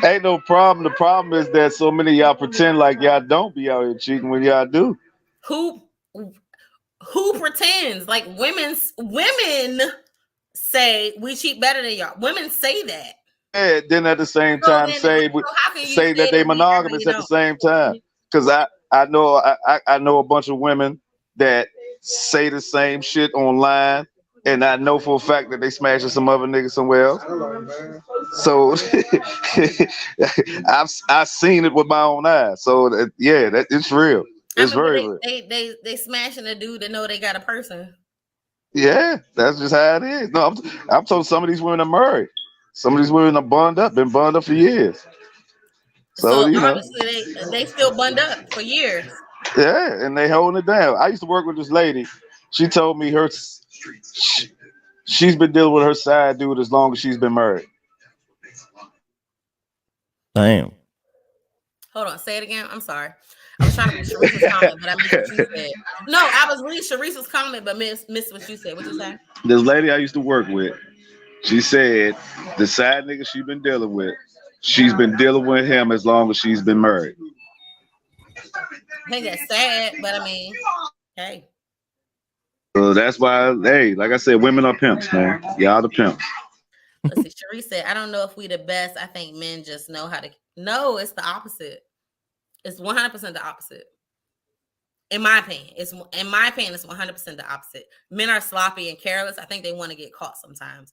Ain't no problem. The problem is that so many of y'all pretend like y'all don't be out here cheating when y'all do. Who who pretends? Like women say we cheat better than y'all. Women say that. Yeah, then at the same So time then, so how can you say say that they that we monogamous actually at the don't? same time. Cause I know a bunch of women that say the same shit online, and I know for a fact that they smashing some other nigga somewhere else. So I've seen it with my own eyes. So yeah, that it's real. I It's mean, but very real. they smashing a dude that know they got a person. Yeah, that's just how it is. No, I'm told some of these women are married. Some of these women are been bonded up for years. So So obviously they still bund up for years. yeah, and they holding it down. I used to work with this lady. She told me she's been dealing with her side dude as long as she's been married. Damn. Hold on, say it again. I'm sorry. I was trying to read Sharice's comment, but I missed what you said. No, I was reading Sharice's comment, but missed what you said. What you say? This lady I used to work with, she said the side nigga she been dealing with, she's been dealing with him as long as she's been married. I think that's sad, but I mean, hey. So that's why, hey, like I said, women are pimps, man. Y'all the pimps. Let's see. Sharice said, I don't know if we the best. I think men just know how to. No, it's the opposite. It's 100% the opposite. In my opinion, it's 100% the opposite. Men are sloppy and careless. I think they want to get caught sometimes.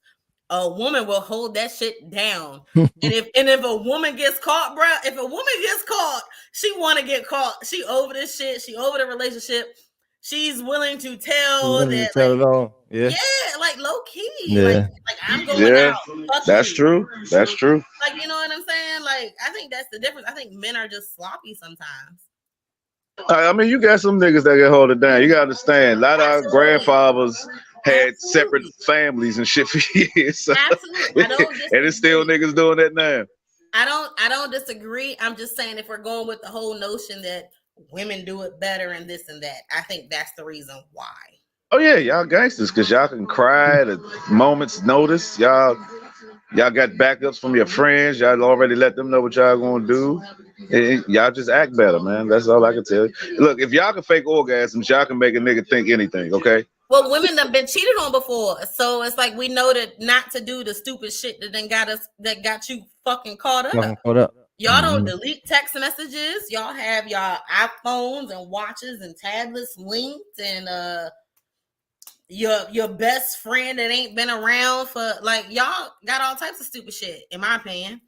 A woman will hold that shit down. And if a woman gets caught, bro, if a woman gets caught, she want to get caught. She over this shit. She over the relationship. She's willing to tell Willing to that, tell like, it all. Yeah. yeah, like low key, Yeah. like I'm going Yeah, out. Fuck that's you. true. That's true. Like, you know what I'm saying? Like, I think that's the difference. I think men are just sloppy sometimes. I mean, you got some niggas that can hold it down. You gotta understand. A lot of our Absolutely. grandfathers had separate Absolutely. families and shit for years. So, Absolutely. I don't and it's still disagree. niggas doing that now. I don't disagree. I'm just saying if we're going with the whole notion that women do it better and this and that, I think that's the reason why. Oh yeah, y'all gangsters, cause y'all can cry at a moment's notice. Y'all got backups from your friends. Y'all already let them know what y'all gonna do. And y'all just act better, man. That's all I can tell you. Look, if y'all can fake orgasms, y'all can make a nigga think anything. Okay. Well, women have been cheated on before, so it's like we know that not to do the stupid shit that got you fucking caught up. Fucking caught up. Y'all don't delete text messages. Y'all have y'all iPhones and watches and tablets linked, and your best friend that ain't been around for, like, y'all got all types of stupid shit, in my opinion.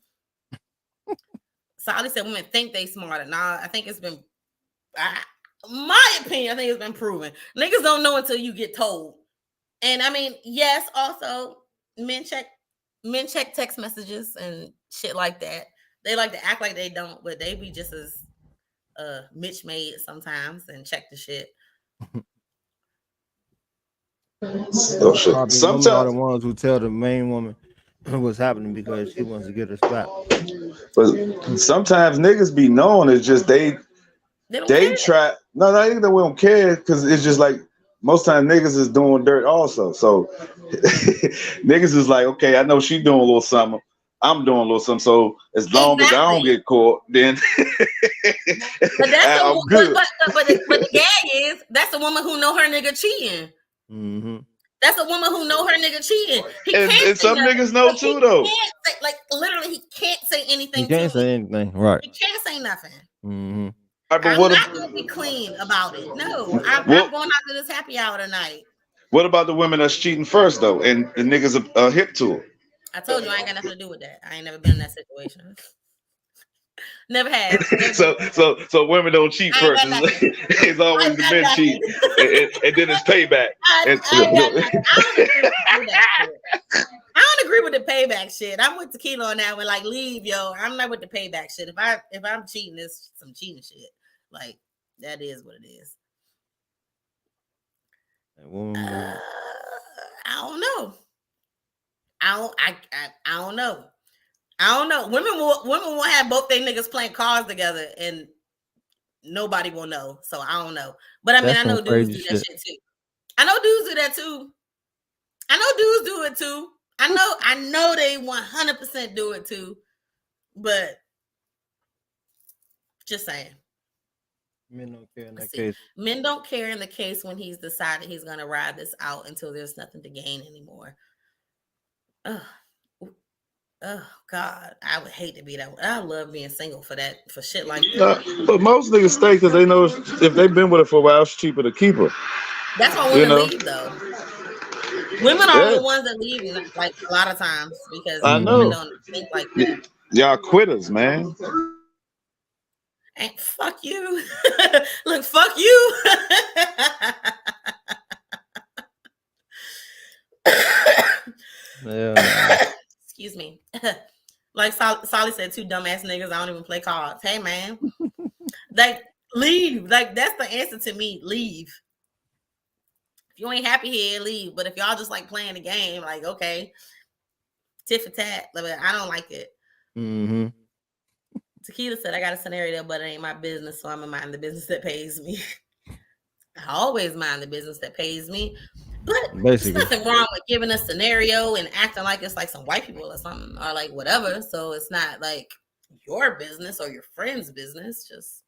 Sally said women think they smarter. Nah, my opinion, I think it's been proven. Niggas don't know until you get told. And I mean, yes, also men check text messages and shit like that. They like to act like they don't, but they be just as Mitch made sometimes and check the shit. Oh shit. Probably women are the ones who tell the main woman what's happening because she wants to get her spot. But sometimes niggas be knowing it's just they don't care. try. No, I think that we don't care because it's just like most times niggas is doing dirt also. So niggas is like, okay, I know she doing a little something. I'm doing a little something. So as long as I don't get caught, then but that's I'm good. But the gag is that's a woman who know her nigga cheating. Mm-hmm. That's a woman who know her nigga cheating. And some niggas know too, though. Like literally, he can't say anything. He can't say anything, right? He can't say nothing. Mm-hmm. Right, I'm not gonna be clean about it. No, I'm going out to this happy hour tonight. What about the women that's cheating first though, and the niggas are hip to it? I told you I ain't got nothing to do with that. I ain't never been in that situation. Never have. So women don't cheat first. It's always the men cheat, and then it's payback. I don't agree with the payback shit. I'm with Tequila on that one. Like, leave, yo. I'm not with the payback shit. If I'm cheating, it's some cheating shit. Like, that is what it is. I don't know. I don't know. I don't know. Women will have both their niggas playing cards together, and nobody will know. So I don't know. But I mean, I know dudes do that shit too. I know dudes do that too. I know dudes do it too. I know they 100% do it too. But just saying. Men don't care in that case. Men don't care in the case when he's decided he's gonna ride this out until there's nothing to gain anymore. Oh God, I would hate to be that. I love being single for shit like that. But most niggas stay because they know if they've been with her for a while, it's cheaper to keep her. That's why women leave though. Women are the ones that leave, like a lot of times, because women don't think like that. Y'all quitters, man. And fuck you. Look, fuck you. Excuse me. Like Solly said, two dumbass niggas. I don't even play cards. Hey man, like leave. Like that's the answer to me. Leave. If you ain't happy here, leave. But if y'all just like playing the game, like okay, tit for tat. But I don't like it. Mm-hmm. Tequila said, I got a scenario, but it ain't my business, so I'm gonna mind the business that pays me. I always mind the business that pays me. But there's nothing wrong with giving a scenario and acting like it's like some white people or something, or like whatever. So it's not like your business or your friend's business. Just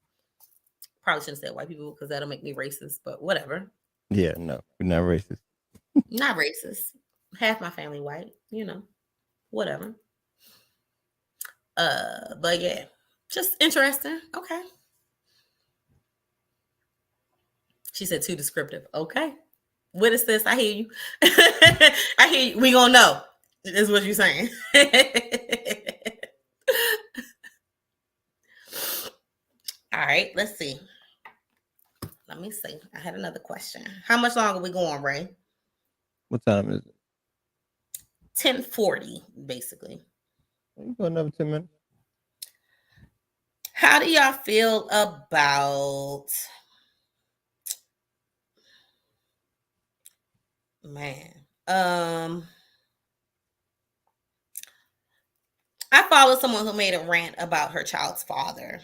probably shouldn't say white people because that'll make me racist, but whatever. Yeah, no, we're not racist. Not racist. Half my family white, whatever. But yeah, just interesting. Okay. She said too descriptive. Okay. What is this? I hear you. I hear you. We gonna know. Is what you're saying. All right, let's see. Let me see. I had another question. How much longer are we going, Ray? What time is it? 10:40, basically. You got another 10 minutes. How do y'all feel about I followed someone who made a rant about her child's father.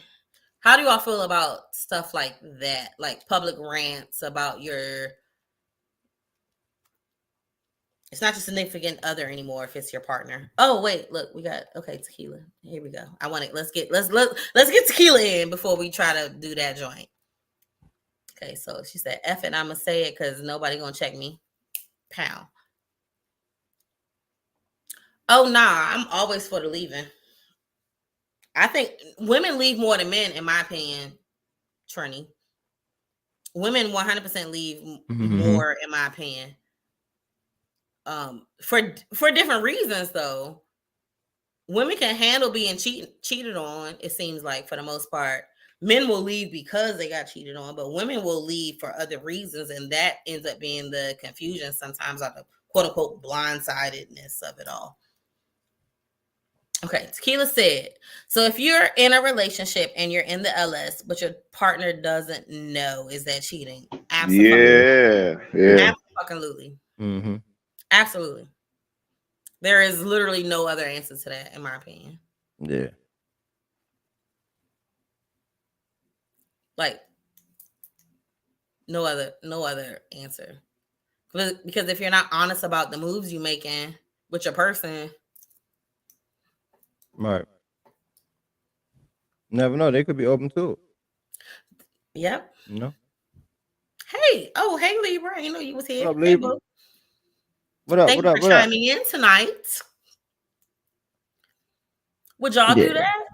How do y'all feel about stuff like that? Like public rants about it's not your significant other anymore if it's your partner. Oh, wait, look, we got tequila. Here we go. I want it. Let's get tequila in before we try to do that joint. Okay, so she said, F it, I'ma say it because nobody gonna check me. Pow. Oh nah, I'm always for the leaving. I think women leave more than men, in my opinion, Trini. Women 100% leave more, in my opinion. For different reasons, though. Women can handle being cheated on, it seems like, for the most part. Men will leave because they got cheated on, but women will leave for other reasons, and that ends up being the confusion sometimes, or the quote unquote blindsidedness of it all. Okay, Tequila said, so if you're in a relationship and you're in the LS, but your partner doesn't know, is that cheating? Absolutely. Yeah. Absolutely. Mm-hmm. Absolutely. There is literally no other answer to that, in my opinion. Yeah. Like, no other answer. Because if you're not honest about the moves you making with your person, Right. Never know. They could be open to it. yep. You know. Hey, hey Libra, I didn't know you was here. What up, Hey, Libra? boo. What up? Thank What you up? for What up? chiming in tonight. Would y'all do that?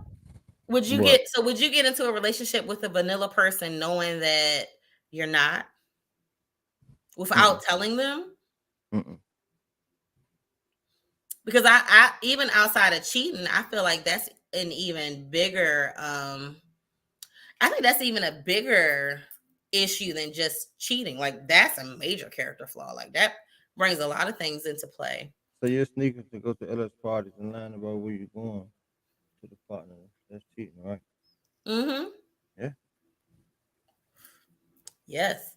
Would you What? would you get into a relationship with a vanilla person knowing that you're not, without telling them? Mm-mm. Because I even outside of cheating, I feel like that's an even bigger I think that's even a bigger issue than just cheating. Like, that's a major character flaw. Like, that brings a lot of things into play. So you're sneaking to go to LS parties and lying about where you're going to the partner. That's cheating, right? Mm-hmm. Yeah. Yes.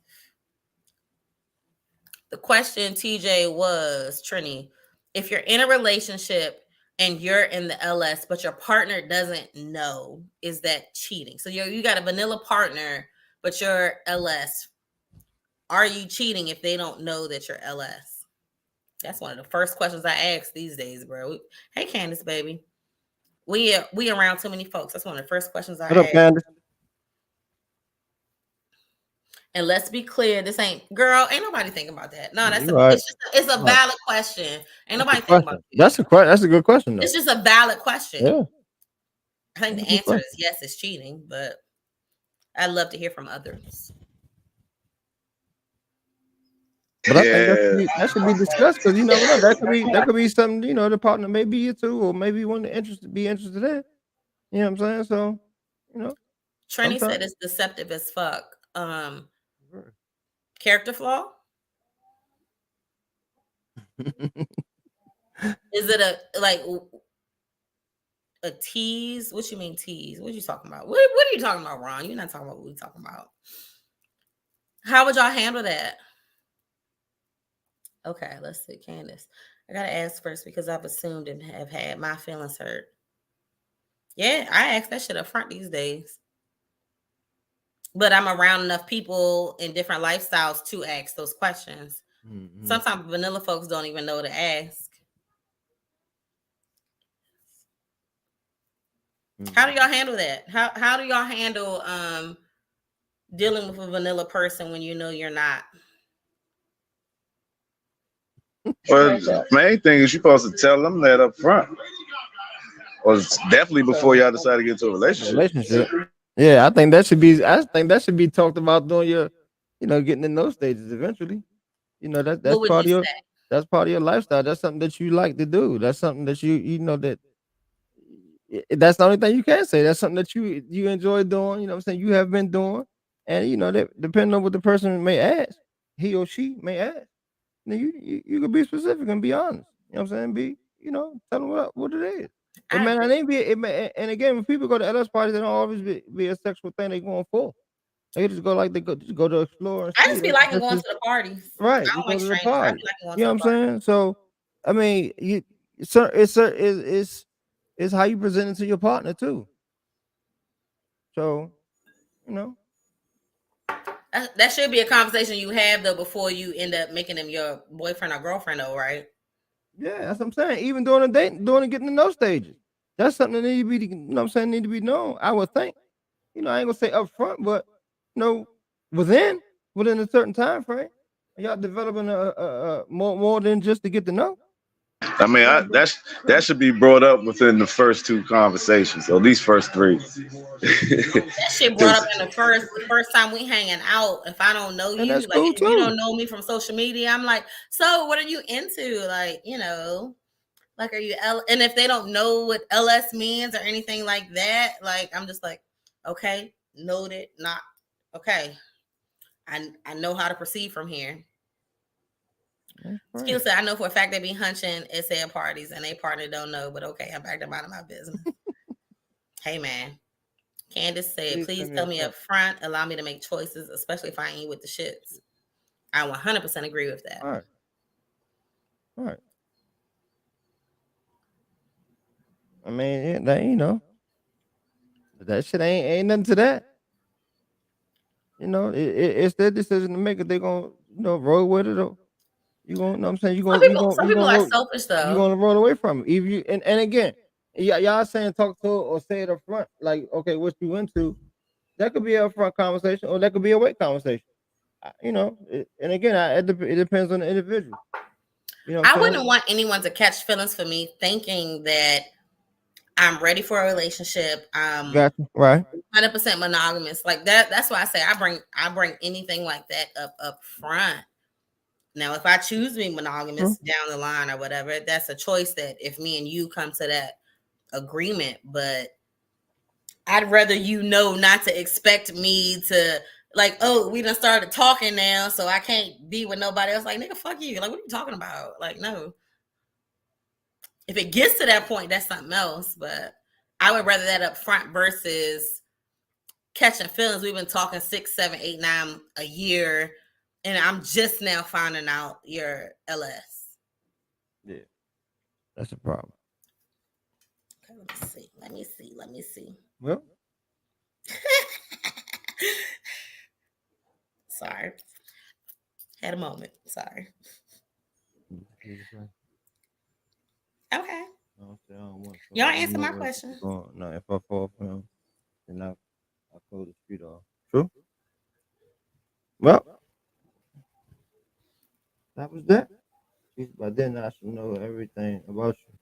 The question, TJ, was, Trini, if you're in a relationship and you're in the LS, but your partner doesn't know, is that cheating? So you got a vanilla partner, but you're LS. Are you cheating if they don't know that you're LS? That's one of the first questions I ask these days, bro. Hey, Candace, baby. We around too many folks. That's one of the first questions I What up, ask. Candace? And let's be clear, this ain't, girl, ain't nobody thinking about that. No, You right. it's a Right. valid question. Ain't nobody thinking about it. That's a good question though. It's just a valid question. Yeah. I think That's the a good answer question. is yes, it's cheating, but I'd love to hear from others. But I think Yeah. that should be discussed because you never know. That could be something, the partner may be into or maybe want to be interested in. You know what I'm saying? So, Trini said sometimes it's deceptive as fuck. Character flaw? Is it a tease? What you mean tease? What you talking about? What are you talking about, Ron? You're not talking about what we talking about. How would y'all handle that? Okay, let's see, Candace. I gotta ask first because I've assumed and have had my feelings hurt. Yeah, I ask that shit up front these days. But I'm around enough people in different lifestyles to ask those questions. Mm-hmm. Sometimes vanilla folks don't even know to ask. Mm-hmm. How do y'all handle that? How do y'all handle dealing with a vanilla person when you know you're not? Well, the main thing is you're supposed to tell them that up front. Or definitely before y'all decide to get into a relationship. Yeah, I think that should be talked about during your, getting in those stages eventually. That's What would part you of your say? that's part of your lifestyle. That's something that you like to do. That's something that that's the only thing you can say. That's something that you enjoy doing. You know what I'm saying? You have been doing, and that depending on what the person may ask, he or she may ask. Then you can be specific and be honest. You know what I'm saying? Tell them what it is. It may not ain't be it may, and again, when people go to LS parties, they don't always be a sexual thing they going for. They just go like just go to explore and I see. just feel like going to the parties. Right. I You don't go like to the strangers. I party. feel like going You to know the what I'm party. saying? So I mean, it's how you present it to your partner too. So, you know. That should be a conversation you have though before you end up making them your boyfriend or girlfriend, though, right? Yeah, that's what I'm saying. Even during the date, during the getting to know stages. That's something that need to be, need to be known. I would think. I ain't gonna say up front, but within a certain time frame, y'all developing a more than just to get to know. I mean, that should be brought up within the first two conversations, or at least first three. That shit brought up in the first time we hanging out. If I don't know And you, that's like cool if you too. don't know me from social media, I'm like, so what are you into? Like, like are you and if they don't know what LS means or anything like that, like I'm just like, okay, noted, not okay. I know how to proceed from here. Skill said, I know for a fact they be hunching at said parties and they partner don't know, but okay, I'm back to minding my business. Hey man. Candace said, please tell me up front, allow me to make choices, especially if I ain't with the shits. I 100% agree with that. All right. I mean, that, you know, that shit ain't nothing to that. You know, it's their decision to make. If they gonna, you know, roll with it, or you gonna, know what I'm saying, Some people are selfish though. You gonna roll away from it. If you and again, y'all saying talk to it or say it up front, like, okay, what you into? That could be a upfront conversation, or that could be a wait conversation. You know, and again, it depends on the individual. You know, I wouldn't want anyone to catch feelings for me thinking that I'm ready for a relationship. Gotcha. Right. 100% monogamous. Like that. That's why I say I bring anything like that up front. Now, if I choose to be monogamous down the line or whatever, that's a choice that if me and you come to that agreement. But I'd rather you know not to expect me to like, oh, we done started talking now, so I can't be with nobody else. Like, nigga, fuck you. Like, what are you talking about? Like, no. If it gets to that point, that's something else. But I would rather that up front versus catching feelings. We've been talking 6, 7, 8, 9 a year, and I'm just now finding out your LS. Yeah, that's a problem. Okay, let me see. Well, sorry, had a moment. Sorry. Okay. Y'all answer my question. No, if I fall for him, then I'll close the street off. True. Well, that was that. But then I should know everything about you.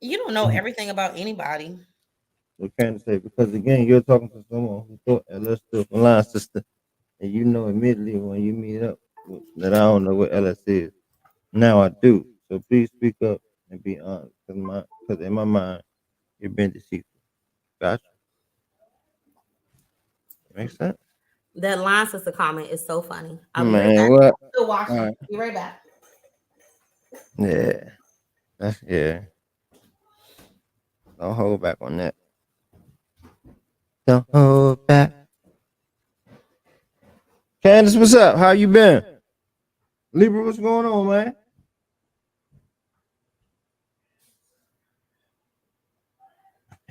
You don't know everything about anybody. So can't say, because again, you're talking to someone who thought LS stood for line sister, and you know immediately when you meet up that I don't know what LS is. Now I do. So please speak up and be honest, because in my mind, you've been deceitful. Gotcha. Makes sense. That line sister comment is so funny. I'll be Man, right back. what? Still watching. Right. Be right back. Yeah. Don't hold back on that. Don't hold back. Candace, what's up? How you been? Libra, what's going on, man?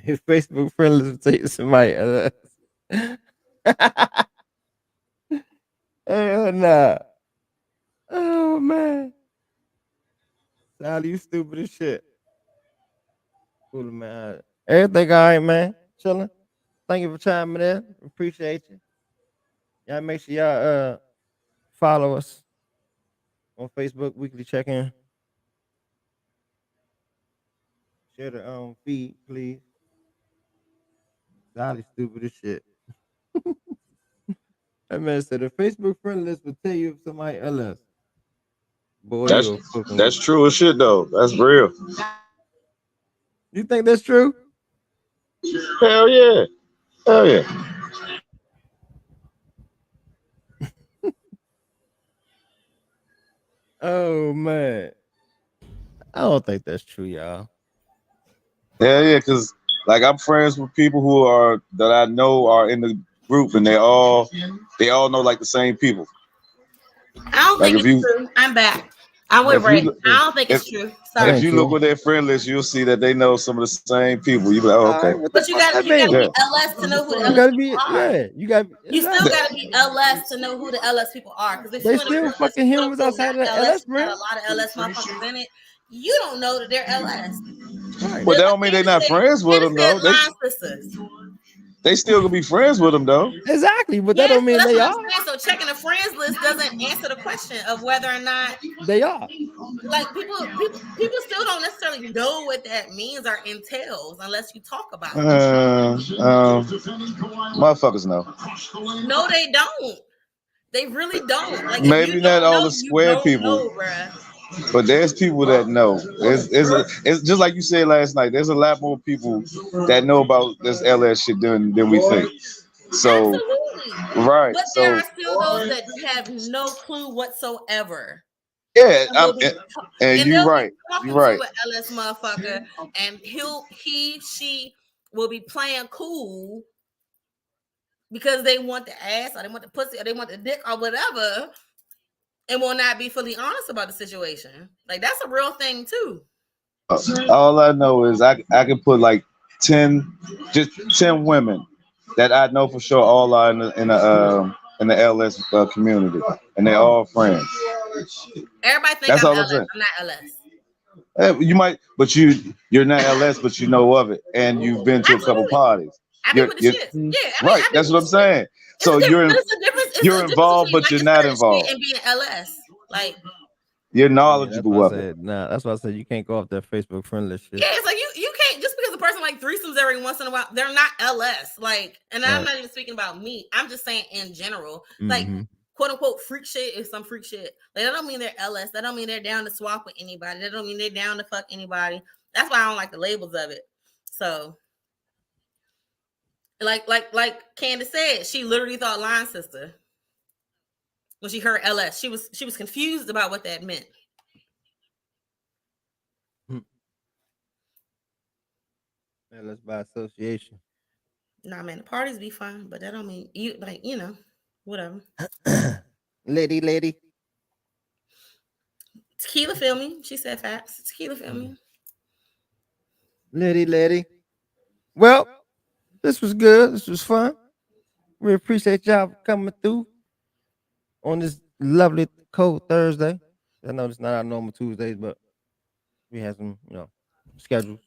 His Facebook friend will take somebody. Hell nah. Oh man. Sally, you stupid as shit. Cool, man. Everything all right, man. Chilling. Thank you for chiming in. Appreciate you. Y'all make sure y'all follow us on Facebook, weekly check-in. Share the feed, please. Sally stupid as shit. That man said the Facebook friend list will tell you if somebody LS. Boy, that's true as shit though. That's real. You think that's true? Hell yeah. Hell yeah. Oh man. I don't think that's true, y'all. Yeah, because like I'm friends with people who are that I know are in the group, and they all know like the same people. I don't think it's true. I'm back. I'm with Ray. I don't think it's true. Sorry. If you look with their friend list, you'll see that they know some of the same people. You be like, oh, okay. Right, but you got to be LS to know who the LS people are. Yeah, you still got to be LS to know who the LS people are. Because if they still fucking humans outside of the LS, got a lot of LS motherfuckers in it. You don't know that they're LS. Right. Well, that don't mean they're not friends with them though. They still gonna be friends with them though. Exactly, but that don't mean they are. So checking the friends list doesn't answer the question of whether or not they are. Like people still don't necessarily know what that means or entails unless you talk about it. Motherfuckers know. No, they don't. They really don't. Like maybe not all the square people. But there's people that know. It's just like you said last night. There's a lot more people that know about this LS shit than we think. So Absolutely. right. But there So are still those that have no clue whatsoever. yeah, And will be and and you they'll be right. You talking to right. an LS motherfucker, and she will be playing cool because they want the ass or they want the pussy or they want the dick or whatever, and will not be fully honest about the situation. Like that's a real thing too. All I know is I can put like 10, just 10 women that I know for sure all are in the LS community, and they're all friends. Everybody think That's I'm all I'm LS. saying. I'm not LS. You might, but you're not LS, but you know of it, and you've been to a couple Absolutely. parties. I be with the You're shit. Yeah, right. I be That's with what the I'm shit. saying. So But it's a difference. It's you're a difference involved, between but you're liking not certain shit involved. and being LS. Like, You're Yeah, that's why I knowledgeable of it. said. Nah, that's why I said you can't go off that Facebook friendly shit. yeah, it's like you can't just because a person like threesomes every once in a while, they're not LS. Like, and I'm not even speaking about me. I'm just saying in general, like quote unquote freak shit is some freak shit. Like that don't mean they're LS. That don't mean they're down to swap with anybody. That don't mean they're down to fuck anybody. That's why I don't like the labels of it. So like Candace said, she literally thought Line Sister when she heard LS. She was confused about what that meant. LS by association. Nah, man, the parties be fun, but that don't mean you like, whatever. Lady. Tequila feel me. She said facts. Tequila feel me. Lady. Well, this was good. This was fun. We appreciate y'all for coming through on this lovely cold Thursday. I know it's not our normal Tuesdays, but we had some, schedules,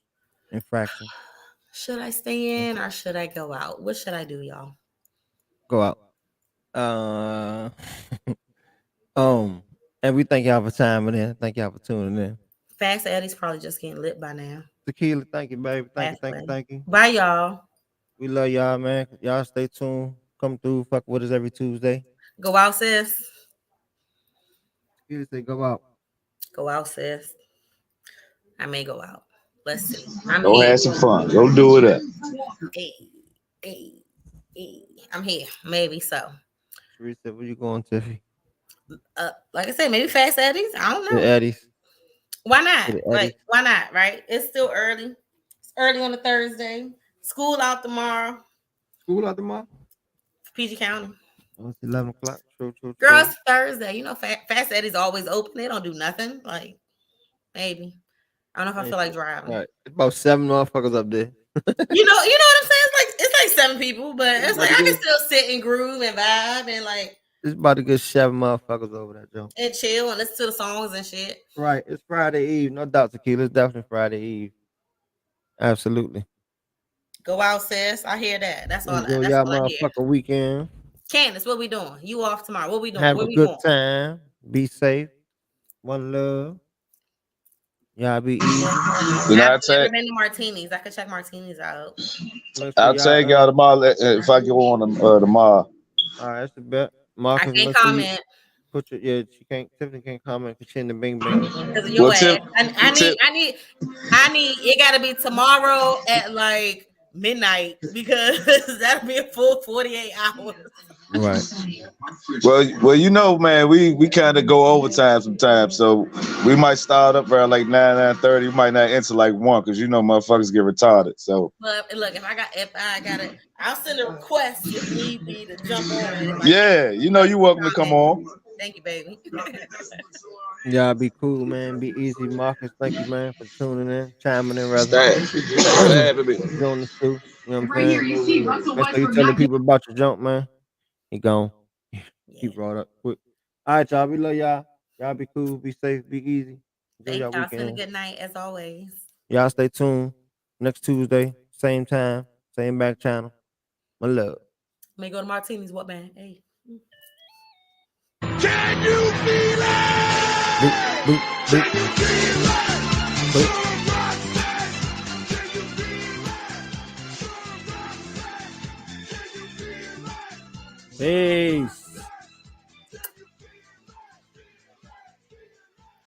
infractions. Should I stay in or should I go out? What should I do, y'all? Go out. And we thank y'all for chiming in. Thank y'all for tuning in. Fast Eddie's probably just getting lit by now. Tequila, thank you, baby. Thank you. Bye, y'all. We love y'all, man. Y'all stay tuned. Come through. Fuck with us every Tuesday. Go out, sis. Tequila say go out. Go out, sis. I may go out. Let's see. Go have some fun. Go do it up. Hey. I'm here. Maybe so. Teresa, where you going, Tiffy? Like I said, maybe Fast Eddie's. I don't know. The Eddies. Why not? Like, why not? Right? It's still early. It's early on a Thursday. School out tomorrow. PG County. Oh, it's 11 o'clock. True. Girls, Thursday. Fast Eddie's always open. They don't do nothing. Like, maybe. I don't know if I feel like driving. Right. It's about 7 motherfuckers up there. you know what I'm saying? It's like 7 people, but it's like I can still sit and groove and vibe and like. It's about to get 7 motherfuckers over that jump. And chill and listen to the songs and shit. Right. It's Friday Eve. No doubt, Tequila. It's definitely Friday Eve. Absolutely. Go out, sis. I hear that. That's all. Enjoy y'all motherfucking weekend. Candace, what we doing? You off tomorrow. What we doing? Have Where a we good going? time. Be safe. One love. Y'all be easy. I've never been to Martinis. I could check Martinis out. I'll take y'all tomorrow if I go on tomorrow. All right, that's the bet. Marcus, I can't comment. Tiffany can't comment because she in the bing. Because of your ass. I need it gotta be tomorrow at like midnight because that'll be a full 48 hours. Right. Well, man, we kind of go overtime sometimes, so we might start up around like 9:30. We might not enter like 1 because motherfuckers get retarded. So, but look, if I got it, I'll send a request if need be to jump on. Yeah, you're welcome to come on. Thank you, baby. Y'all be cool, man. Be easy, Marcus. Thank you, man, for tuning in, chiming in, rather. Doing this too. You know what I'm saying? Make sure you telling people about your jump, man. He gone. He brought up quick. All right, y'all. We love y'all. Y'all be cool, be safe, be easy. Enjoy y'all weekend. Spend a good night as always. Y'all stay tuned. Next Tuesday, same time, same back channel. My love. May go to Martini's. What, man? Hey. Can you feel it? Boop. Can you feel it? Boop. Peace.